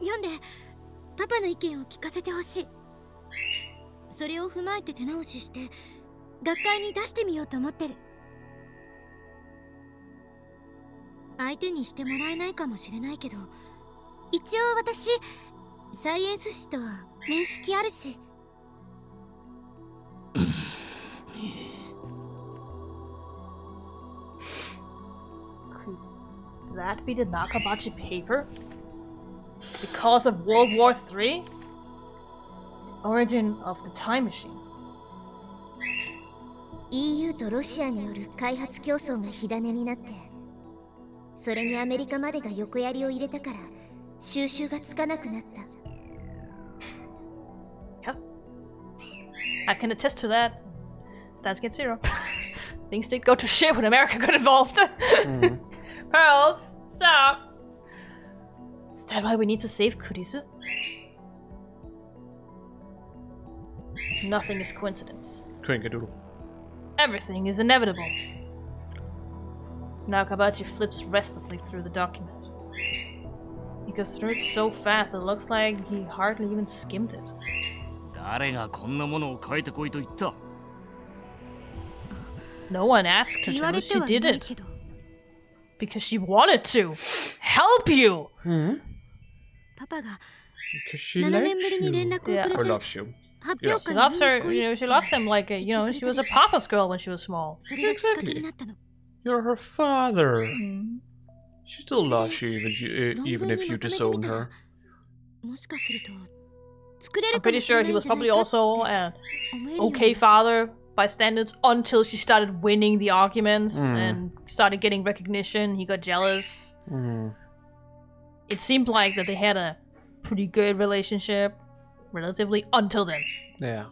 読んでパパの意見を聞かせてほしいそれを踏まえて手直しして学会に出してみようと思ってる相手にしてもらえないかもしれないけど一応私サイエンス誌とは面識あるし Could that be the Nakabachi paper? Because of World War III? The origin of the time machine. EU とロシアによる開発競争が火種になってそれにアメリカまでが横やりを入れたから収拾がつかなくなった Yeah. I can attest to that. Steins Gate 0. Things did go to shit when America got involved. Pearls, Stop. Is that why we need to save Kurisu? Nothing is coincidence. Twinkle-doodle. Everything is inevitable. Now Kabachi flips restlessly through the document. He goes through it so fast it looks like he hardly even skimmed it. 誰がこんなものを書いてこいと言った？ No one asked her 言わ to, れ she てはいな did いけ it. ど Because she wanted to. Help you! Hmm? パパが Because she 7 年 likes ぶりに連 you. 絡をくれ Or て loves you. 発表 She 会 loves に her, 来い you know, she loves him like, she was a papa's girl when she was small. それがきっかけになったの You're her father. Mm. She still loves you even if you disown her. もしかすると作れ I'm るか pretty もしれ sure な he いん was じゃない probably か also って an 思えるように okay father by standards until she started winning the arguments Mm. and started getting recognition. He got jealous. Mm. It seemed like that they had a pretty good relationship, relatively, until then. Yeah.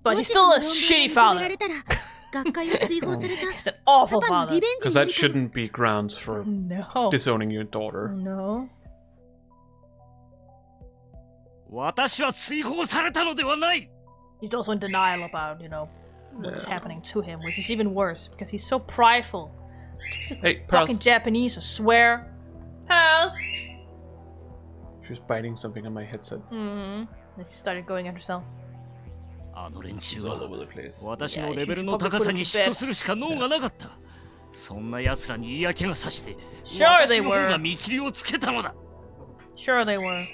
But も he's し still そ a の論文が shitty 認めら father. れたら学会を追放された He's an awful パパの father. リベンジ Because にな that りたの shouldn't be grounds for No. disowning your daughter. No. 私は追放されたのではない。 He's also in denial about, you know, what's Yeah. happening to him, which is even worse because he's so prideful. Hey, Fucking Pearls. Japanese, I swear. Pearls! She was biting something on my headset. Mm-hmm. Then she started going at herself. あの連中 It's all は over the place. 私のレベルの高さに嫉妬するしか能がなかった。そんな奴らに嫌気がさして、 Sure 私 they の方 were. が見切りをつけたのだ。 Sure they were.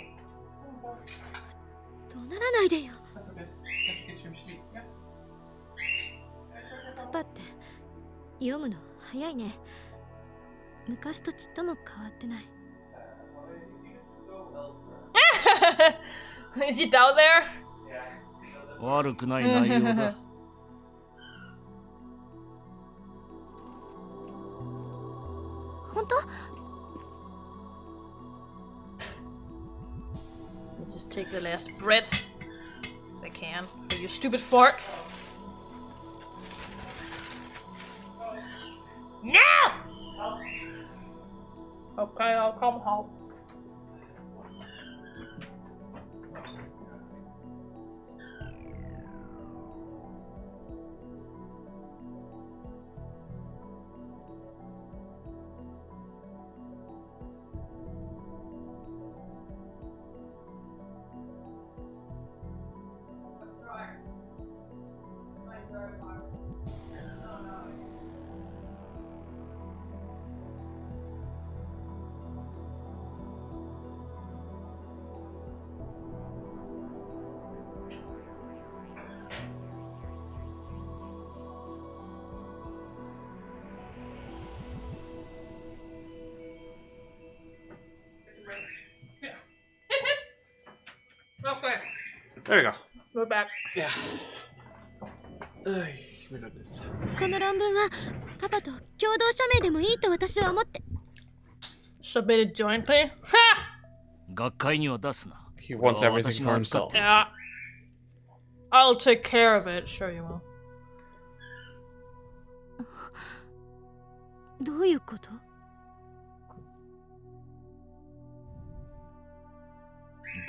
怒鳴らないでよパパって読むの早いね昔とちっとも変わってない Is he down there? 悪くない内容だ。本当 Let's just take the last bread. If I can. For your stupid fork. No! Okay, I'll come home. Okay, There you go. we're back. Yeah. Ay, my goodness. この論文はパパと共同署名でもいいと私は思って Submitted jointly? Ha! 学会には出すな。 He wants everything for himself. Yeah. I'll take care of it. Sure you will. どういうこと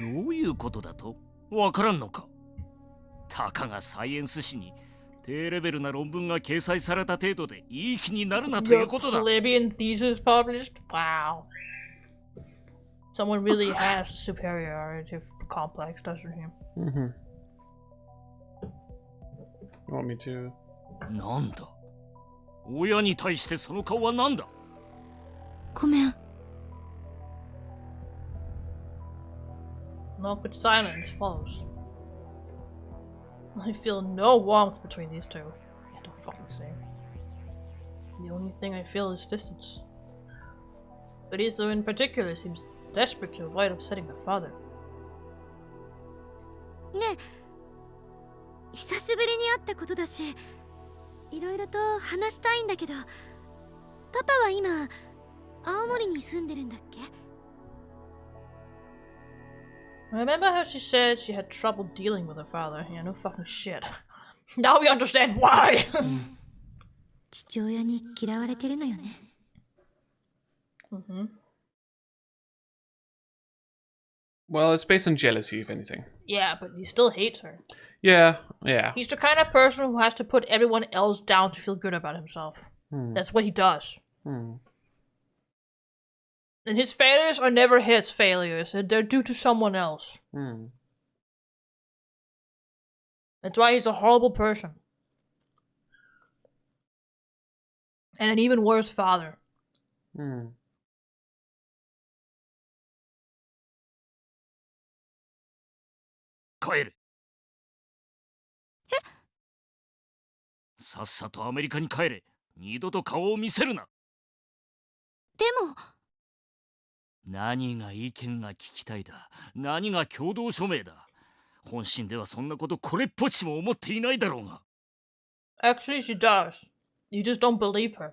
どういうことだとわからんのか。たかがサイエンス誌に低レベルな論文が掲載された程度でいい気になるなとい Your うことだ。 plebeian thesis published? Wow. Someone really has a superiority complex, doesn't he? Mm-hmm. You want me to? なんだ親に対してその顔はなんだ。ごめん An awkward silence follows. I feel no warmth between these two. I don't fucking say. The only thing I feel is distance. But Iso in particular seems desperate to avoid upsetting the father. ねえ久しぶりに会ったことだしいろいろと話したいんだけどパパは今青森に住んでるんだっけ I remember how she said she had trouble dealing with her father. Yeah, no fucking shit. Now we understand why! 父親に嫌われてるのよね Mm-hmm. Well, it's based on jealousy, if anything. Yeah, but he still hates her. Yeah, yeah. He's the kind of person who has to put everyone else down to feel good about himself. That's what he does. And his failures are never his failures. They're due to someone else. That's why he's a horrible person. And an even worse father. 帰れ。さっさとアメリカに帰れ。二度と顔を見せるな。でも何が意見が聞きたいだ。何が共同署名だ。本心ではそんなことこれっぽっちも思っていないだろうが。Actually, she does. You just don't believe her.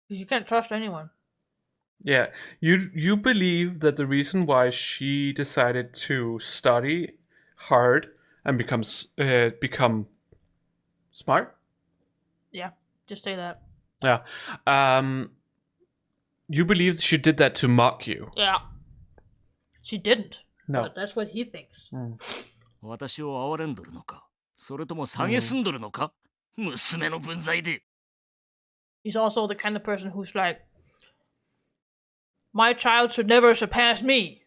Because you can't trust anyone. Yeah, you believe that the reason why she decided to study hard and become smart? Yeah, just say that. Yeah. You believe she did that to mock you. Yeah. She didn't. No. But that's what he thinks. 私を憐れんどるのか。それとも蔑んどるのか。娘の分際で。He's also the kind of person who's like, my child should never surpass me.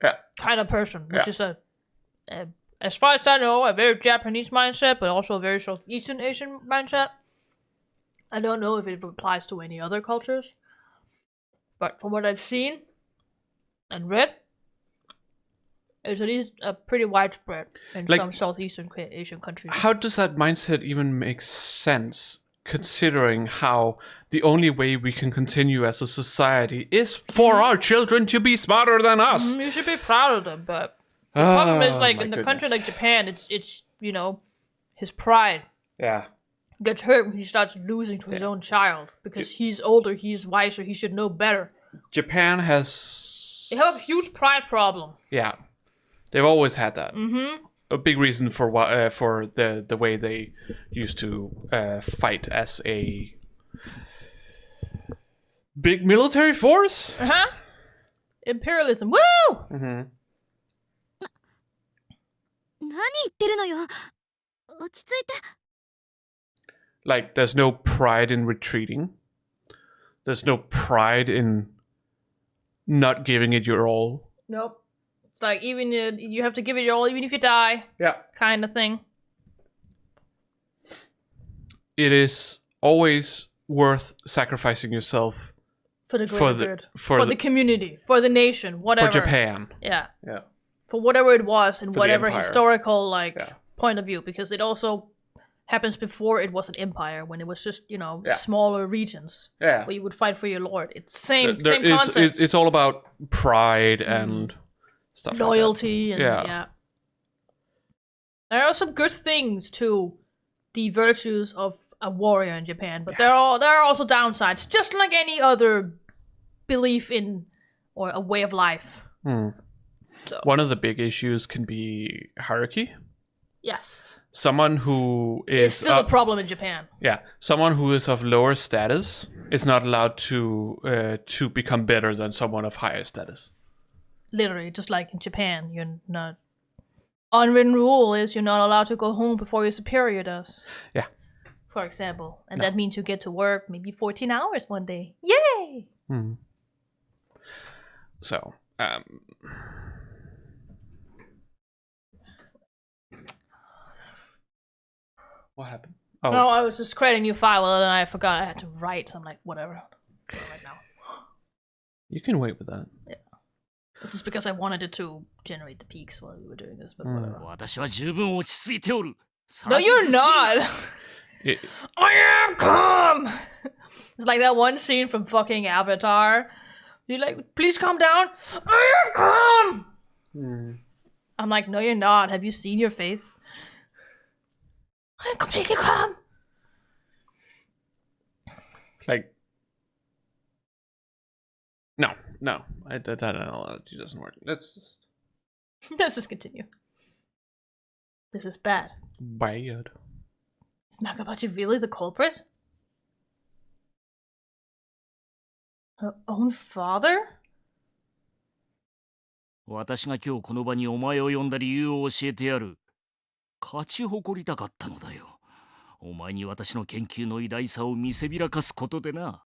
Yeah. Kind of person. Which is as far as I know, a very Japanese mindset, but also a very Southeastern Asian mindset. I don't know if it applies to any other cultures. But from what I've seen and read, it's at least pretty widespread in some Southeastern Asian countries. How does that mindset even make sense, considering how the only way we can continue as a society is for our children to be smarter than us? You should be proud of them, but the problem is, like, in the country like Japan, it's you know, his pride gets hurt when he starts losing to his own child because he's older, he's wiser, he should know better. Japan has... They have a huge pride problem. Yeah, they've always had that. A big reason for the way they used to fight as a big military force. Imperialism. Woo! 何言ってるのよ。落ち着いて。 Like, there's no pride in retreating. There's no pride in not giving it your all. Nope. It's like, even you have to give it your all, even if you die. Yeah. Kind of thing. It is always worth sacrificing yourself For the greater good. For the the community. For the nation. Whatever. for Japan. Yeah. Yeah. For whatever it was and For the whatever empire. historical point of view, because it also happens before it was an empire, when it was just, you know, smaller regions Yeah. where you would fight for your lord. It's same There same is- concept. it's all about pride and stuff Loyalty like that. and there are some good things to the virtues of a warrior in Japan, but there are also downsides, just like any other belief in or a way of life. So. One of the big issues can be hierarchy. Yes. Someone who It's is still a problem in Japan. someone who is of lower status is not allowed to become better than someone of higher status. Literally, just like in Japan, you're not. Unwritten rule is you're not allowed to go home before your superior does. Yeah. For example, and that means you get to work maybe 14 hours one day. Yay! So, what happened? Oh, No, I was just creating a new file and then I forgot I had to write. So I'm like, whatever. Do it right now. you can wait with that. This is because I wanted it to generate the peaks while we were doing this, but whatever. 私は十分落ち着いておる。 No, you're not! It- I am calm! It's like that one scene from fucking Avatar. You're like, please calm down. I am calm! I'm like, no, you're not. Have you seen your face? I'm completely calm. Like, no, that analogy doesn't work. Let's just continue. This is bad. bad. Is Nagabachi really the culprit? Her own father? 私が今日この場にお前を呼んだ理由を教えてやる。勝ち誇りたかったのだよ。お前に私の研究の偉大さを見せびらかすことでな。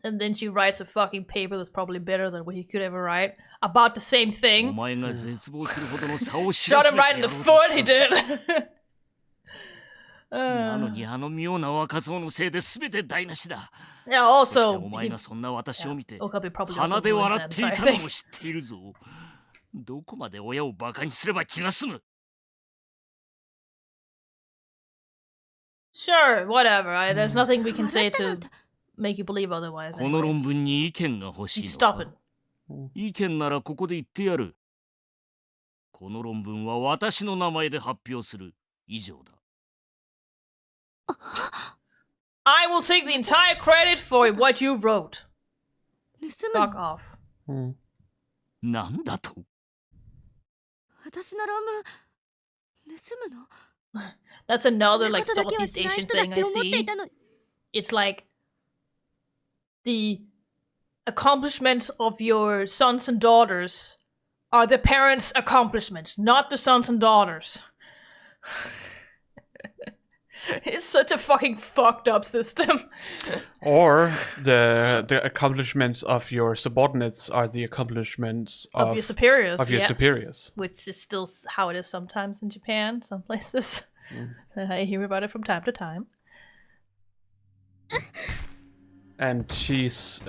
And then she writes a fucking paper that's probably better than what he could ever write about the same お thing. 前が絶望するほどの差を知ら Shot せ him な right きゃ in や the ろうと foot, し he た。 did. なのにあの妙な若造のせいで全て台無しだ。 Yeah, そして also, お前がそんな私を見て Okabe probably also 鼻で ruined 笑 that ってい entire たの thing. も知っているぞ。どこまで親をバカにすれば気が済む。 Sure, whatever. There's nothing we can say to make you believe otherwise. この論 anyways. 文に意見が欲し He's いのか stopping. 意見ならここで言ってやる。この論文は私の名前で発表する。以上だ。 I will take the entire credit for what you wrote. 盗む Fuck off. なんだと？私の論文盗むの That's another like そんなことだけは Southeast しない Asian 人だっ thing て I 思ってい see. たの It's like the accomplishments of your sons and daughters are the parents' accomplishments, not the sons and daughters. It's such a fucking fucked up system. Or the accomplishments of your subordinates are the accomplishments Of your superiors. of your yes. superiors. Which is still how it is sometimes in Japan, some places. I hear about it from time to time. And she's,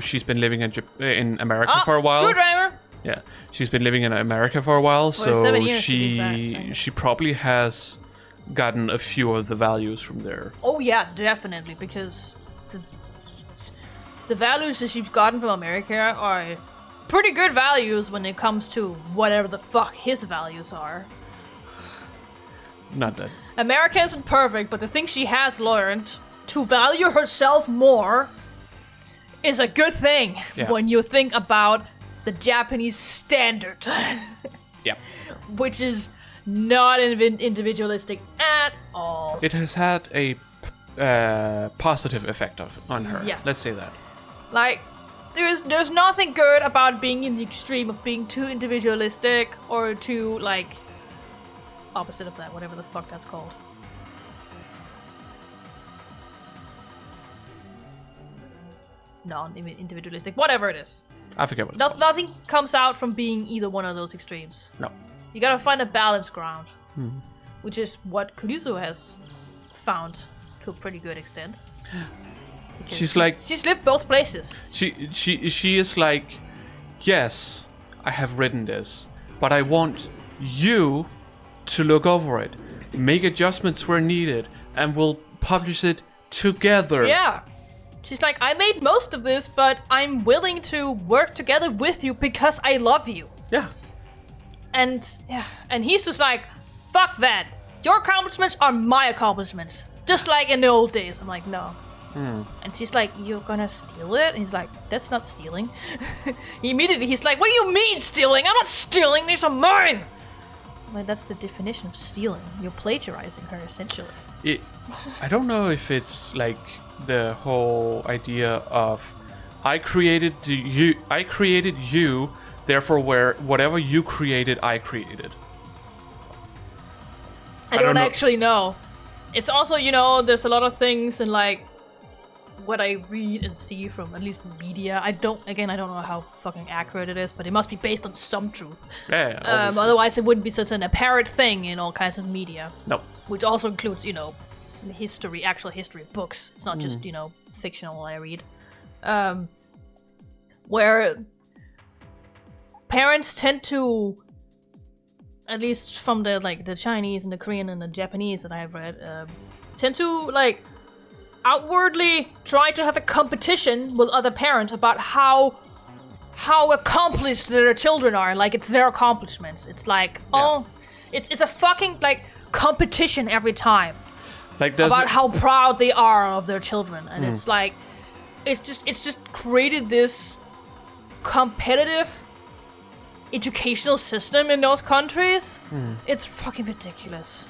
she's been living in America for a Oh, while. screwdriver! Yeah, she's been living in America for a while, so 7 years to be exact. she probably has gotten a few of the values from there. Oh yeah, definitely, because the values that she's gotten from America are pretty good values when it comes to whatever the fuck his values are. Not that. America isn't perfect, but the thing she has learned to value herself more is a good thing Yeah. when you think about the Japanese standard, Yep. which is not individualistic at all. It has had a positive effect on her. Yes. Let's say that. Like, there's nothing good about being in the extreme of being too individualistic or too, like, opposite of that, whatever the fuck that's called. Non-individualistic, whatever it is. I forget what it's called. Nothing comes out from being either one of those extremes. No. You gotta find a balanced ground, which is what Kurisu has found to a pretty good extent. Because she's lived both places. She is like, yes, I have written this, but I want you to look over it, make adjustments where needed, and we'll publish it together. Yeah. She's like, I made most of this, but I'm willing to work together with you because I love you. Yeah. And he's just like, fuck that. Your accomplishments are my accomplishments. Just like in the old days. I'm like, no. And she's like, you're gonna steal it? And he's like, that's not stealing. He's like, what do you mean stealing? I'm not stealing, these are mine! I'm like, that's the definition of stealing. You're plagiarizing her, essentially. I don't know if it's like the whole idea of I created you, therefore whatever you created, I created. I don't actually know. It's also, there's a lot of things in like what I read and see from at least media. I don't know how fucking accurate it is, but it must be based on some truth. Yeah, obviously. Otherwise it wouldn't be such an apparent thing in all kinds of media. No. Which also includes, actual history books. It's not just, fictional I read. Where parents tend to, at least from the Chinese and the Korean and the Japanese that I've read, tend to outwardly try to have a competition with other parents about how accomplished their children are. Like it's their accomplishments. It's like, it's a fucking competition every time. Like About how proud they are of their children, and it's like, it's just created this competitive educational system in those countries. It's fucking ridiculous.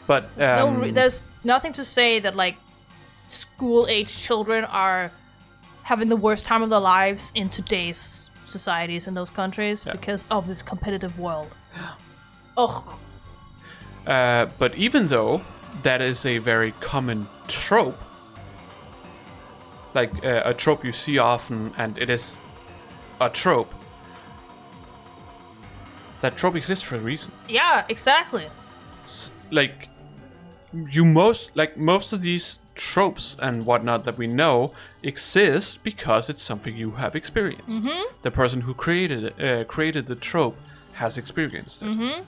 But There's nothing to say that school age children are having the worst time of their lives in today's societies in those countries because of this competitive world. Ugh. But even though that is a very common trope, like a trope you see often, and it is a trope, that trope exists for a reason. Yeah, exactly. Like most of these tropes and whatnot that we know exist because it's something you have experienced. The person who created the trope has experienced it.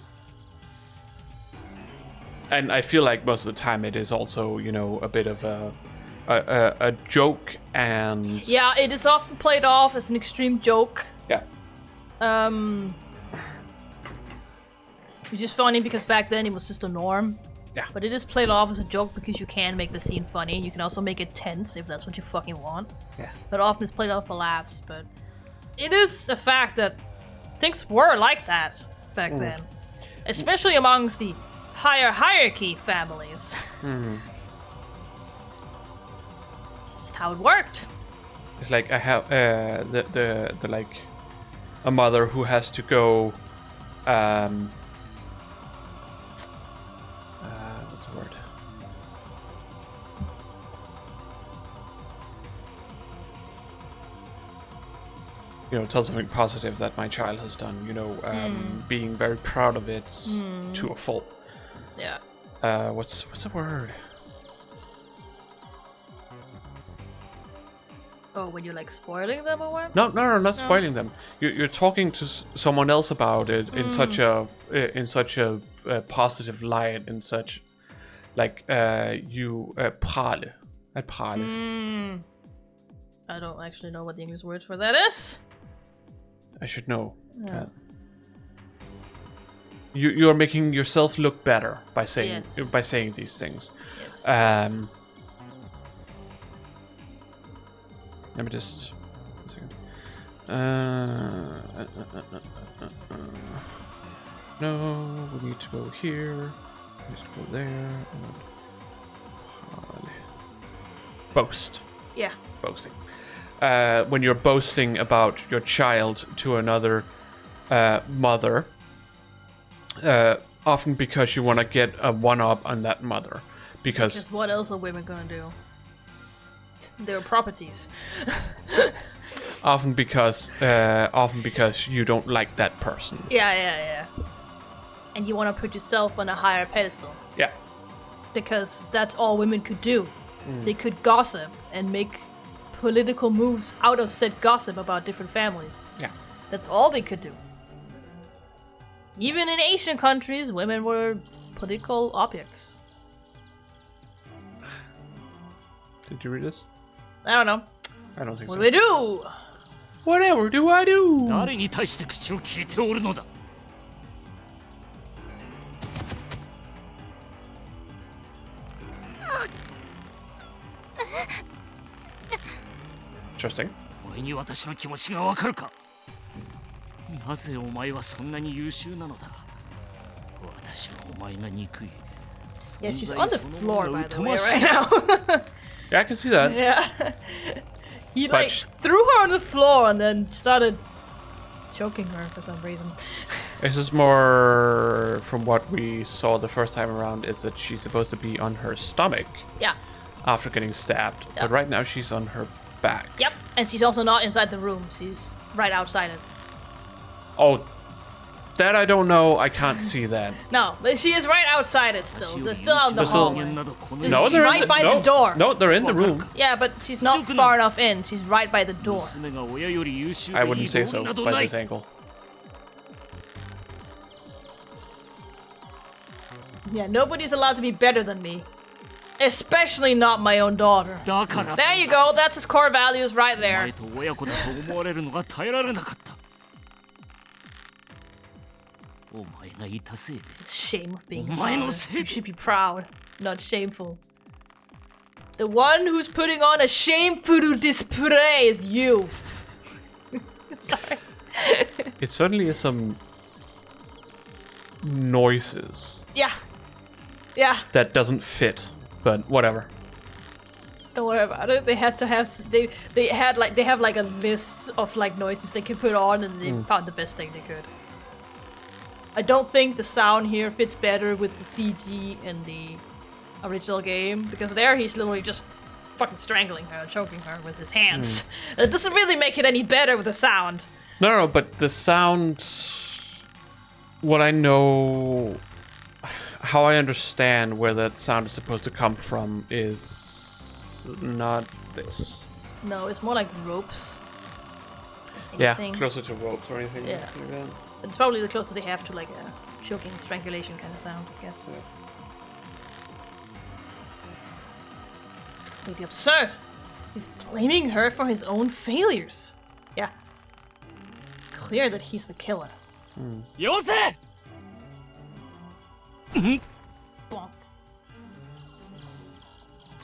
And I feel like most of the time it is also, a bit of a joke, and Yeah, it is often played off as an extreme joke. yeah. Which is funny because back then it was just a norm. Yeah. But it is played off as a joke because you can make the scene funny. You can also make it tense if that's what you fucking want. Yeah. But often it's played off for laughs. But it is a fact that things were like that back then. Especially amongst the higher hierarchy families. This is how it worked. It's like I have the like a mother who has to go what's the word? Tell something positive that my child has done, being very proud of it to a fault. Yeah. What's the word? Oh, when you're like spoiling them or what? No, not spoiling them. You're talking to someone else about it in such a positive light, in such like you prale. I don't actually know what the English word for that is. I should know. Yeah. You're making yourself look better by saying Yes. these things. Yes. Let me just. 1 second. No, we need to go here. We need to go there. And boast. Yeah. Boasting. When you're boasting about your child to another mother, often because you want to get a one-up on that mother. Because what else are women gonna do? They're properties. often because you don't like that person. Yeah. And you want to put yourself on a higher pedestal. Yeah. Because that's all women could do. They could gossip and make political moves out of said gossip about different families. Yeah. That's all they could do. Even in Asian countries, women were political objects. Did you read this? I don't know. I don't think What so. do we do? Whatever do I do? 誰に対して口を聞いておるのだ Interesting. 俺に私の気持ちがわかるかなぜお前はそんなに優秀なのだ私はお前が憎い Yeah, she's on the floor, by the way, 疎ましい right now. Yeah, I can see that. Yeah. He, But like, threw her on the floor and then started choking her for some reason. This is more from what we saw the first time around, is that she's supposed to be on her stomach Yeah. after getting stabbed. Yeah. But right now she's on her back. Yep. And she's also not inside the room. She's right outside it. Oh, that I don't know. I can't see that. No, but she is right outside it still. They're still out in the But still- hallway. No, She's they're right in the, by no, the door. No, they're in the room. Yeah, but she's not far enough in. She's right by the door. 娘が親より優秀 I でい wouldn't い say 道 so 理など by ない this angle. Yeah, nobody's allowed to be better than me. Especially not my own daughter. だから There you go. That's his core values right お there. 前と親子だと思われるのが耐えられなかったお前がいたせいで It's shame of being a Mine father. was You should be proud, not shameful. The one who's putting on a shameful display is you. Sorry. It certainly is some noises Yeah. Yeah. that doesn't fit, but whatever. Don't worry about it. They had to have they have like a list of like noises they could put on, and they found the best thing they could. I don't think the sound here fits better with the CG in the original game, because there he's literally just fucking strangling her, choking her with his hands. It doesn't really make it any better with the sound. No, but the sound, what I know, how I understand where that sound is supposed to come from is not this. No, it's more like ropes. Yeah, Anything. closer to ropes or anything Yeah. like that. It's probably the closest they have to like a choking strangulation kind of sound, I guess. Yeah. It's completely absurd. He's blaming her for his own failures. Yeah. Clear that he's the killer. よせ Blump.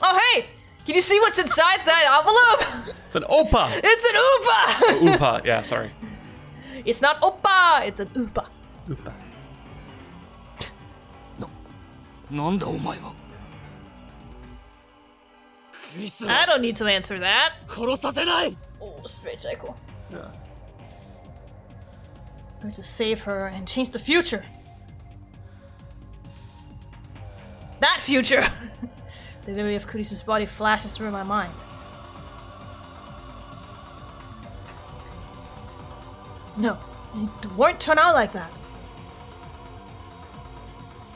Oh hey! Can you see what's inside that envelope? It's an Opa! It's an Oopa! Oompa, yeah, sorry. It's not Oppa, it's an Oopa. Oompa. なんだお前はクリス I は don't need to answer that. 殺させない Oh, straight cycle. Yeah. I'm going to save her and change the future. That future! The memory of Kurisa's body flashes through my mind. No, it won't turn out like that.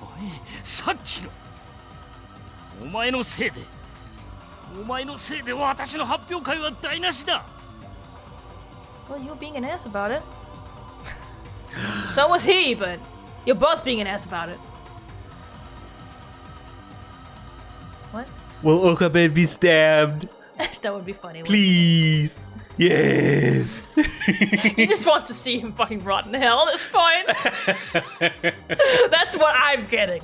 おいさっきのお前のせいで私の発表会は台無しだ Well, you were being an ass about it. So was he, but you're both being an ass about it. What? Will Okabe be stabbed? That would be funny. Please! Yes! You just want to see him fucking rot in hell at this point. That's what I'm getting.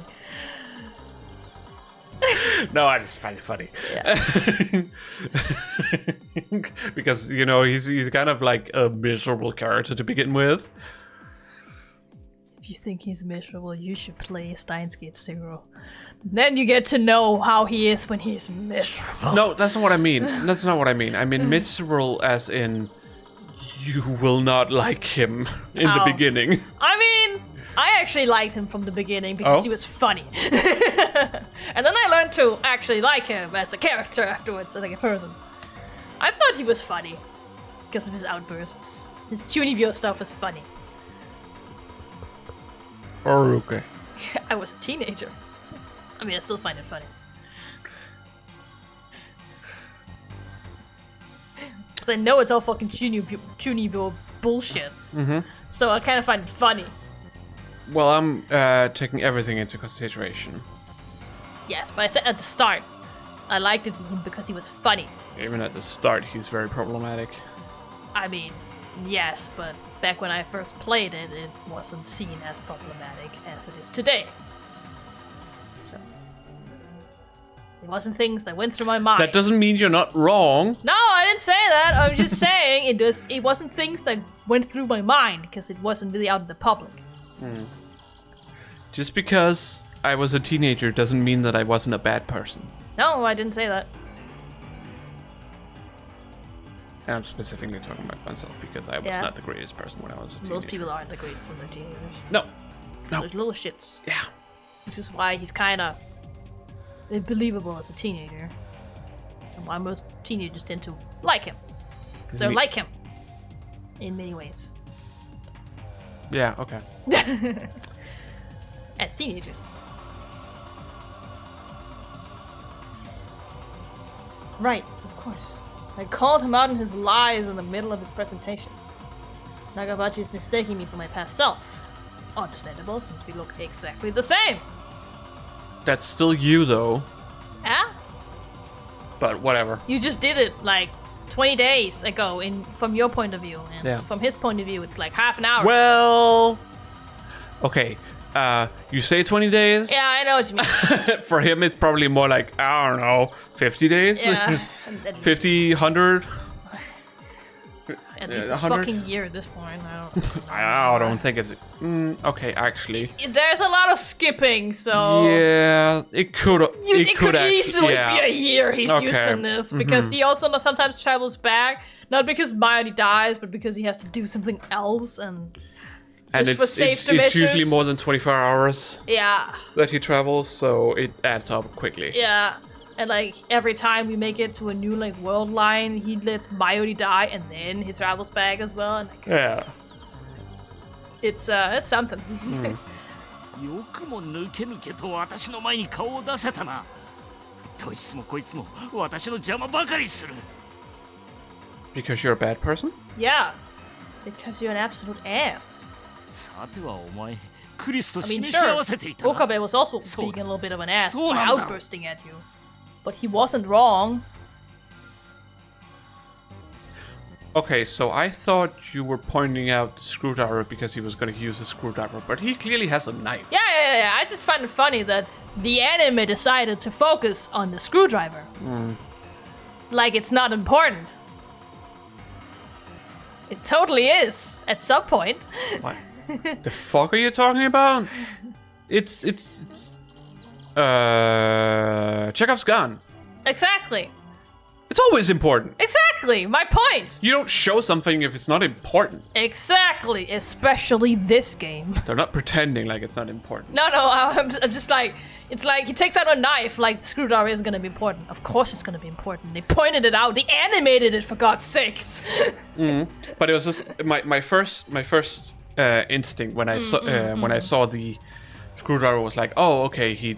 No, I just find it funny. Yeah. Because, you know, he's kind of like a miserable character to begin with. If you think he's miserable, you should play Steins Gate 0. Then you get to know how he is when he's miserable. No, that's not what I mean. That's not what I mean. I mean miserable as in you will not like him in the Oh. beginning. I mean, I actually liked him from the beginning because Oh? he was funny. And then I learned to actually like him as a character afterwards, like a person. I thought he was funny because of his outbursts. His Tunibyo stuff was funny. Oh, okay. I was a teenager. I mean, I still find it funny. Because I know it's all fucking Tunibyo bullshit. Mm-hmm. So I kind of find it funny. Well, I'm taking everything into consideration. Yes, but I said at the start, I liked it because he was funny. Even at the start, he's very problematic. I mean, yes, but back when I first played it, it wasn't seen as problematic as it is today. So, it wasn't things that went through my mind. That doesn't mean you're not wrong. No, I didn't say that. I'm just saying it wasn't things that went through my mind because it wasn't really out in the public. Just because I was a teenager doesn't mean that I wasn't a bad person. No, I didn't say that. And I'm specifically talking about myself because I was Yeah. not the greatest person when I was a teenager. Most people aren't the greatest when they're teenagers. No. So they're little shits. Yeah. Which is why he's kind of believable as a teenager. And why most teenagers tend to like him. So they're me- like him. In many ways. Yeah, okay. As teenagers. Right, of course. I called him out on his lies in the middle of his presentation. Nagabachi is mistaking me for my past self. Understandable, since we look exactly the same. That's still you, though. Ah? But whatever. You just did it like 20 days ago from your point of view. And Yeah. from his point of view, it's like half an hour. Well... Okay. You say 20 days? Yeah, I know what you mean. For him, it's probably more like, I don't know, 50 days? Yeah. at least. 50, 100? At least a 100? fucking year at this point. I don't think it's... okay, actually. There's a lot of skipping, so... Yeah, it could easily yeah. be a year he's used in this. Because he also sometimes travels back, not because Mighty dies, but because he has to do something else, and just for safety measures. It's usually more than 24 hours Yeah. that he travels, so it adds up quickly. Yeah. And like every time we make it to a new like world line, he lets Mayuri die, and then he travels back as well. And like, Yeah. it's something. よくも抜け抜けと私の前に顔を出せたな。どいつもこいつも私の邪魔ばかりする。Because you're a bad person? Yeah, because you're an absolute ass. さてはお前、クリスと I 示 mean, し合 sure, わせていたな。 Okabe was also So- being a little bit of an ass so byなんだ。 outbursting at you. But he wasn't wrong. Okay, so I thought you were pointing out the screwdriver because he was going to use a screwdriver, but he clearly has a knife. Yeah. I just find it funny that the anime decided to focus on the screwdriver. Like it's not important. It totally is, at some point. What the fuck are you talking about? It's Chekhov's gun. Exactly. It's always important. Exactly, my point. You don't show something if it's not important. Exactly, especially this game. They're not pretending like it's not important. No, I'm just like, it's like he takes out a knife, like the screwdriver isn't gonna be important. Of course it's gonna be important. They pointed it out, they animated it for God's sakes. But it was just my first instinct when I saw the screwdriver was like, oh, okay, he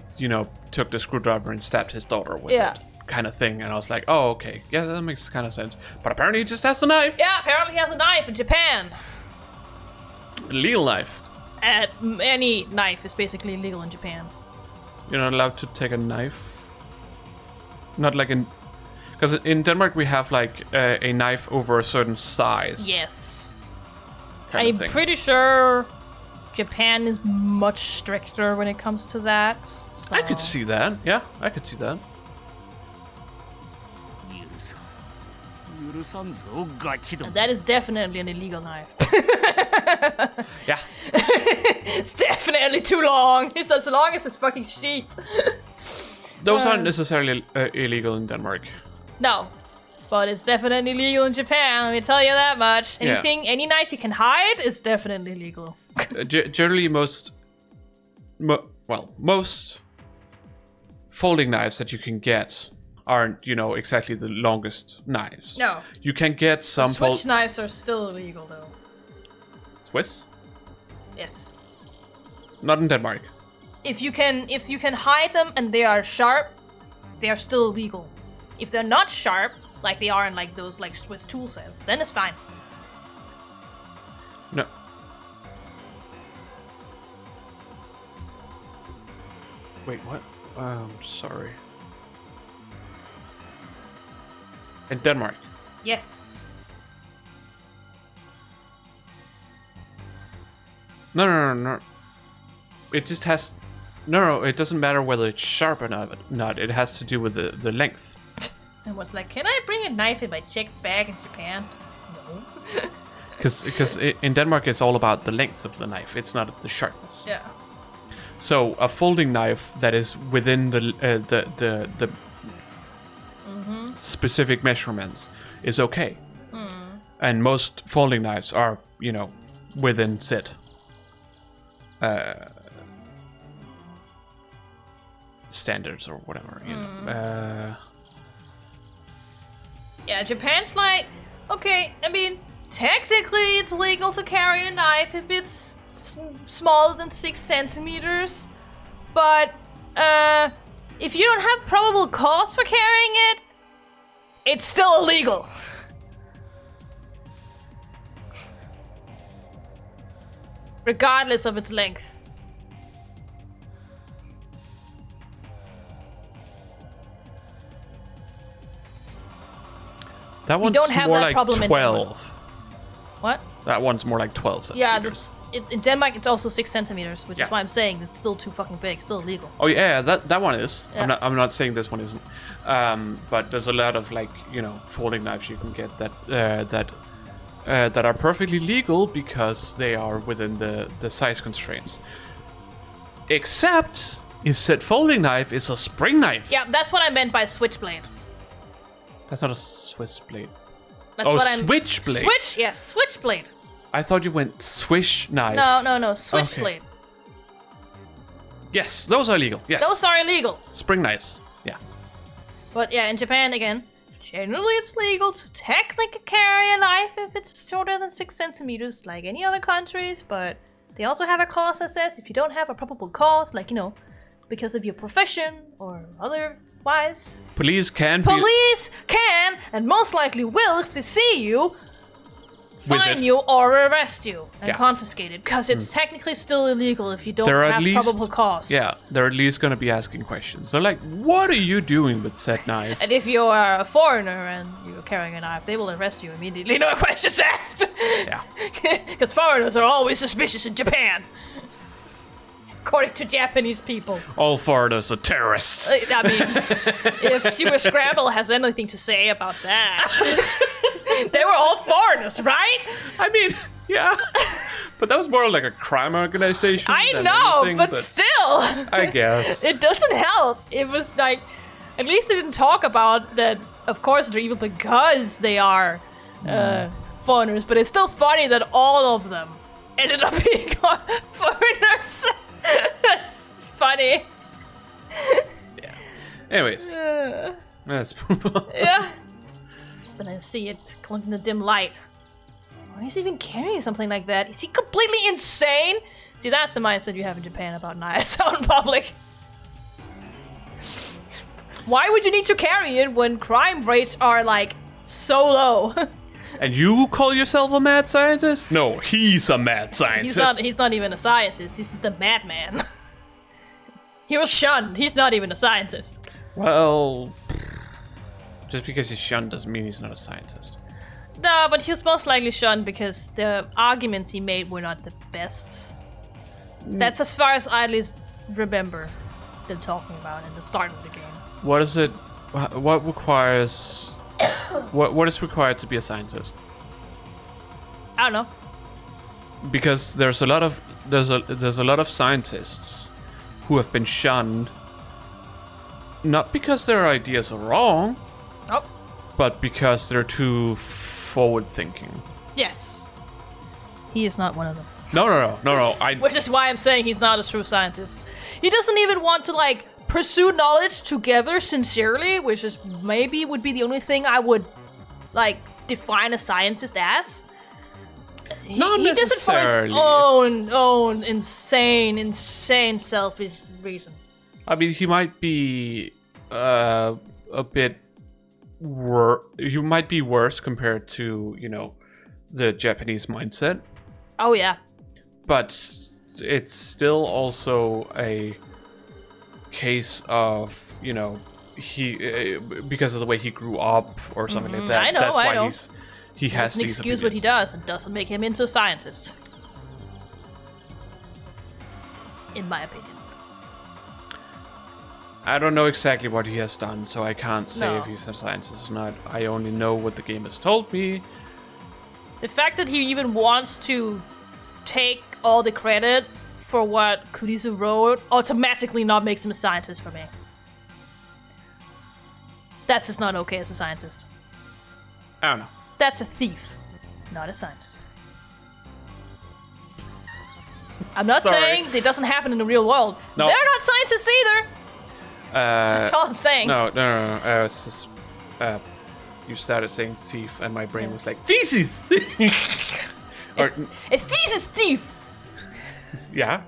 took the screwdriver and stabbed his daughter with it, kind of thing. And I was like, oh, okay, yeah, that makes kind of sense. But apparently he just has a knife. Yeah, apparently he has a knife in Japan. Legal knife. Any knife is basically illegal in Japan. You're not allowed to take a knife. Not like in, because in Denmark we have like a knife over a certain size. Yes. kind of I'm thing. pretty sure Japan is much stricter when it comes to that. I could so- see that. Yeah, I could see that. 許さんぞガキども。 That is definitely an illegal knife. Yeah. It's definitely too long. It's as long as his fucking sheep. Those aren't necessarily illegal in Denmark. No. But it's definitely illegal in Japan, let me tell you that much. Yeah. Any knife you can hide is definitely illegal. Generally, most folding knives that you can get aren't, exactly the longest knives. No. You can get some Switch knives are still illegal though. Swiss? Yes. Not in Denmark. If you can hide them and they are sharp, they are still illegal. If they're not sharp, like they are in like those like Swiss tool sets, then it's fine. No. Wait, what? Sorry. In Denmark. Yes. No. It just has... No, it doesn't matter whether it's sharp or not. It has to do with the length. Someone's like, can I bring a knife in my checked bag in Japan? No. Because in Denmark, it's all about the length of the knife. It's not the sharpness. Yeah. So a folding knife that is within the specific measurements is okay. And most folding knives are, within said standards or whatever. Yeah, Japan's like, okay, I mean, technically it's legal to carry a knife if it's smaller than 6 centimeters, but if you don't have probable cause for carrying it, it's still illegal. Regardless of its length. That one's don't have more that like problem in 12. What? That one's more like 12 Yeah, centimeters. in Denmark it's also 6 centimeters, which Yeah. is why I'm saying it's still too fucking big, still illegal. Oh yeah, that one is. Yeah. I'm not saying this one isn't. But there's a lot of folding knives you can get that that are perfectly legal because they are within the size constraints. Except if said folding knife is a spring knife. Yeah, that's what I meant by switchblade. That's not a switchblade. That's Oh, what I'm... switchblade. Yes, switchblade. I thought you went swish knife. No, switchblade. Okay. Yes, those are legal. Yes. Those are illegal. Spring knives. Yes. But yeah, in Japan, again, generally it's legal to technically carry a knife if it's shorter than 6 centimeters, like any other countries, but they also have a clause that says if you don't have a probable cause, like, you know, because of your profession or otherwise, Police can and most likely will, if they see you, With fine it. you or arrest you and Yeah. confiscate it, because it's technically still illegal if you don't They're at have least- probable cause. Yeah, they're at least gonna be asking questions. They're like, what are you doing with said knife? And if you are a foreigner and you're carrying a knife, they will arrest you immediately. No questions asked. Yeah. Because foreigners are always suspicious in Japan. According to Japanese people. All foreigners are terrorists. I mean, if Super Scramble has anything to say about that. They were all foreigners, right? I mean, yeah. But that was more like a crime organization. I than know, anything, but still. I guess. It doesn't help. It was like, at least they didn't talk about that, of course they're evil because they are foreigners, but it's still funny that all of them ended up being foreigners. That's funny. Anyways, let's move on. Yeah. Then I see it glowing in the dim light. Why is he even carrying something like that? Is he completely insane? See, that's the mindset you have in Japan about knives out in public. Why would you need to carry it when crime rates are, like, so low? And you call yourself a mad scientist? No, he's a mad scientist. He's not even a scientist. He's just a madman. He was shunned. He's not even a scientist. Well, just because he's shunned doesn't mean he's not a scientist. No, but he was most likely shunned because the arguments he made were not the best. That's as far as I at least remember them talking about in the start of the game. What is it? What requires? What is required to be a scientist? I don't know. Because there's a lot of scientists who have been shunned, not because their ideas are wrong, Oh, but because they're too forward-thinking. yes. He is not one of them. No. Which is why I'm saying he's not a true scientist. He doesn't even want to, like, pursue knowledge together sincerely, which is maybe would be the only thing I would, like, define a scientist as. He Not does it for his necessarily. own insane selfish reason. I mean, he might be a bit he might be worse compared to, the Japanese mindset, Oh yeah. but it's still also a case of, he because of the way he grew up or something like that. I know, That's I why know. he has Doesn't these excuse what he opinions. does and doesn't make him into a scientist. In my opinion. I don't know exactly what he has done, so I can't say No. if he's a scientist or not. I only know what the game has told me. The fact that he even wants to take all the credit for what Kurisu wrote automatically not makes him a scientist for me. That's just not okay as a scientist. I don't know. That's a thief, not a scientist. I'm not Sorry. saying it doesn't happen in the real world. No. They're not scientists either. That's all I'm saying. No. It's just, you started saying thief, and my brain was like, thesis! Or, A thief is thief. yeah.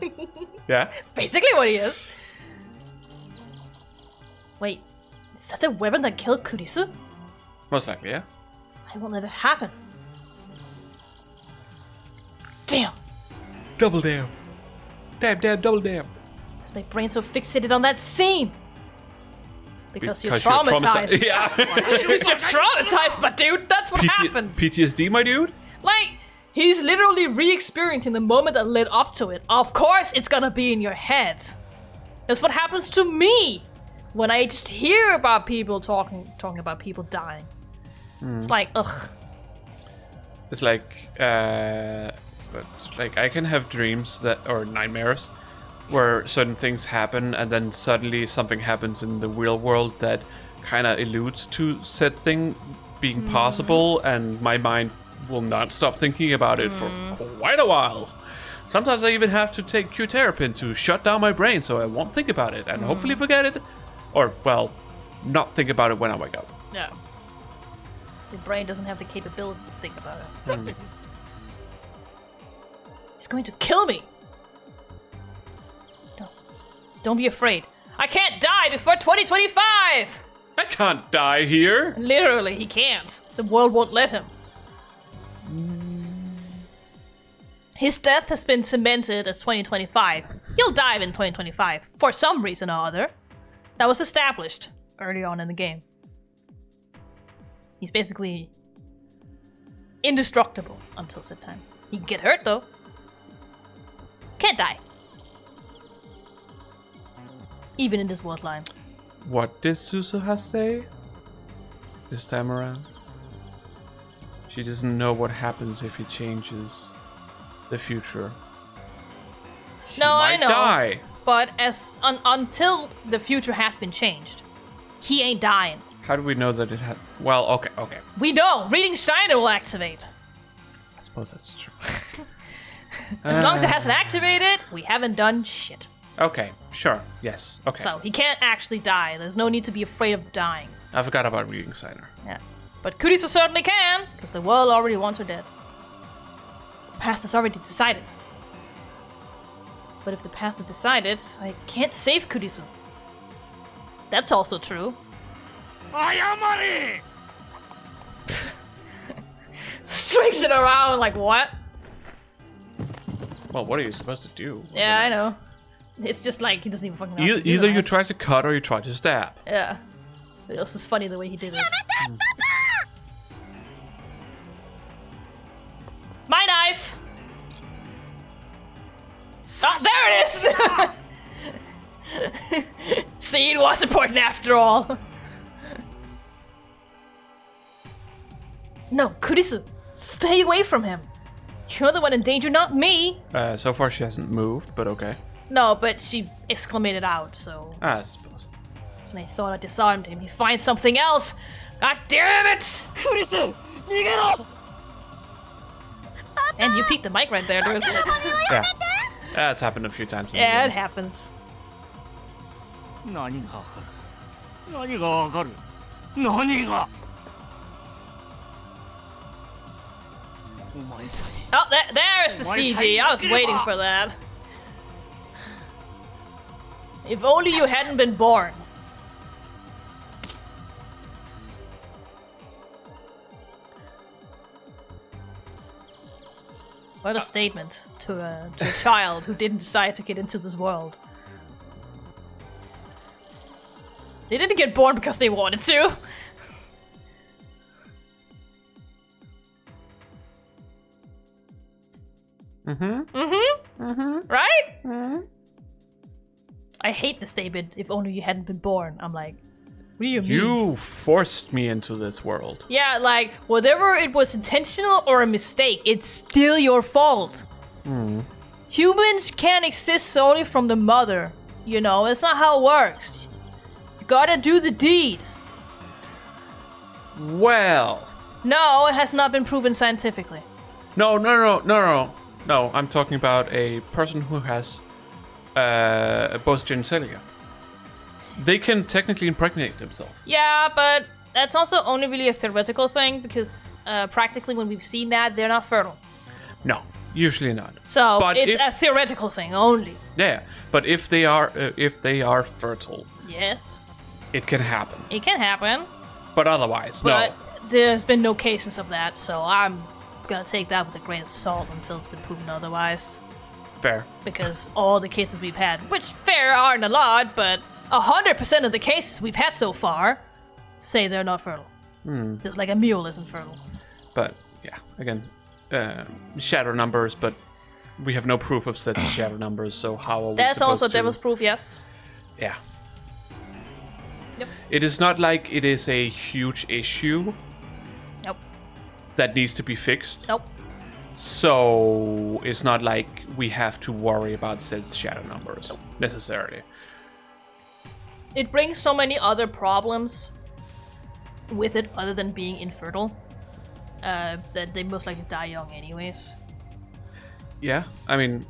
Yeah. That's basically what he is. Wait, is that the weapon that killed Kurisu? Most likely, yeah. I won't let it happen. Damn. Double damn. Damn, double damn. Is my brain so fixated on that scene? Because you're Because you're traumatized. Yeah. Because you're traumatized, but dude, that's what happens. PTSD, my dude? Like, he's literally re-experiencing the moment that led up to it. Of course it's gonna be in your head. That's what happens to me when I just hear about people talking about people dying. It's like, ugh. It's like I can have dreams or nightmares where certain things happen, and then suddenly something happens in the real world that kind of alludes to said thing being possible, and my mind will not stop thinking about it for quite a while. Sometimes I even have to take Q-Terrapin to shut down my brain so I won't think about it and hopefully forget it. Or, well, not think about it when I wake up. Yeah. The brain doesn't have the capability to think about it. He's going to kill me! No. Don't be afraid. I can't die before 2025! I can't die here! Literally, he can't. The world won't let him. His death has been cemented as 2025. He'll die in 2025, for some reason or other. That was established early on in the game. He's basically indestructible until that time. He can get hurt though. Can't die. Even in this world line. What did Suzuha say this time around? She doesn't know what happens if he changes the future. She No, I might know. die. But until the future has been changed, he ain't dying. How do we know that it had? Well, okay. We know. Reading Steiner will activate. I suppose that's true. As long as it hasn't activated, we haven't done shit. Okay, sure. Yes. Okay. So he can't actually die. There's no need to be afraid of dying. I forgot about reading Steiner. Yeah. But Kurisu certainly can, because the world already wants her dead. The past has already decided. But if the past has decided, I can't save Kurisu. That's also true. Ayamari! Swings it around like what? Well, what are you supposed to do? Yeah, I know. It's just like he doesn't even fucking know. how to do Either that. you try to cut or you try to stab. Yeah. It was just funny the way he did it. My knife! Oh, there it is! See, it was important after all. No, Kurisu, stay away from him. You're the one in danger, not me. So far she hasn't moved, but okay. No, but she exclamated out, so I suppose. that's when I thought I disarmed him. He finds something else. God damn it! Kurisu! Nigero! And you peeked the mic right there, dude. Yeah. That's happened a few times. In Yeah, the it game. happens. 何がわかる何がわかる何がお前さえ Oh, there's the CG. I was waiting for that. If only you hadn't been born. What a statement to a child who didn't decide to get into this world. They didn't get born because they wanted to. Right? I hate the statement, if only you hadn't been born. I'm like, what do you mean? You forced me into this world. Yeah, like, whether it was intentional or a mistake, it's still your fault. Humans can't exist solely from the mother. You know, it's not how it works. You gotta do the deed. Well. No, it has not been proven scientifically. No, I'm talking about a person who has both genitalia. They can technically impregnate themselves. Yeah, but that's also only really a theoretical thing because practically when we've seen that, they're not fertile. No, usually not. So But it's if- a theoretical thing only. Yeah, but if they are fertile, Yes, it can happen. it can happen, But otherwise, but no. there's been no cases of that, so I'm gonna take that with a grain of salt until it's been proven otherwise. Fair. Because all the cases we've had, which fair aren't a lot, but 100% of the cases we've had so far say they're not fertile. Just like a mule isn't fertile. But yeah, again, shadow numbers, but we have no proof of such shadow numbers, so how are we That's supposed also to... devil's proof, yes. Yeah. Yep. It is not like it is a huge issue. Nope. that needs to be fixed. Nope. So it's not like we have to worry about Zed's shadow numbers necessarily. It brings so many other problems with it other than being infertile that they most likely die young anyways. Yeah, I mean,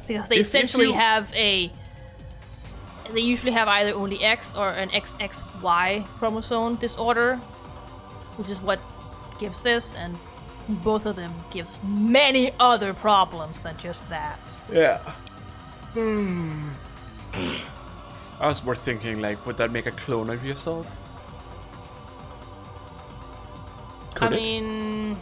Because they If essentially you- have a... They usually have either only X or an XXY chromosome disorder, which is what gives this, and both of them gives many other problems than just that. yeah. I was more thinking, like, would that make a clone of yourself? Could I it? mean...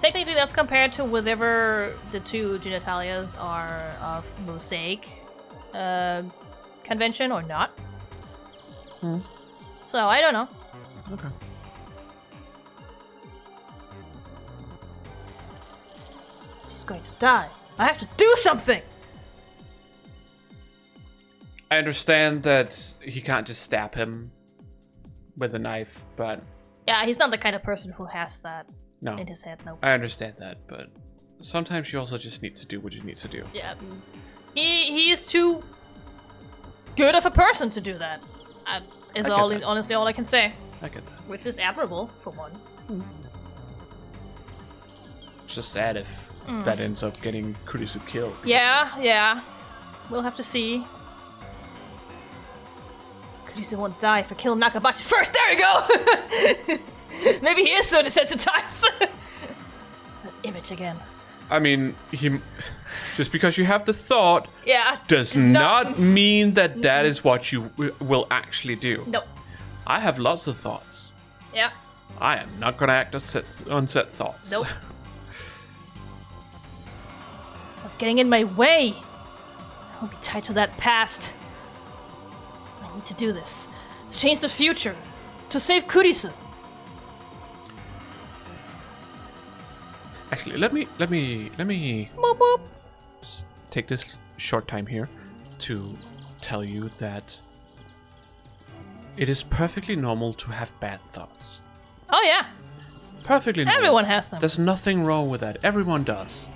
Technically that's compared to whatever the two genitalias are of mosaic convention or not. So I don't know. Okay. She's going to die. I have to do something! I understand that he can't just stab him with a knife, but Yeah, he's not the kind of person who has that no. in his head, no. I understand that, but sometimes you also just need to do what you need to do. Yeah, he is too good of a person to do that. Is I get all that. honestly all I can say, I get that. which is admirable for one. It's just sad if that ends up getting Kurisu killed. Yeah, we'll have to see. Kurisu won't die if I kill Nakabachi first. There we go. Maybe he is so desensitized. That image again. I mean, he just because you have the thought Yeah, does it's not mean that that is what you will actually do. No. I have lots of thoughts. Yeah. I am not gonna act on set thoughts. Nope. Stop getting in my way. I won't be tied to that past. I need to do this. To change the future. To save Kurisu. Actually, let me Boop, boop. just take this short time here to tell you that it is perfectly normal to have bad thoughts. Oh yeah, Perfectly normal. everyone has them. There's nothing wrong with that. Everyone does.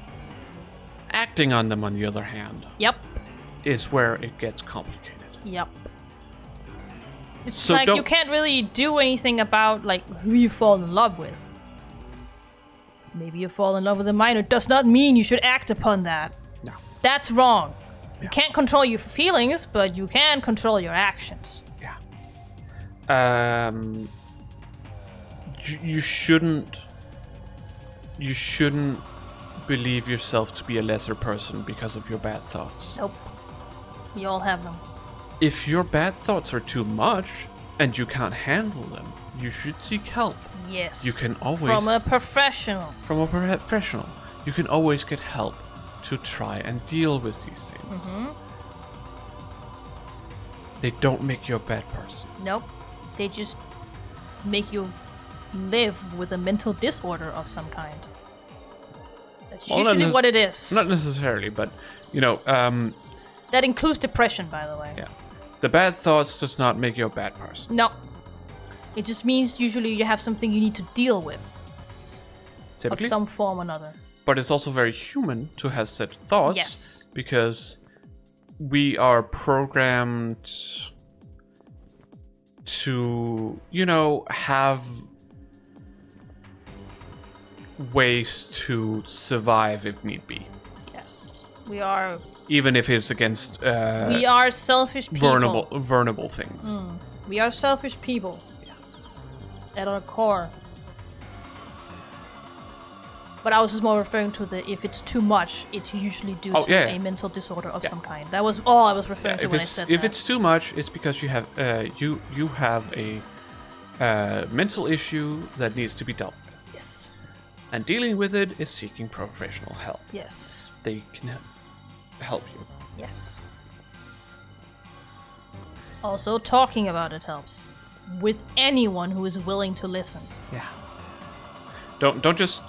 Acting on them, on the other hand, Yep. is where it gets complicated. Yep. It's So like don't- you can't really do anything about like who you fall in love with. Maybe you fall in love with a minor does not mean you should act upon that. No. That's wrong. Yeah. You can't control your feelings, but you can control your actions. Yeah. You shouldn't believe yourself to be a lesser person because of your bad thoughts. Nope. We all have them. If your bad thoughts are too much and you can't handle them, you should seek help. Yes. You can always From a professional. from a professional. You can always get help to try and deal with these things. Mm-hmm. They don't make you a bad person. Nope. They just make you live with a mental disorder of some kind. That's Well, not usually nec- what it is. Not necessarily, but you know, That includes depression, by the way. yeah. The bad thoughts does not make you a bad person. No. It just means usually you have something you need to deal with of Typically. some form or another. But it's also very human to have such thoughts. Yes. Because we are programmed to, have ways to survive if need be. Yes. We are Even if it's against we are selfish people. vulnerable things. We are selfish people. At our core. But I was just more referring to the if it's too much, it's usually due to a mental disorder of some kind. That was all I was referring to If when I it's said if that. it's too much, it's because you have you have a mental issue that needs to be dealt with, Yes. and dealing with it is seeking professional help. Yes. They can help you. Yes. Also, talking about it helps. With anyone who is willing to listen. Yeah. Don't just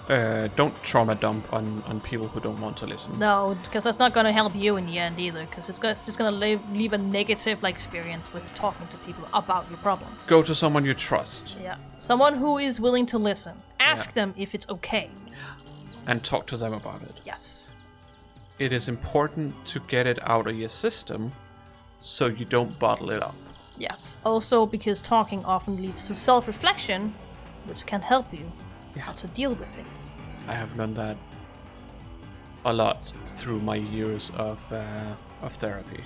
don't trauma dump on people who don't want to listen. No, because that's not going to help you in the end either. Because it's just going to leave a negative experience with talking to people about your problems. Go to someone you trust. Yeah, someone who is willing to listen. Ask them if it's okay. And talk to them about it. Yes. It is important to get it out of your system so you don't bottle it up. Yes. Also, because talking often leads to self-reflection, which can help you how to deal with things. I have done that a lot through my years of therapy.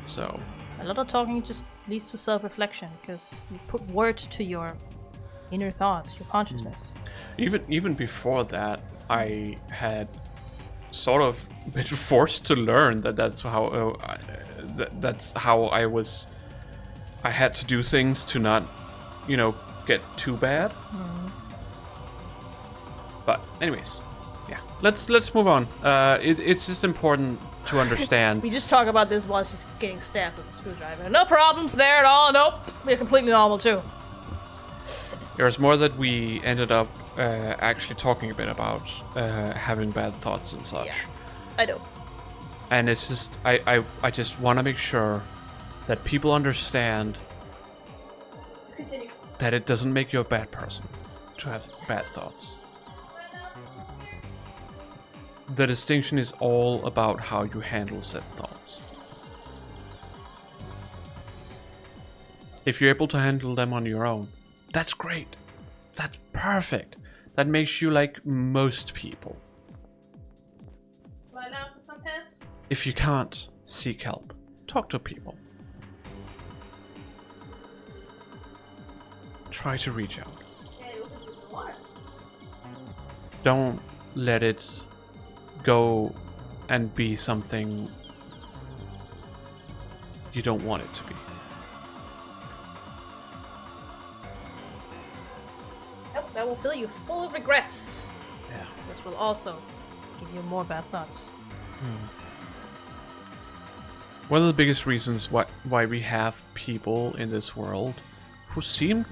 So a lot of talking just leads to self-reflection because you put words to your inner thoughts, your consciousness. Even before that, I had sort of been forced to learn that's how I had to do things to not, get too bad. But anyways, yeah, let's move on. It's just important to understand. We just talk about this while she's getting stabbed with a screwdriver. No problems there at all. Nope, we're completely normal too. There's more that we ended up actually talking a bit about having bad thoughts and such. Yeah, I do. And it's just I just want to make sure that people understand that it doesn't make you a bad person to have bad thoughts. The distinction is all about how you handle said thoughts. If you're able to handle them on your own, that's great. That's perfect. That makes you like most people. If you can't, seek help. Talk to people. Try to reach out. Don't let it go and be something you don't want it to be. Nope, that will fill you full of regrets. Yeah. This will also give you more bad thoughts. One of the biggest reasons why we have people in this world who seem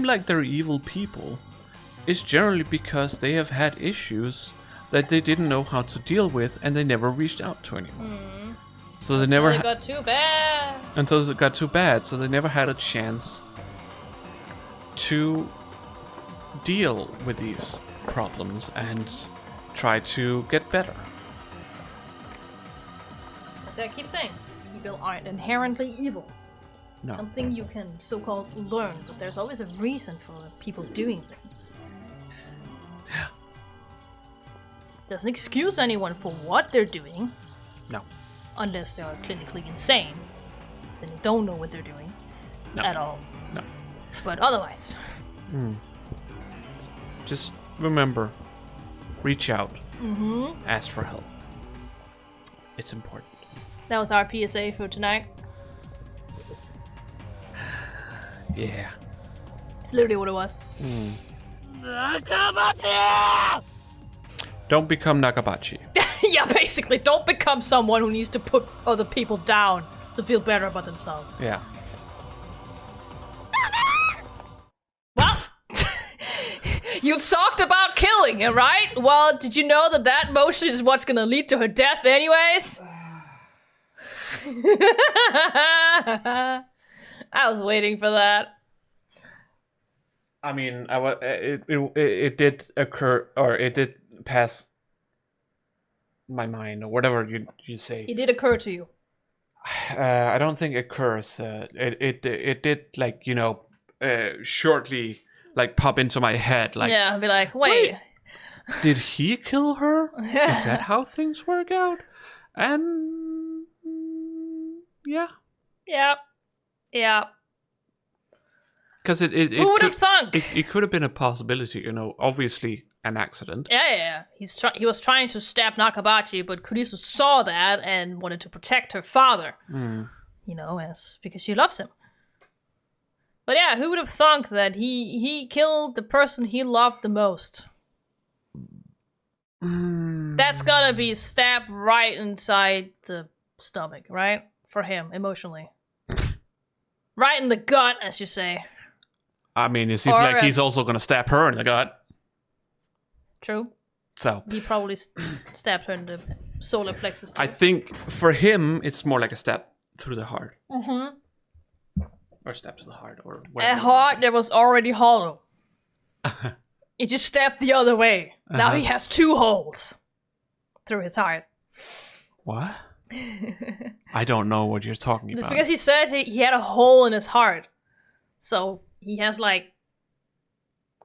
like they're evil people is generally because they have had issues that they didn't know how to deal with and they never reached out to anyone. So they never got too bad. Until it got too bad, so they never had a chance to deal with these problems and try to get better. As I keep saying, people aren't inherently evil. No. Something you can so-called learn, but there's always a reason for people doing things. Doesn't excuse anyone for what they're doing. No. Unless they are clinically insane. Then they don't know what they're doing at all. No. But otherwise. Just remember, reach out. Mm-hmm. Ask for help. It's important. That was our PSA for tonight. Yeah. It's literally what it was. Don't become Nakabachi. Yeah, basically, don't become someone who needs to put other people down to feel better about themselves. Yeah. Well, you talked about killing her, right? Well, did you know that motion is what's gonna lead to her death anyways? I was waiting for that. I mean, it did occur, or it did pass my mind, or whatever you say. It did occur to you. I don't think it occurs. It did, like, shortly, like, pop into my head. Like, yeah, I'd be like, wait. Did he kill her? Is that how things work out? And yeah. Yeah. Because it who would have thunk? It could have been a possibility, obviously an accident. Yeah. He was trying to stab Nakabachi, but Kurisu saw that and wanted to protect her father. Because she loves him. But yeah, who would have thunk that he killed the person he loved the most? That's gotta be stabbed right inside the stomach, right? For him, emotionally. Right in the gut, as you say. I mean, it seems like he's also gonna stab her in the gut. True. So He probably stabbed her in the solar plexus. Too. I think for him, it's more like a stab through the heart. Mm-hmm. Or stab to the heart, or A whatever. heart that was already hollow. He just stabbed the other way. Now he has 2 holes through his heart. What? I don't know what you're talking It's about. because he said he had a hole in his heart. So he has like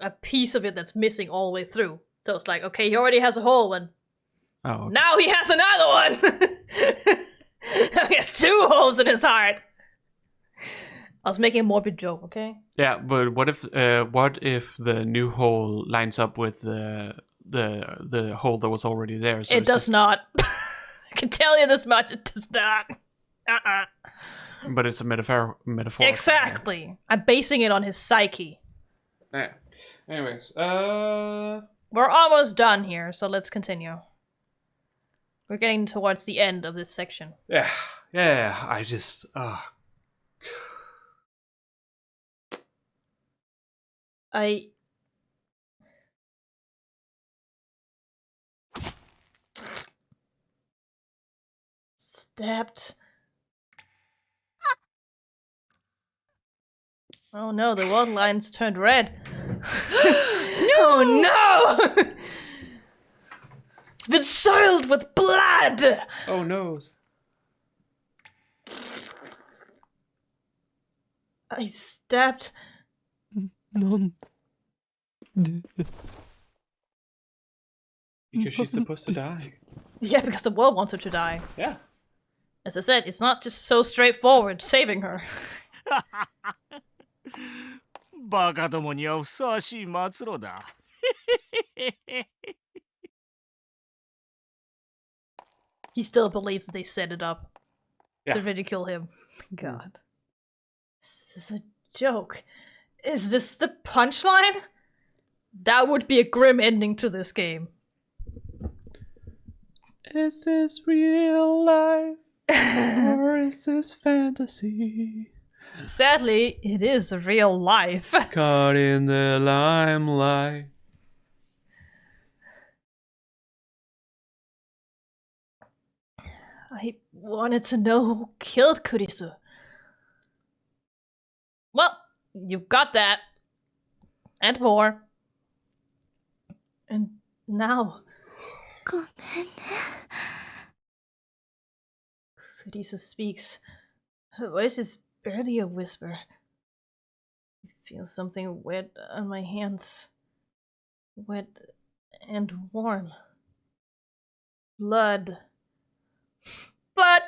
a piece of it that's missing all the way through. So it's like, okay, he already has a hole, and okay. now he has another one! He has 2 holes in his heart! I was making a morbid joke, okay? Yeah, but what if the new hole lines up with the hole that was already there? So it does not. I can tell you this much, it does not. But it's a metaphor. Exactly. I'm basing it on his psyche. Yeah. Anyways, We're almost done here, so let's continue. We're getting towards the end of this section. yeah. I just Stabbed. Oh no, the water lines turned red. Oh no! It's been soiled with blood! Oh no. I stabbed. なんで Because she's supposed to die. Yeah, because the world wants her to die. Yeah. As I said, it's not just so straightforward saving her. バカどもにはふさわしい末路だ。He still believes they set it up to Yeah. ridicule him. God. Is this a joke? Is this the punchline? That would be a grim ending to this game. Is this real life or is this fantasy? Sadly, it is real life. Caught in the limelight. I wanted to know who killed Kurisu. Well, you've got that. And more. And now... ごめんね Kurisu speaks. Her voice is barely a whisper. I feel something wet on my hands. Wet and warm. Blood. Blood!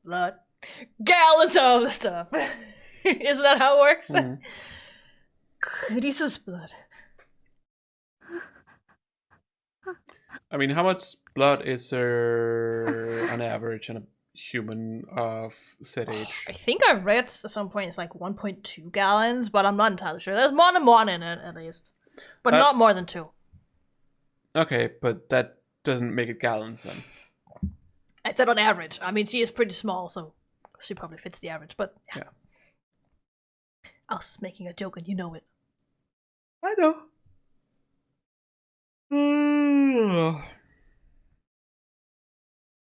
Blood. Gallons of the stuff. Isn't that how it works? Mhm. Kurisu's blood. I mean, how much blood is there on average in a human of said age? I think I read at some point it's like 1.2 gallons, but I'm not entirely sure. There's more than 1 in it, at least. But not more than 2. Okay, but that doesn't make it gallons then. I said on average. I mean, she is pretty small, so she probably fits the average, but yeah. I was making a joke and you know it. I know.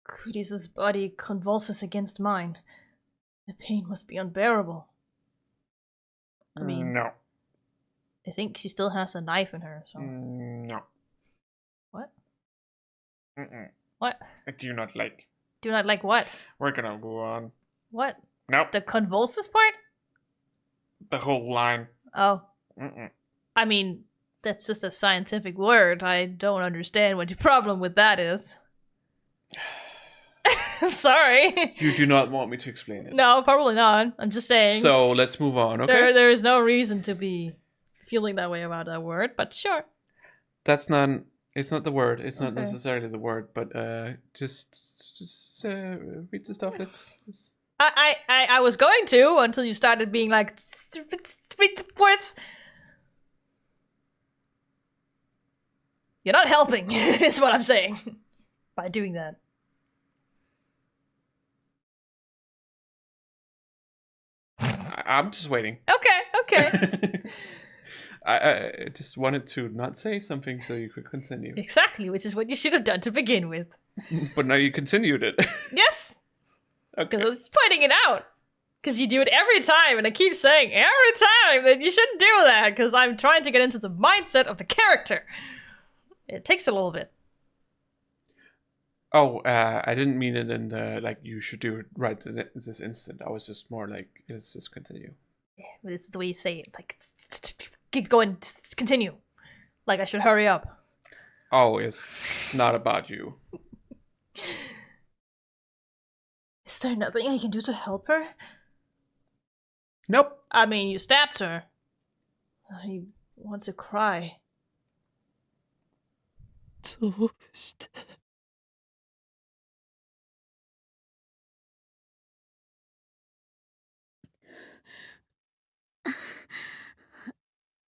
Kurisu's body convulses against mine. The pain must be unbearable. I mean, no. I think she still has a knife in her, so... No. What? Mm-mm. What? I do not like. Do not like what? We're gonna go on. What? Nope. The convulses part? The whole line. Oh. Mm-mm. I mean, that's just a scientific word. I don't understand what your problem with that is. I'm sorry. You do not want me to explain it. No, probably not. I'm just saying. So let's move on, okay? There is no reason to be feeling that way about that word, but sure. That's not. It's not the word. It's not Okay. necessarily the word, but just read the stuff. Let's. I was going to until you started being like, read the words. You're not helping, is what I'm saying, by doing that. I'm just waiting. Okay. I just wanted to not say something so you could continue. Exactly, which is what you should have done to begin with. But now you continued it. Yes, Okay. because I was pointing it out. Because you do it every time, and I keep saying every time that you shouldn't do that, because I'm trying to get into the mindset of the character. It takes a little bit. Oh, I didn't mean it in the, like, you should do it right in this instant. I was just more like, let's just continue. Yeah, but it's the way you say it. Like, keep going, continue. Like I should hurry up. Oh, it's not about you. Is there nothing I can do to help her? Nope. I mean, you stabbed her. I want to cry. どうして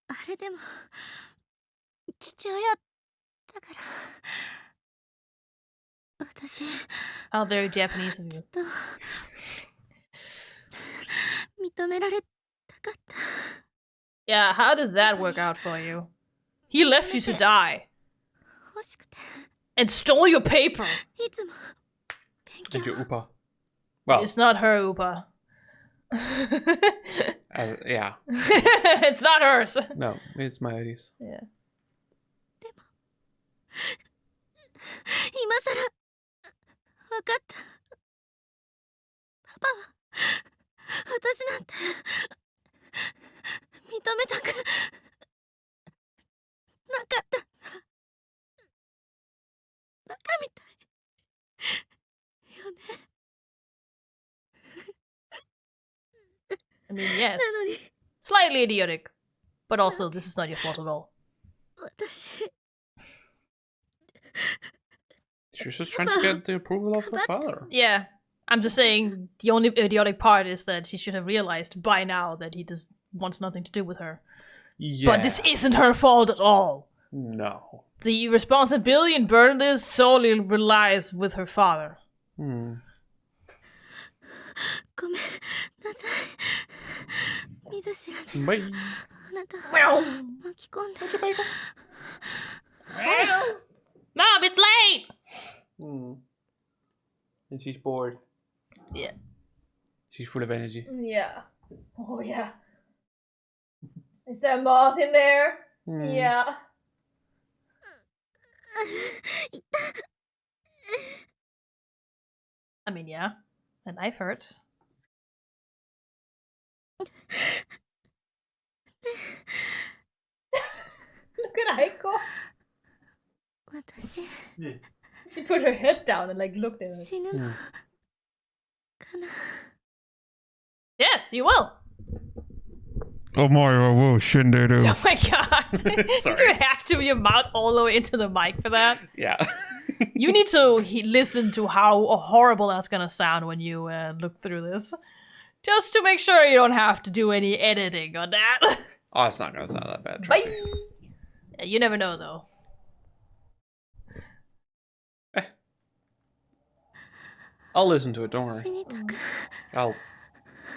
あれでも父親だから私 How very Japanese of ず you. っと認められたかった Yeah, how did that work out for you? He left you to die 欲しくて and stole your paper. いつも勉 Did 強 you Upa? Well, It's not her, Upa. yeah. It's not hers. No, it's my ideas. Yeah. 今さら分かったパパは私なんて認めたくなかったバカみたいよね I mean, yes. なのに Slightly idiotic. But also, this is not your fault at all. 私 She's just trying to get the approval of her father. Yeah. I'm just saying, the only idiotic part is that she should have realized by now that he just wants nothing to do with her. Yeah. But this isn't her fault at all. No. The responsibility and burden is solely relies with her father. ごめんなさい見ず知らず Bye. あなた Well, を巻き込んで Mom, it's late! And she's bored. Yeah. She's full of energy. Yeah. Oh, yeah. Is there a moth in there? Yeah. I mean, yeah. A knife hurts. Look at Aiko. 私 She put her head down and like looked at it. 死ぬのかな Yes, you will. Oh my whoa, shinderu. Oh my god. Did Sorry. you have to your mouth all the way into the mic for that? Yeah. You need to listen to how horrible that's gonna sound when you look through this. Just to make sure you don't have to do any editing on that. Oh, it's not gonna sound that bad. Bye! trust me. Yeah, you never know though. I'll listen to it, don't 死 worry. にたく I'll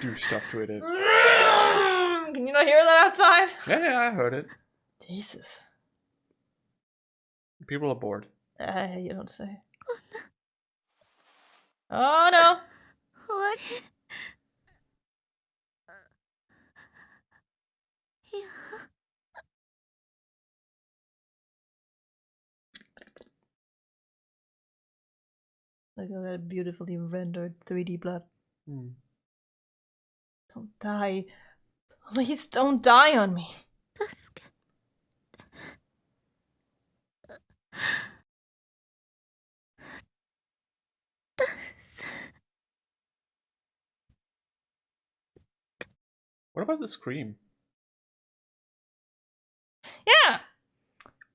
do stuff to it. Can you not hear that outside? Yeah, I heard it. Jesus. People are bored. You don't say. Oh no. 終わりいや Look at that beautifully rendered 3D blood. Hmm. Don't die. Please don't die on me. 助け What about the scream? Yeah.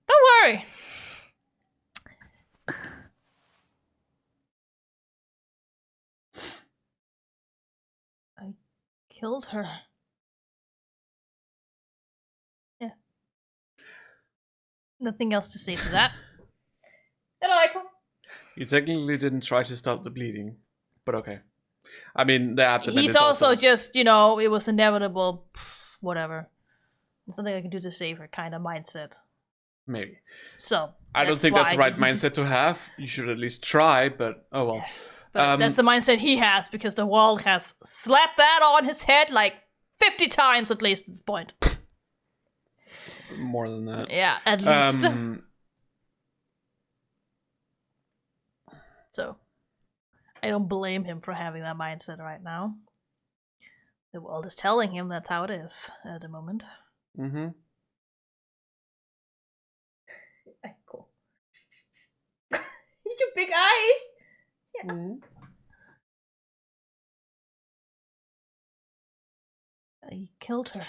Don't worry. I killed her. Yeah. Nothing else to say to that. Hello, Aiko. You technically didn't try to stop the bleeding, but okay. I mean, the abdomen He's is also just, you know, it was inevitable. Whatever. There's something I can do to save her kind of mindset. Maybe. So I don't think that's the right mindset to have. You should at least try, but oh well. But that's the mindset he has because the world has slapped that on his head like 50 times at least at this point. More than that. Yeah, at least. So, I don't blame him for having that mindset right now. The world is telling him that's how it is at the moment. Mm-hmm. Cool. Your big eyes. Yeah. Mm-hmm. He killed her.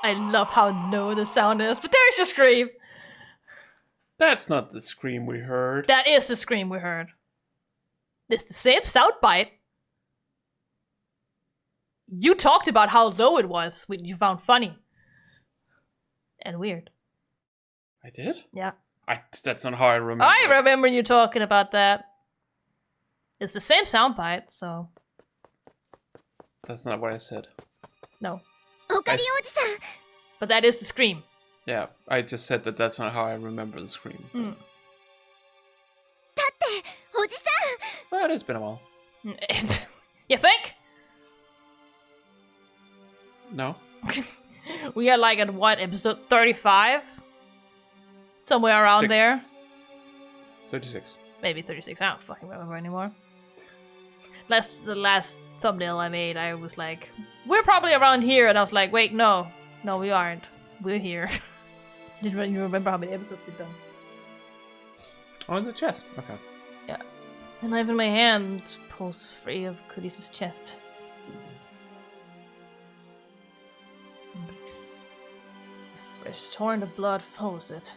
I love how low the sound is, but there's your scream. That's not the scream we heard. That is the scream we heard. It's the same soundbite. You talked about how low it was, which you found funny. And weird. I did? Yeah. That's not how I remember. I remember you talking about that. It's the same soundbite, so... That's not what I said. No. Okari-oji-san! But that is the scream. Yeah, I just said that that's not how I remember the scream. Mm. But it's been a while. You think? No? We are like at what, episode 35? Somewhere around 6. there. 36. Maybe 36, I don't fucking remember anymore. The last thumbnail I made, I was like, we're probably around here, and I was like, wait, no. No, we aren't. We're here. Didn't you remember how many episodes we've done? Oh, in the chest. Okay. Yeah. The knife in my hand pulls free of Kurisa's chest. Fresh torrent of blood follows it.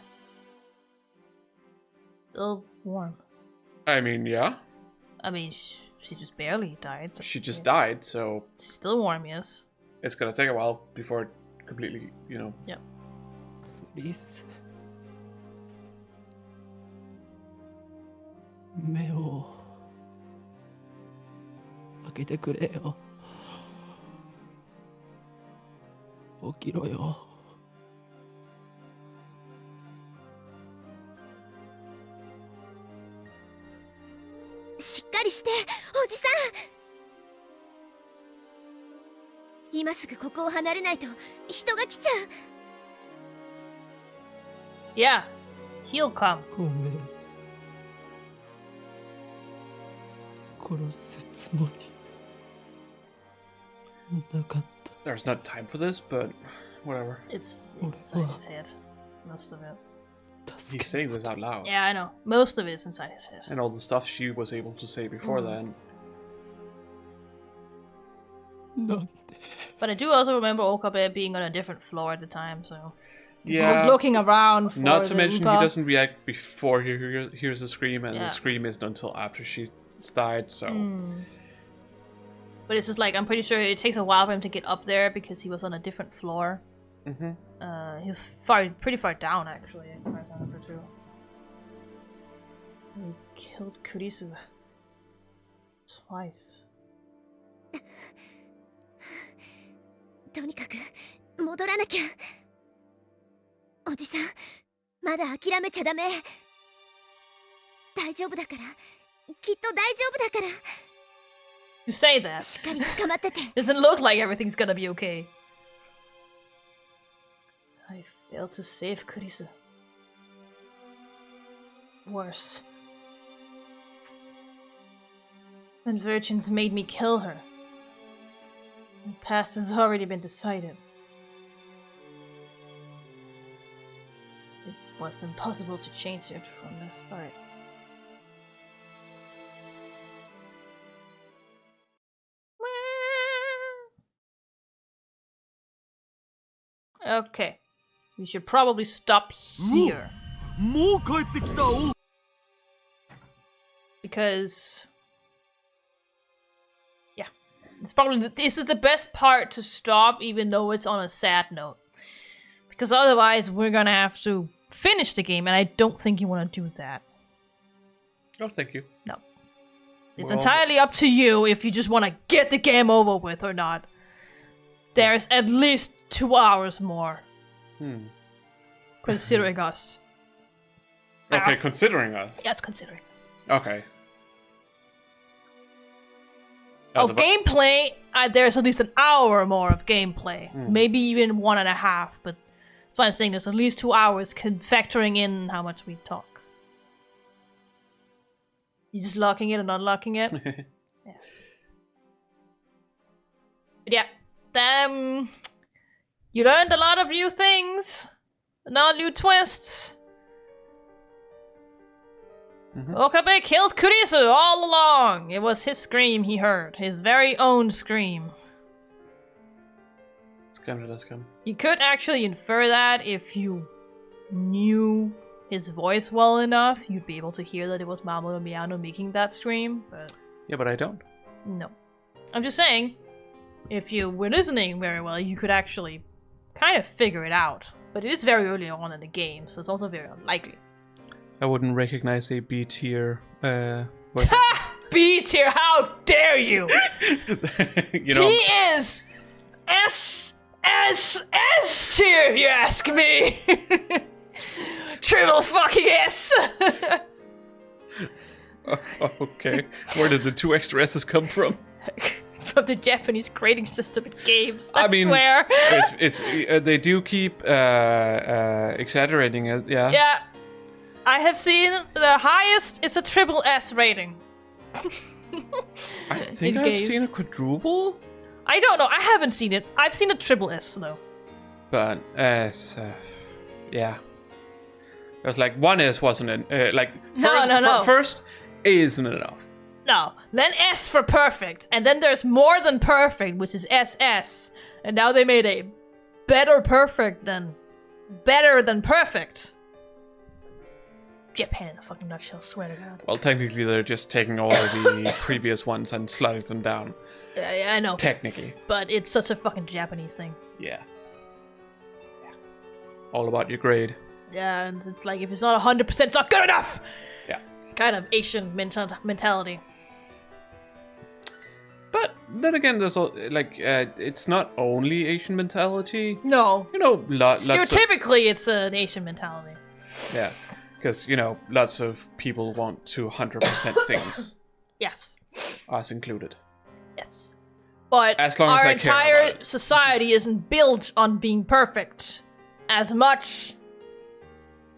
Still warm. I mean, yeah. I mean, she just barely died. So She just yes. died, so She's still warm, yes. it's gonna take a while before it completely, you know. Yep. クリス目を開けてくれよ起きろよしっかりしておじさん今すぐここを離れないと人が来ちゃう Yeah, he'll come. ごめん殺すつもりなかった There's not time for this, but whatever. It's inside his head. Most of it. He's saying this out loud. Yeah, I know. Most of it is inside his head. And all the stuff she was able to say before then. なんで But I do also remember Okabe being on a different floor at the time, so... He was Yeah. looking around for Not to the mention, Upa. he doesn't react before he hears the scream, and Yeah. the scream isn't until after she's died, so. But it's just like, I'm pretty sure it takes a while for him to get up there because he was on a different floor. Mm-hmm. He was pretty far down, actually, as far as I remember, too. He killed Kurisu. Twice. とにかく戻らなきゃおじさんまだ諦めちゃダメ大丈夫だからきっと大丈夫だから You say that. しっかり捕まってて Doesn't look like everything's gonna be okay. I failed to save Kurisu. Worse. And virgins made me kill her. The past has already been decided. It was impossible to change it from the start. Okay. We should probably stop here. もう帰ってきたお Because... Yeah. This is the best part to stop, even though it's on a sad note. Because otherwise, we're gonna have to finish the game, and I don't think you want to do that. Oh, thank you. No. It's Well, entirely up to you if you just want to get the game over with or not. There's at least 2 hours more. Considering us. Okay, considering us. Yes, considering us. Okay. Of gameplay, there's at least an hour more of gameplay. Maybe even 1.5, but that's why I'm saying there's at least 2 hours factoring in how much we talk. You just locking it and unlocking it? Yeah. But yeah, you learned a lot of new things. And all new twists. Okabe killed Kurisu all along. It was his scream he heard. His very own scream. Scum. You could actually infer that if you knew his voice well enough. You'd be able to hear that it was Mamoru Miyano making that scream. But Yeah, but I don't. no. I'm just saying, if you were listening very well, you could actually kind of figure it out. But it is very early on in the game, so it's also very unlikely. I wouldn't recognize a B tier. B tier, how dare you! You know, He is S tier, you ask me! Triple fucking S! okay. Where did the 2 extra S's come from? From the Japanese grading system in games, I mean, swear. it's they do keep exaggerating it. Yeah. Yeah. I have seen the highest is a triple S rating. I think in I've games. seen a quadruple, I don't know. I haven't seen it. I've seen a triple S though. but yeah. It was like 1 S wasn't like first, No. first A isn't enough. No. Then S for perfect. And then there's more than perfect, which is SS. And now they made a better than perfect. Japan in a fucking nutshell, swear to God. Well, technically, they're just taking all of the previous ones and sliding them down. I know. Technically. But it's such a fucking Japanese thing. Yeah. All about your grade. Yeah, and it's like, if it's not 100%, it's not good enough! Yeah. Kind of Asian mentality. But then again, there's it's not only Asian mentality. No. You know, lots of... Stereotypically, it's an Asian mentality. Yeah. Because, you know, lots of people want to 100% things. Yes. Us included. Yes. But As long as our I care entire about it. society isn't built on being perfect as much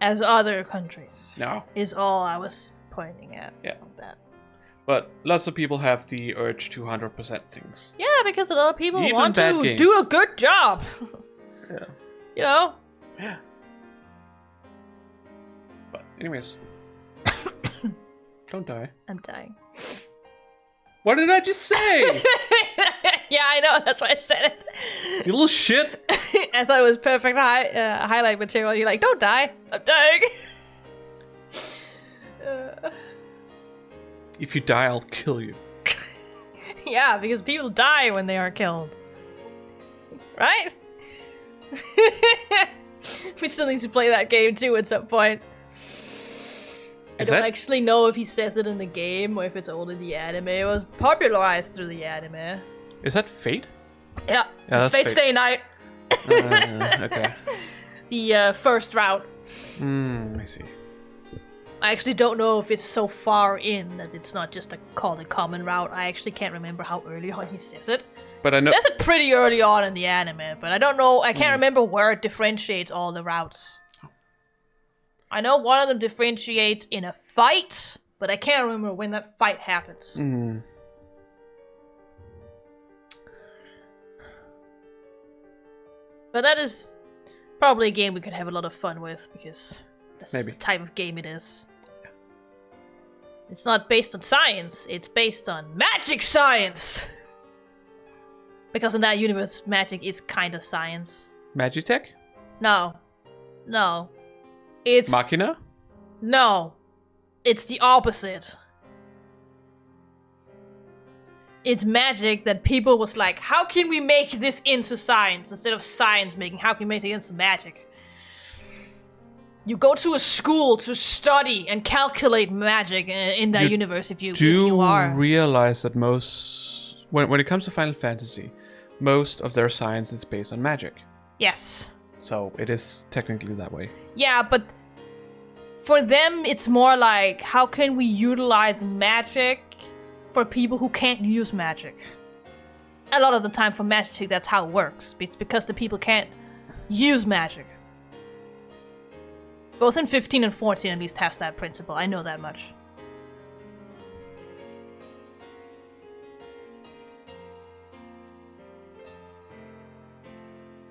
as other countries. No. Is all I was pointing at. Yeah. On that. But lots of people have the urge to 100% things. Yeah, because a lot of people Even want bad to games. do a good job. Yeah. You know? Yeah. But anyways. Don't die. I'm dying. What did I just say? Yeah, I know. That's why I said it. You little shit. I thought it was perfect highlight material. You're like, don't die. I'm dying. If you die, I'll kill you. Yeah, because people die when they are killed. Right? We still need to play that game too at some point. I don't actually know if he says it in the game or if it's only the anime. It was popularized through the anime. Is that Fate? Yeah, that's it's Fate Fate. Stay Night. Okay. The first route. I see. I actually don't know if it's so far in that it's not just called a common route. I actually can't remember how early on he says it. But I He know. says it pretty early on in the anime, but I don't know. I can't remember where it differentiates all the routes. I know one of them differentiates in a fight, but I can't remember when that fight happens. But that is probably a game we could have a lot of fun with, because that's just the Maybe. type of game it is. It's not based on science, it's based on magic science! Because in that universe, magic is kind of science. Magitech? No. No. It's... Machina? No. It's the opposite. It's magic that people was like, how can we make this into science? Instead of science making, how can we make it into magic? You go to a school to study and calculate magic in that universe if you are. Realize that when it comes to Final Fantasy, most of their science is based on magic. Yes. So it is technically that way. Yeah, but for them, it's more like, how can we utilize magic for people who can't use magic? A lot of the time for magic, that's how it works. Because the people can't use magic. Both in 15 and 14 at least has that principle. I know that much.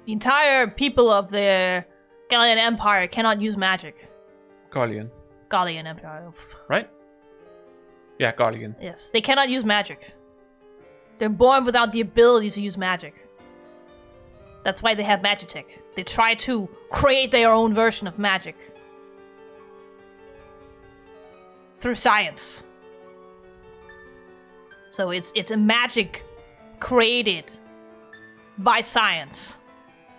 The entire people of the Gallian Empire cannot use magic. Gallian. Gallian Empire. Right? Yeah, Gallian. Yes, they cannot use magic. They're born without the ability to use magic. That's why they have Magitech. They try to create their own version of magic. Through science. So it's a magic created by science.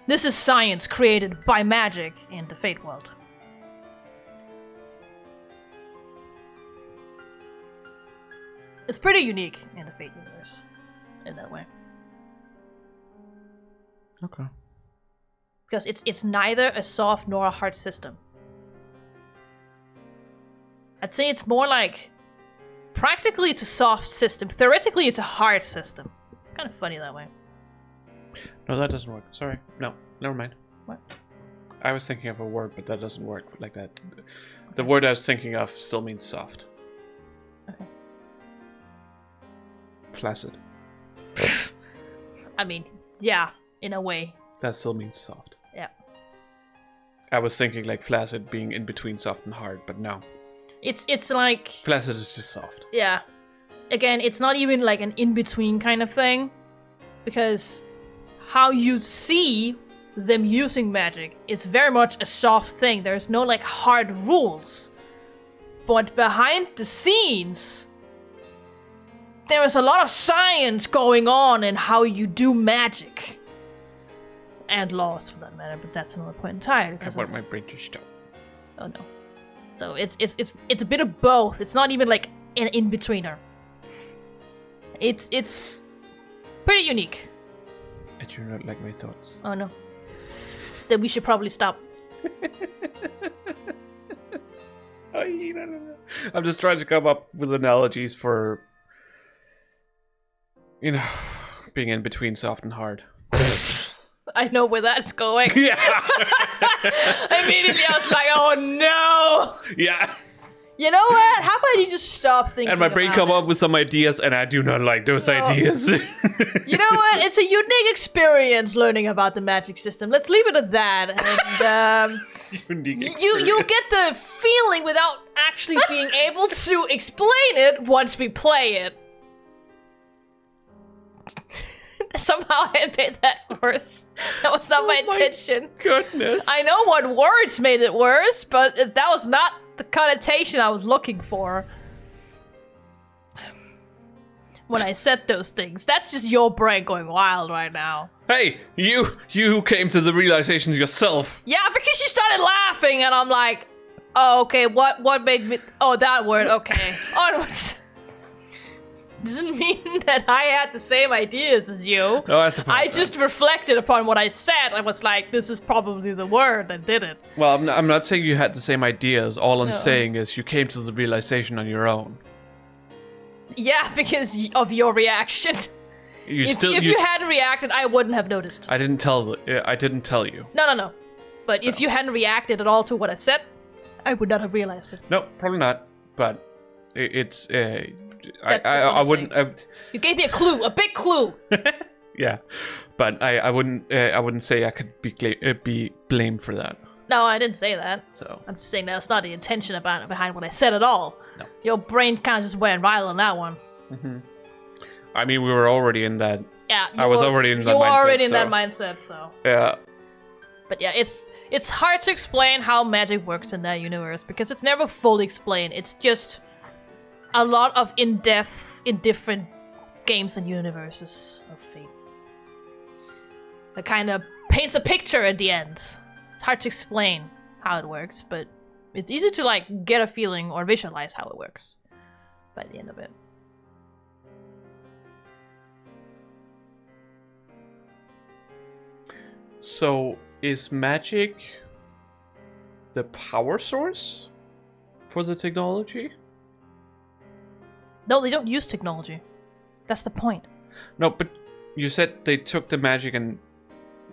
This is science created by magic in the Fate world. It's pretty unique in the Fate universe. In that way. Okay. Because it's neither a soft nor a hard system. I'd say it's more like, practically it's a soft system. Theoretically it's a hard system. It's kind of funny that way. No, that doesn't work. Sorry. No, never mind. What? I was thinking of a word, but that doesn't work like that. The word I was thinking of still means soft. Okay. Flaccid. I mean, yeah, in a way. That still means soft. Yeah. I was thinking like flaccid being in between soft and hard, but no. It's like... Flaccid is just soft. Yeah. Again, it's not even like an in-between kind of thing. Because how you see them using magic is very much a soft thing. There's no like hard rules. But behind the scenes, there is a lot of science going on in how you do magic. And laws for that matter, but that's another point entirely. I want my brain to stop. Oh no. So it's a bit of both. It's not even like an in-betweener. It's pretty unique. I do not like my thoughts. Oh no. Then we should probably stop. I'm just trying to come up with analogies for, you know, being in between soft and hard. I know where that's going. Yeah. Immediately I was like, oh no. Yeah. You know what? How about you just stop thinking And my brain about come it? up with some ideas, and I do not like those ideas. You know what? It's a unique experience learning about the magic system. Let's leave it at that. And Unique you'll get the feeling without actually being able to explain it once we play it. Somehow I made that worse. That was not my intention. Goodness. I know what words made it worse, but that was not the connotation I was looking for when I said those things. That's just your brain going wild right now. Hey, you came to the realization yourself. Yeah, because you started laughing, and I'm like, oh, okay, what made me... Oh, that word, okay. Onwards. Doesn't mean that I had the same ideas as you. No, I suppose I not. just reflected upon what I said. I was like, this is probably the word that did it. Well, I'm not saying you had the same ideas. All I'm saying is you came to the realization on your own. Yeah, because of your reaction. If you hadn't reacted, I wouldn't have noticed. I didn't tell you. No. But if you hadn't reacted at all to what I said, I would not have realized it. No, probably not. But it's... That's just what I I'm wouldn't... saying. You gave me a clue, a big clue. Yeah, but I wouldn't say I could be blamed for that. No, I didn't say that. So I'm just saying that's not the intention behind what I said at all. No. Your brain kind of just went wild on that one. Mm-hmm. I mean, we were already in that. Yeah, I was already in that mindset. You were already in that mindset, so. Yeah. But yeah, it's hard to explain how magic works in that universe because it's never fully explained. It's just a lot of in-depth in different games and universes of Fate. That kind of paints a picture at the end. It's hard to explain how it works, but it's easy to like get a feeling or visualize how it works by the end of it. So, is magic the power source for the technology? No, they don't use technology. That's the point. No, but you said they took the magic and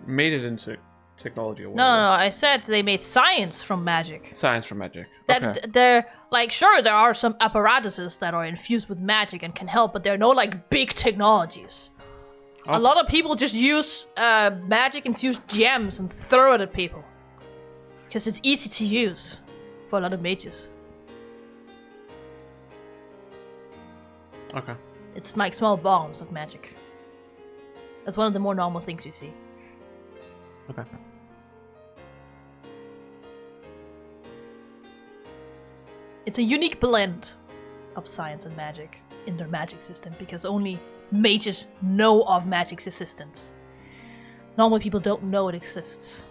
made it into technology or No, whatever. no, no. I said they made science from magic. Science from magic. That Okay. they're like, sure, there are some apparatuses that are infused with magic and can help, but there are no like big technologies. Okay. A lot of people just use magic infused gems and throw it at people because it's easy to use for a lot of mages. Okay. It's like small bombs of magic. That's one of the more normal things you see. Okay. It's a unique blend of science and magic in their magic system because only mages know of magic's existence. Normal people don't know it exists.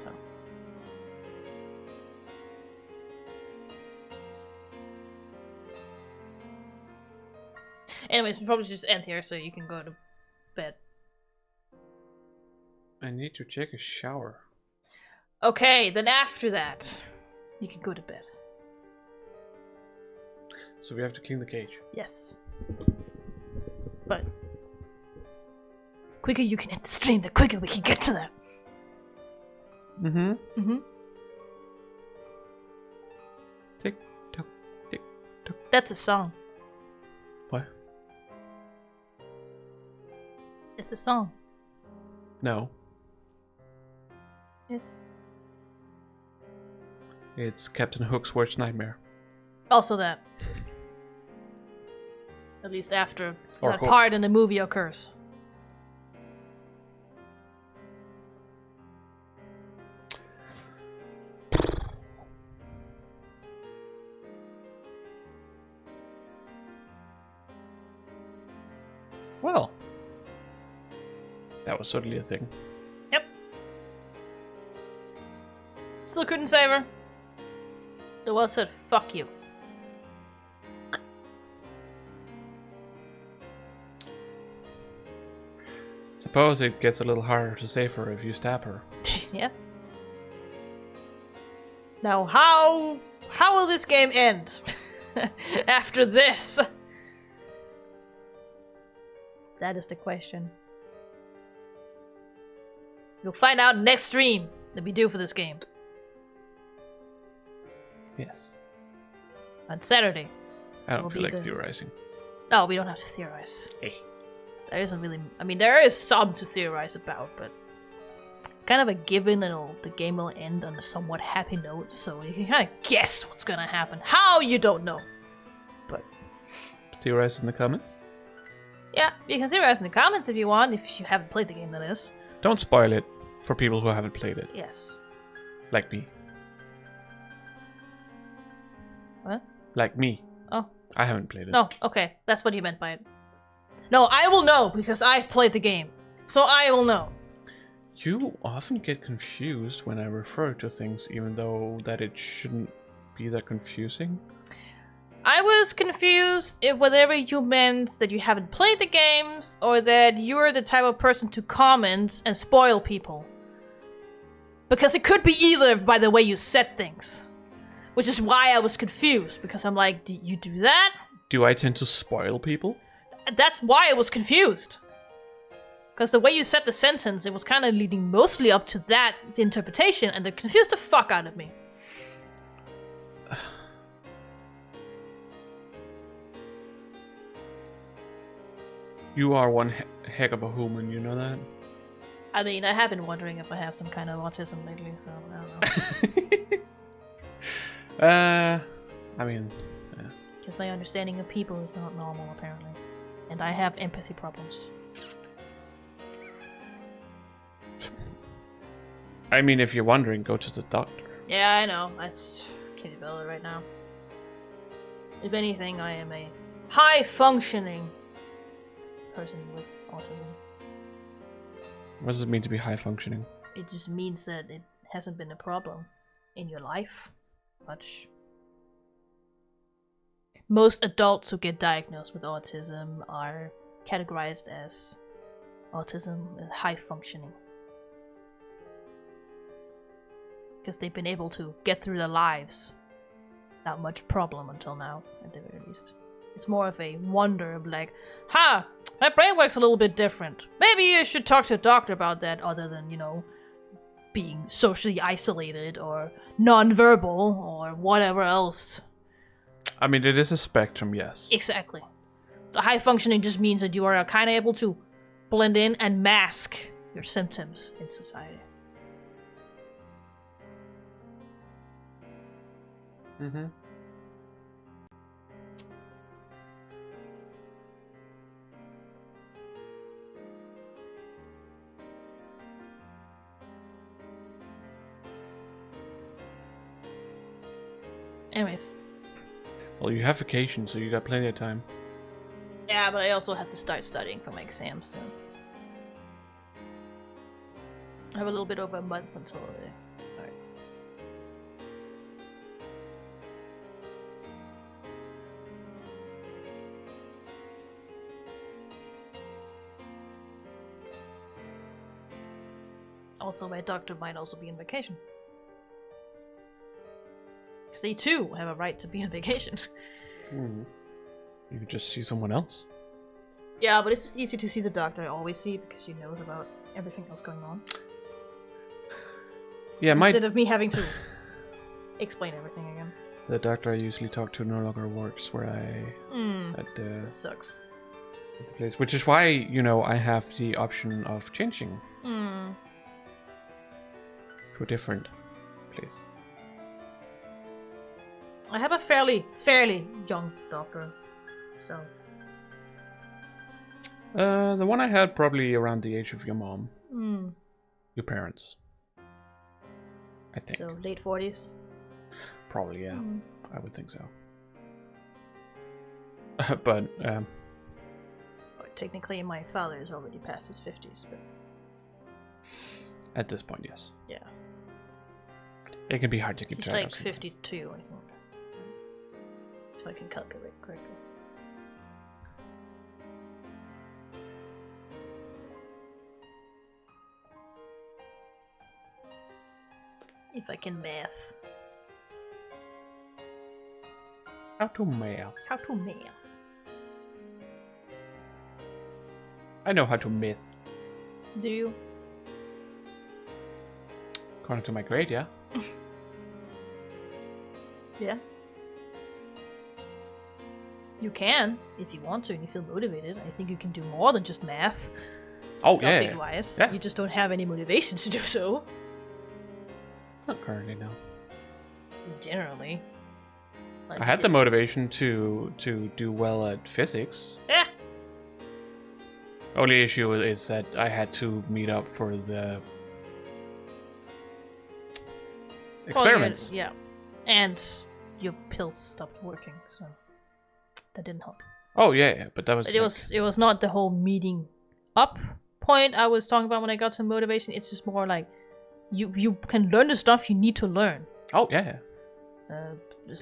So. Anyways, we probably should just end here so you can go to bed. I need to take a shower. Okay, then after that, you can go to bed. So we have to clean the cage. Yes. But quicker you can end the stream, the quicker we can get to that. Mm-hmm. Mm-hmm. Tick tock, tick tock. That's a song. What? It's a song. No. Yes. It's Captain Hook's worst nightmare. Also that. At least after Or that Hook. part in the movie occurs. Well. That was certainly a thing. Yep. Still couldn't save her. The world said, fuck you. Suppose it gets a little harder to save her if you stab her. Yeah. Now, how will this game end after this? That is the question. You'll find out next stream that we do for this game Yes. on Saturday. I Will don't feel be like the- theorizing. No, we don't have to theorize. Hey. There isn't really. I mean, there is some to theorize about, but it's kind of a given that the game will end on a somewhat happy note, so you can kind of guess what's gonna happen. How, you don't know. But Theorize in the comments. yeah, you can theorize in the comments if you want, if you haven't played the game, that is. Don't spoil it for people who haven't played it. Yes. Like me. What? Like me. Oh. I haven't played it. No, okay. That's what you meant by it. No, I will know, because I've played the game. So I will know. You often get confused when I refer to things, even though that it shouldn't be that confusing. I was confused if whether you meant that you haven't played the games or that you're the type of person to comment and spoil people. Because it could be either by the way you said things. Which is why I was confused, because I'm like, do you do that? Do I tend to spoil people? That's why I was confused. Because the way you said the sentence, it was kind of leading mostly up to that interpretation, and it confused the fuck out of me. You are one heck of a human, you know that? I mean, I have been wondering if I have some kind of autism lately, so I don't know. I mean, Because my understanding of people is not normal, apparently. And I have empathy problems. I mean, if you're wondering, go to the doctor. Yeah, I know. I can't deal with it right now. If anything, I am a high-functioning person with autism. What does it mean to be high functioning? It just means that it hasn't been a problem in your life much. Most adults who get diagnosed with autism are categorized as autism high functioning. Because they've been able to get through their lives without much problem until now, at the very least. It's more of a wonder of like, my brain works a little bit different. Maybe you should talk to a doctor about that, other than, being socially isolated or non-verbal or whatever else. I mean, it is a spectrum, yes. Exactly. The high functioning just means that you are kind of able to blend in and mask your symptoms in society. Mm-hmm. Anyways. Well, you have vacation, so you got plenty of time. Yeah, but I also have to start studying for my exams soon. I have a little bit over a month until they start. Also, my doctor might also be on vacation. Because they too have a right to be on vacation. Mm. You could just see someone else. Yeah, but it's just easy to see the doctor I always see because she knows about everything else going on. Yeah, instead of me having to explain everything again. The doctor I usually talk to no longer works where I That sucks. at the place, which is why I have the option of changing to a different place. I have a fairly young doctor, so. The one I had probably around the age of your mom. Your parents. I think. So late 40s? Probably, yeah. I would think so. But, technically, my father is already past his 50s, but. At this point, yes. Yeah. It can be hard to keep He's track like of. Sometimes. 52 or something. So I can calculate correctly. If I can math. How to math. How to math? I know how to myth. Do you? According to my grade, yeah. Yeah. You can, if you want to, and you feel motivated. I think you can do more than just math. Oh, yeah. Wise. Yeah. You just don't have any motivation to do so. Not currently, no. Generally. Like, I had the motivation to do well at physics. Yeah. Only issue is that I had to meet up for the experiments. Yeah. And your pills stopped working, so that didn't help. Oh yeah, but that was. But it was not the whole meeting up point I was talking about when I got to motivation. It's just more like you can learn the stuff you need to learn. Oh yeah.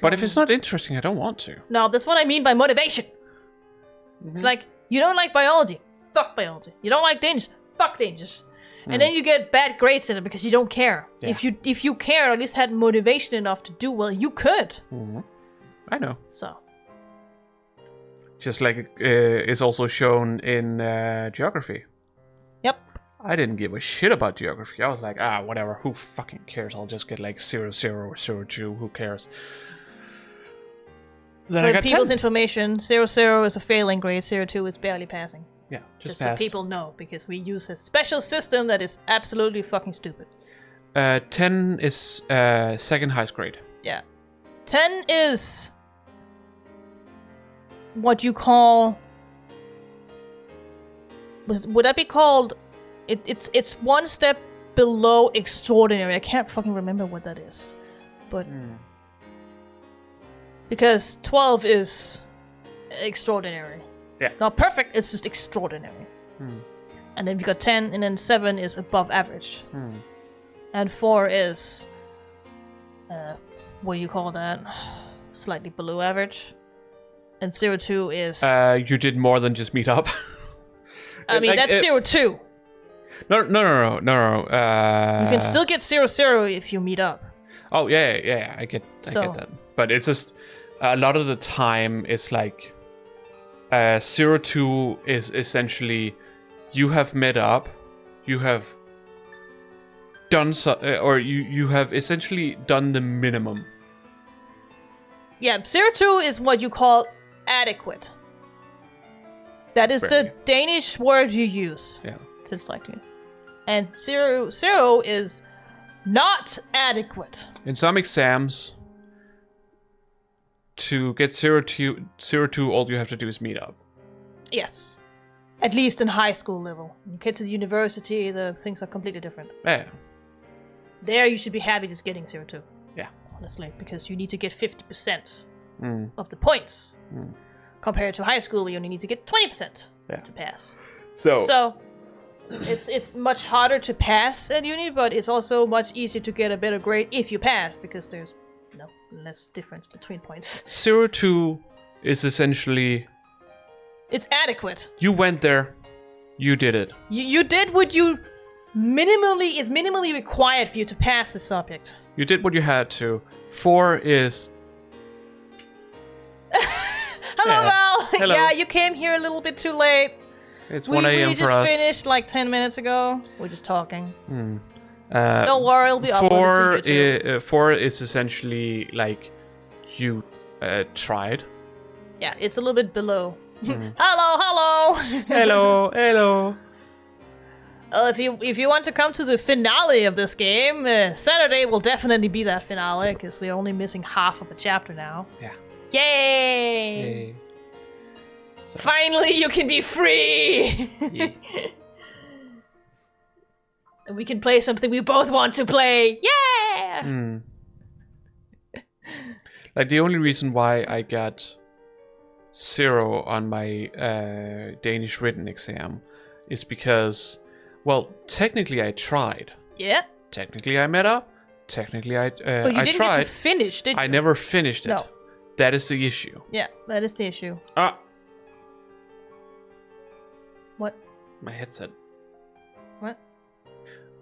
But if it's not interesting, I don't want to. No, that's what I mean by motivation. Mm-hmm. It's like, you don't like biology. Fuck biology. You don't like dangers. Fuck dangers. And then you get bad grades in it because you don't care. Yeah. If you care, or at least had motivation enough to do well, you could. Mm-hmm. I know. So. Just like it's also shown in geography. Yep. I didn't give a shit about geography. I was like, whatever. Who fucking cares? I'll just get like 00 or 02. Who cares? Then I For got people's 10. information, 00 is a failing grade, 02 is barely passing. Yeah, just so passed. people know, because we use a special system that is absolutely fucking stupid. 10 is second highest grade. Yeah. 10 is what you call... Would that be called... It's one step below extraordinary. I can't fucking remember what that is. But... Because 12 is extraordinary. Yeah. Not perfect, it's just extraordinary. And then we got 10, and then 7 is above average. And 4 is, what do you call that? Slightly below average. And 0-2 is... you did more than just meet up. I mean, that's 0-2. No. You can still get 0-0 if you meet up. Oh, yeah, I get that. But it's just, a lot of the time, it's like, 0-2 is essentially, you have met up, you have done or you have essentially done the minimum. Yeah, 0-2 is what you call adequate. That is the Danish word you use. Yeah. Just like it. And 0-0 is not adequate. In some exams, to get 0-2, all you have to do is meet up. Yes. At least in high school level. When you get to the university, the things are completely different. Yeah. There you should be happy just getting 0-2. Yeah. Honestly, because you need to get 50% of the points. Compared to high school, where you only need to get 20% to pass. So it's much harder to pass at uni, but it's also much easier to get a better grade if you pass, because there's less difference between points. 0-2 is essentially... It's adequate. You went there, you did it. You did what you is minimally required for you to pass the subject. You did what you had to. 4 is... Hello, Val. Hello. Yeah, you came here a little bit too late. It's 1 a.m. We for us. just finished like 10 minutes ago. We're just talking. Don't worry, it'll be uploaded to YouTube. 4 is essentially like you tried. Yeah, it's a little bit below. Hello. Hello. If you want to come to the finale of this game, Saturday will definitely be that finale, because we're only missing half of a chapter now. Yeah. Yay! So. Finally, you can be free! Yeah. And we can play something we both want to play! Yeah! Like, the only reason why I got 0 on my Danish written exam is because, well, technically I tried. Yeah? Technically I met up. Technically I tried. But you didn't get to finish, did you? I never finished it. No. That is the issue. Yeah, that is the issue. What? My headset. What?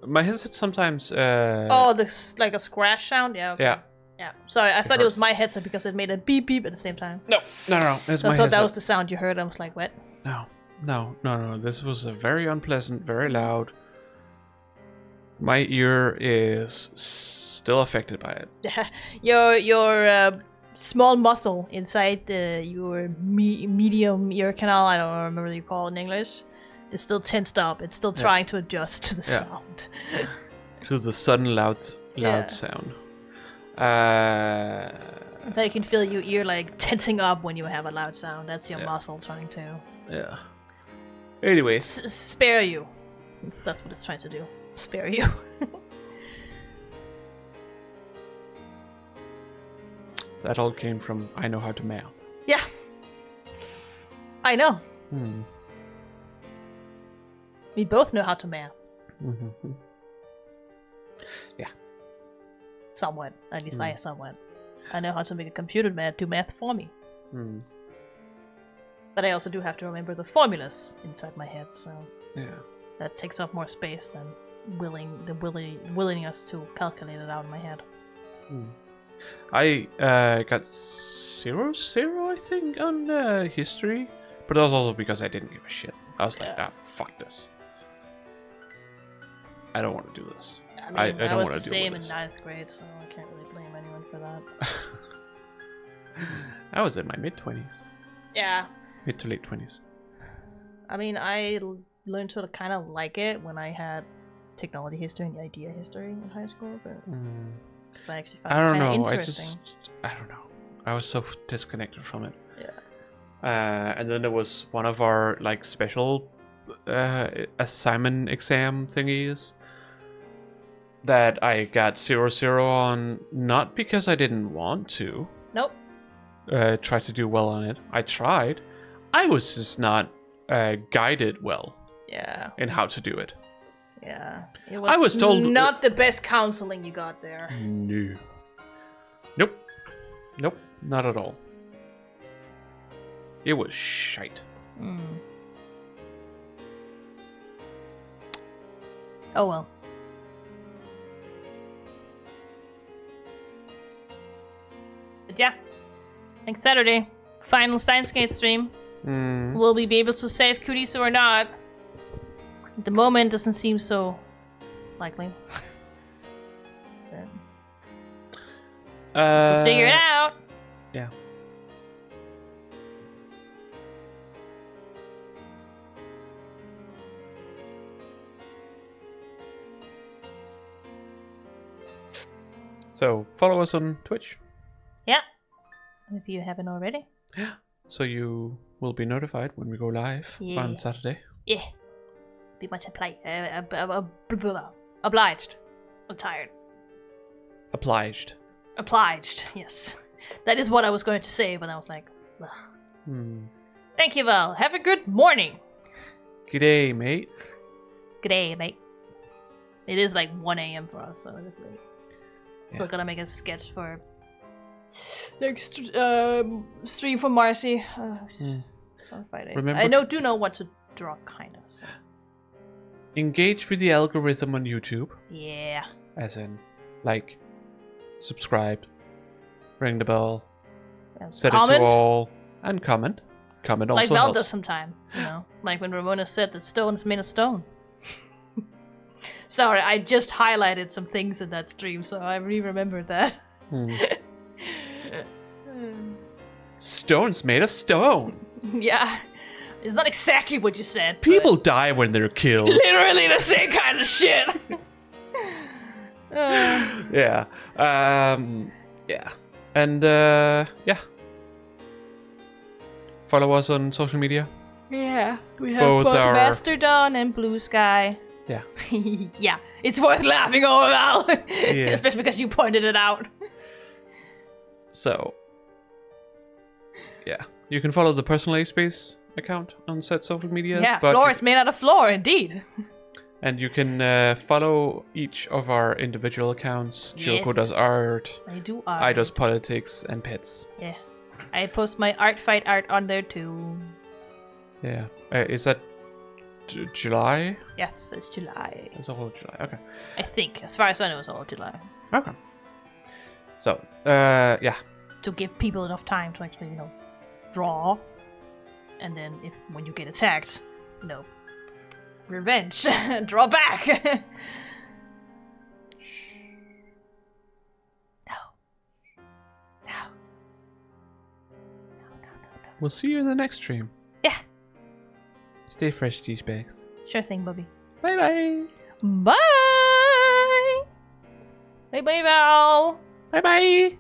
My headset sometimes... oh, this like a scratch sound? Yeah, okay. Yeah. Sorry, I thought it was my headset because it made a beep beep at the same time. No. It's so my I thought headset. that was the sound you heard. I was like, what? No. This was a very unpleasant, very loud. My ear is still affected by it. your small muscle inside your medium ear canal, I don't remember what you call it in English, is still tensed up. It's still trying to adjust to the sound. To the sudden loud sound. So you can feel your ear like tensing up when you have a loud sound. That's your muscle trying to... Yeah. Anyways. Spare you. That's what it's trying to do. Spare you. That all came from I know how to math. Yeah. I know. We both know how to math. Yeah. Somewhat. At least I somewhat. I know how to make a computer do math for me. But I also do have to remember the formulas inside my head, so that takes up more space than willingness to calculate it out in my head. I got 0-0, I think, on history, but that was also because I didn't give a shit. I was like, fuck this. I don't want to do this. I mean, I don't was want the to deal same with in this. 9th grade, so I can't really blame anyone for that. I was in my mid-20s. Yeah. Mid to late 20s. I mean, I learned to kind of like it when I had technology history and idea history in high school, but because I actually found it kind of interesting. I don't know. I was so disconnected from it. Yeah. And then there was one of our like special assignment exam thingies that I got 0-0 on, not because I didn't want to. Nope. Try to do well on it. I tried. I was just not guided well. Yeah. in how to do it. Yeah. It I was told- not the best counseling you got there. No. Nope. Nope. Not at all. It was shite. Mm. Oh well. But yeah. Next Saturday, final Steins Gate stream. Will we be able to save Kurisu or not? At the moment, doesn't seem so likely. We'll figure it out. Yeah. So follow us on Twitch, Yeah. If you haven't already. so you will be notified when we go live Yeah. on Saturday. Yeah. Be much obliged. I'm tired. Obliged. Obliged, yes. That is what I was going to say, but I was like, ugh. Thank you, Val. Have a good morning. G'day, mate. Good day, mate. It is like 1 a.m. for us, so it is late. Still Yeah. gotta make a sketch for next stream for Marcy. It's on Friday. Remember- I do know what to draw, kind of. So. Engage with the algorithm on YouTube, Yeah. as in, like, subscribe, ring the bell, set it Comment, to all, and comment. Comment also like Val helps. does sometime. You know, like when Ramona said that stone is made of stone. Sorry, I just highlighted some things in that stream, so I re-remembered that. Stone's made of stone. Yeah, it's not exactly what you said. People die when they're killed. literally the same kind of shit. Yeah. Yeah. And yeah. Follow us on social media. Yeah, we have Both both are- Mastodon and Blue Sky. Yeah. Yeah, it's worth laughing over, Val. Yeah. Especially because you pointed it out. So yeah. You can follow the personal A-Space account on said social media. Yeah, but floor is made out of floor, indeed. and you can follow each of our individual accounts. Chiyoko Yes. does art. I do art. I does politics and pets. Yeah. I post my art fight art on there too. Yeah. Is that July? Yes, it's July. It's all July. Okay. I think, as far as I know, it's all July. Okay. So, yeah. To give people enough time to actually, draw. And then when you get attacked, revenge. Draw back. No. We'll see you in the next stream. Yeah. Stay fresh, G-Specs. Sure thing, Bobby. Bye-bye. Bye! Bye-bye, Val! Bye-bye.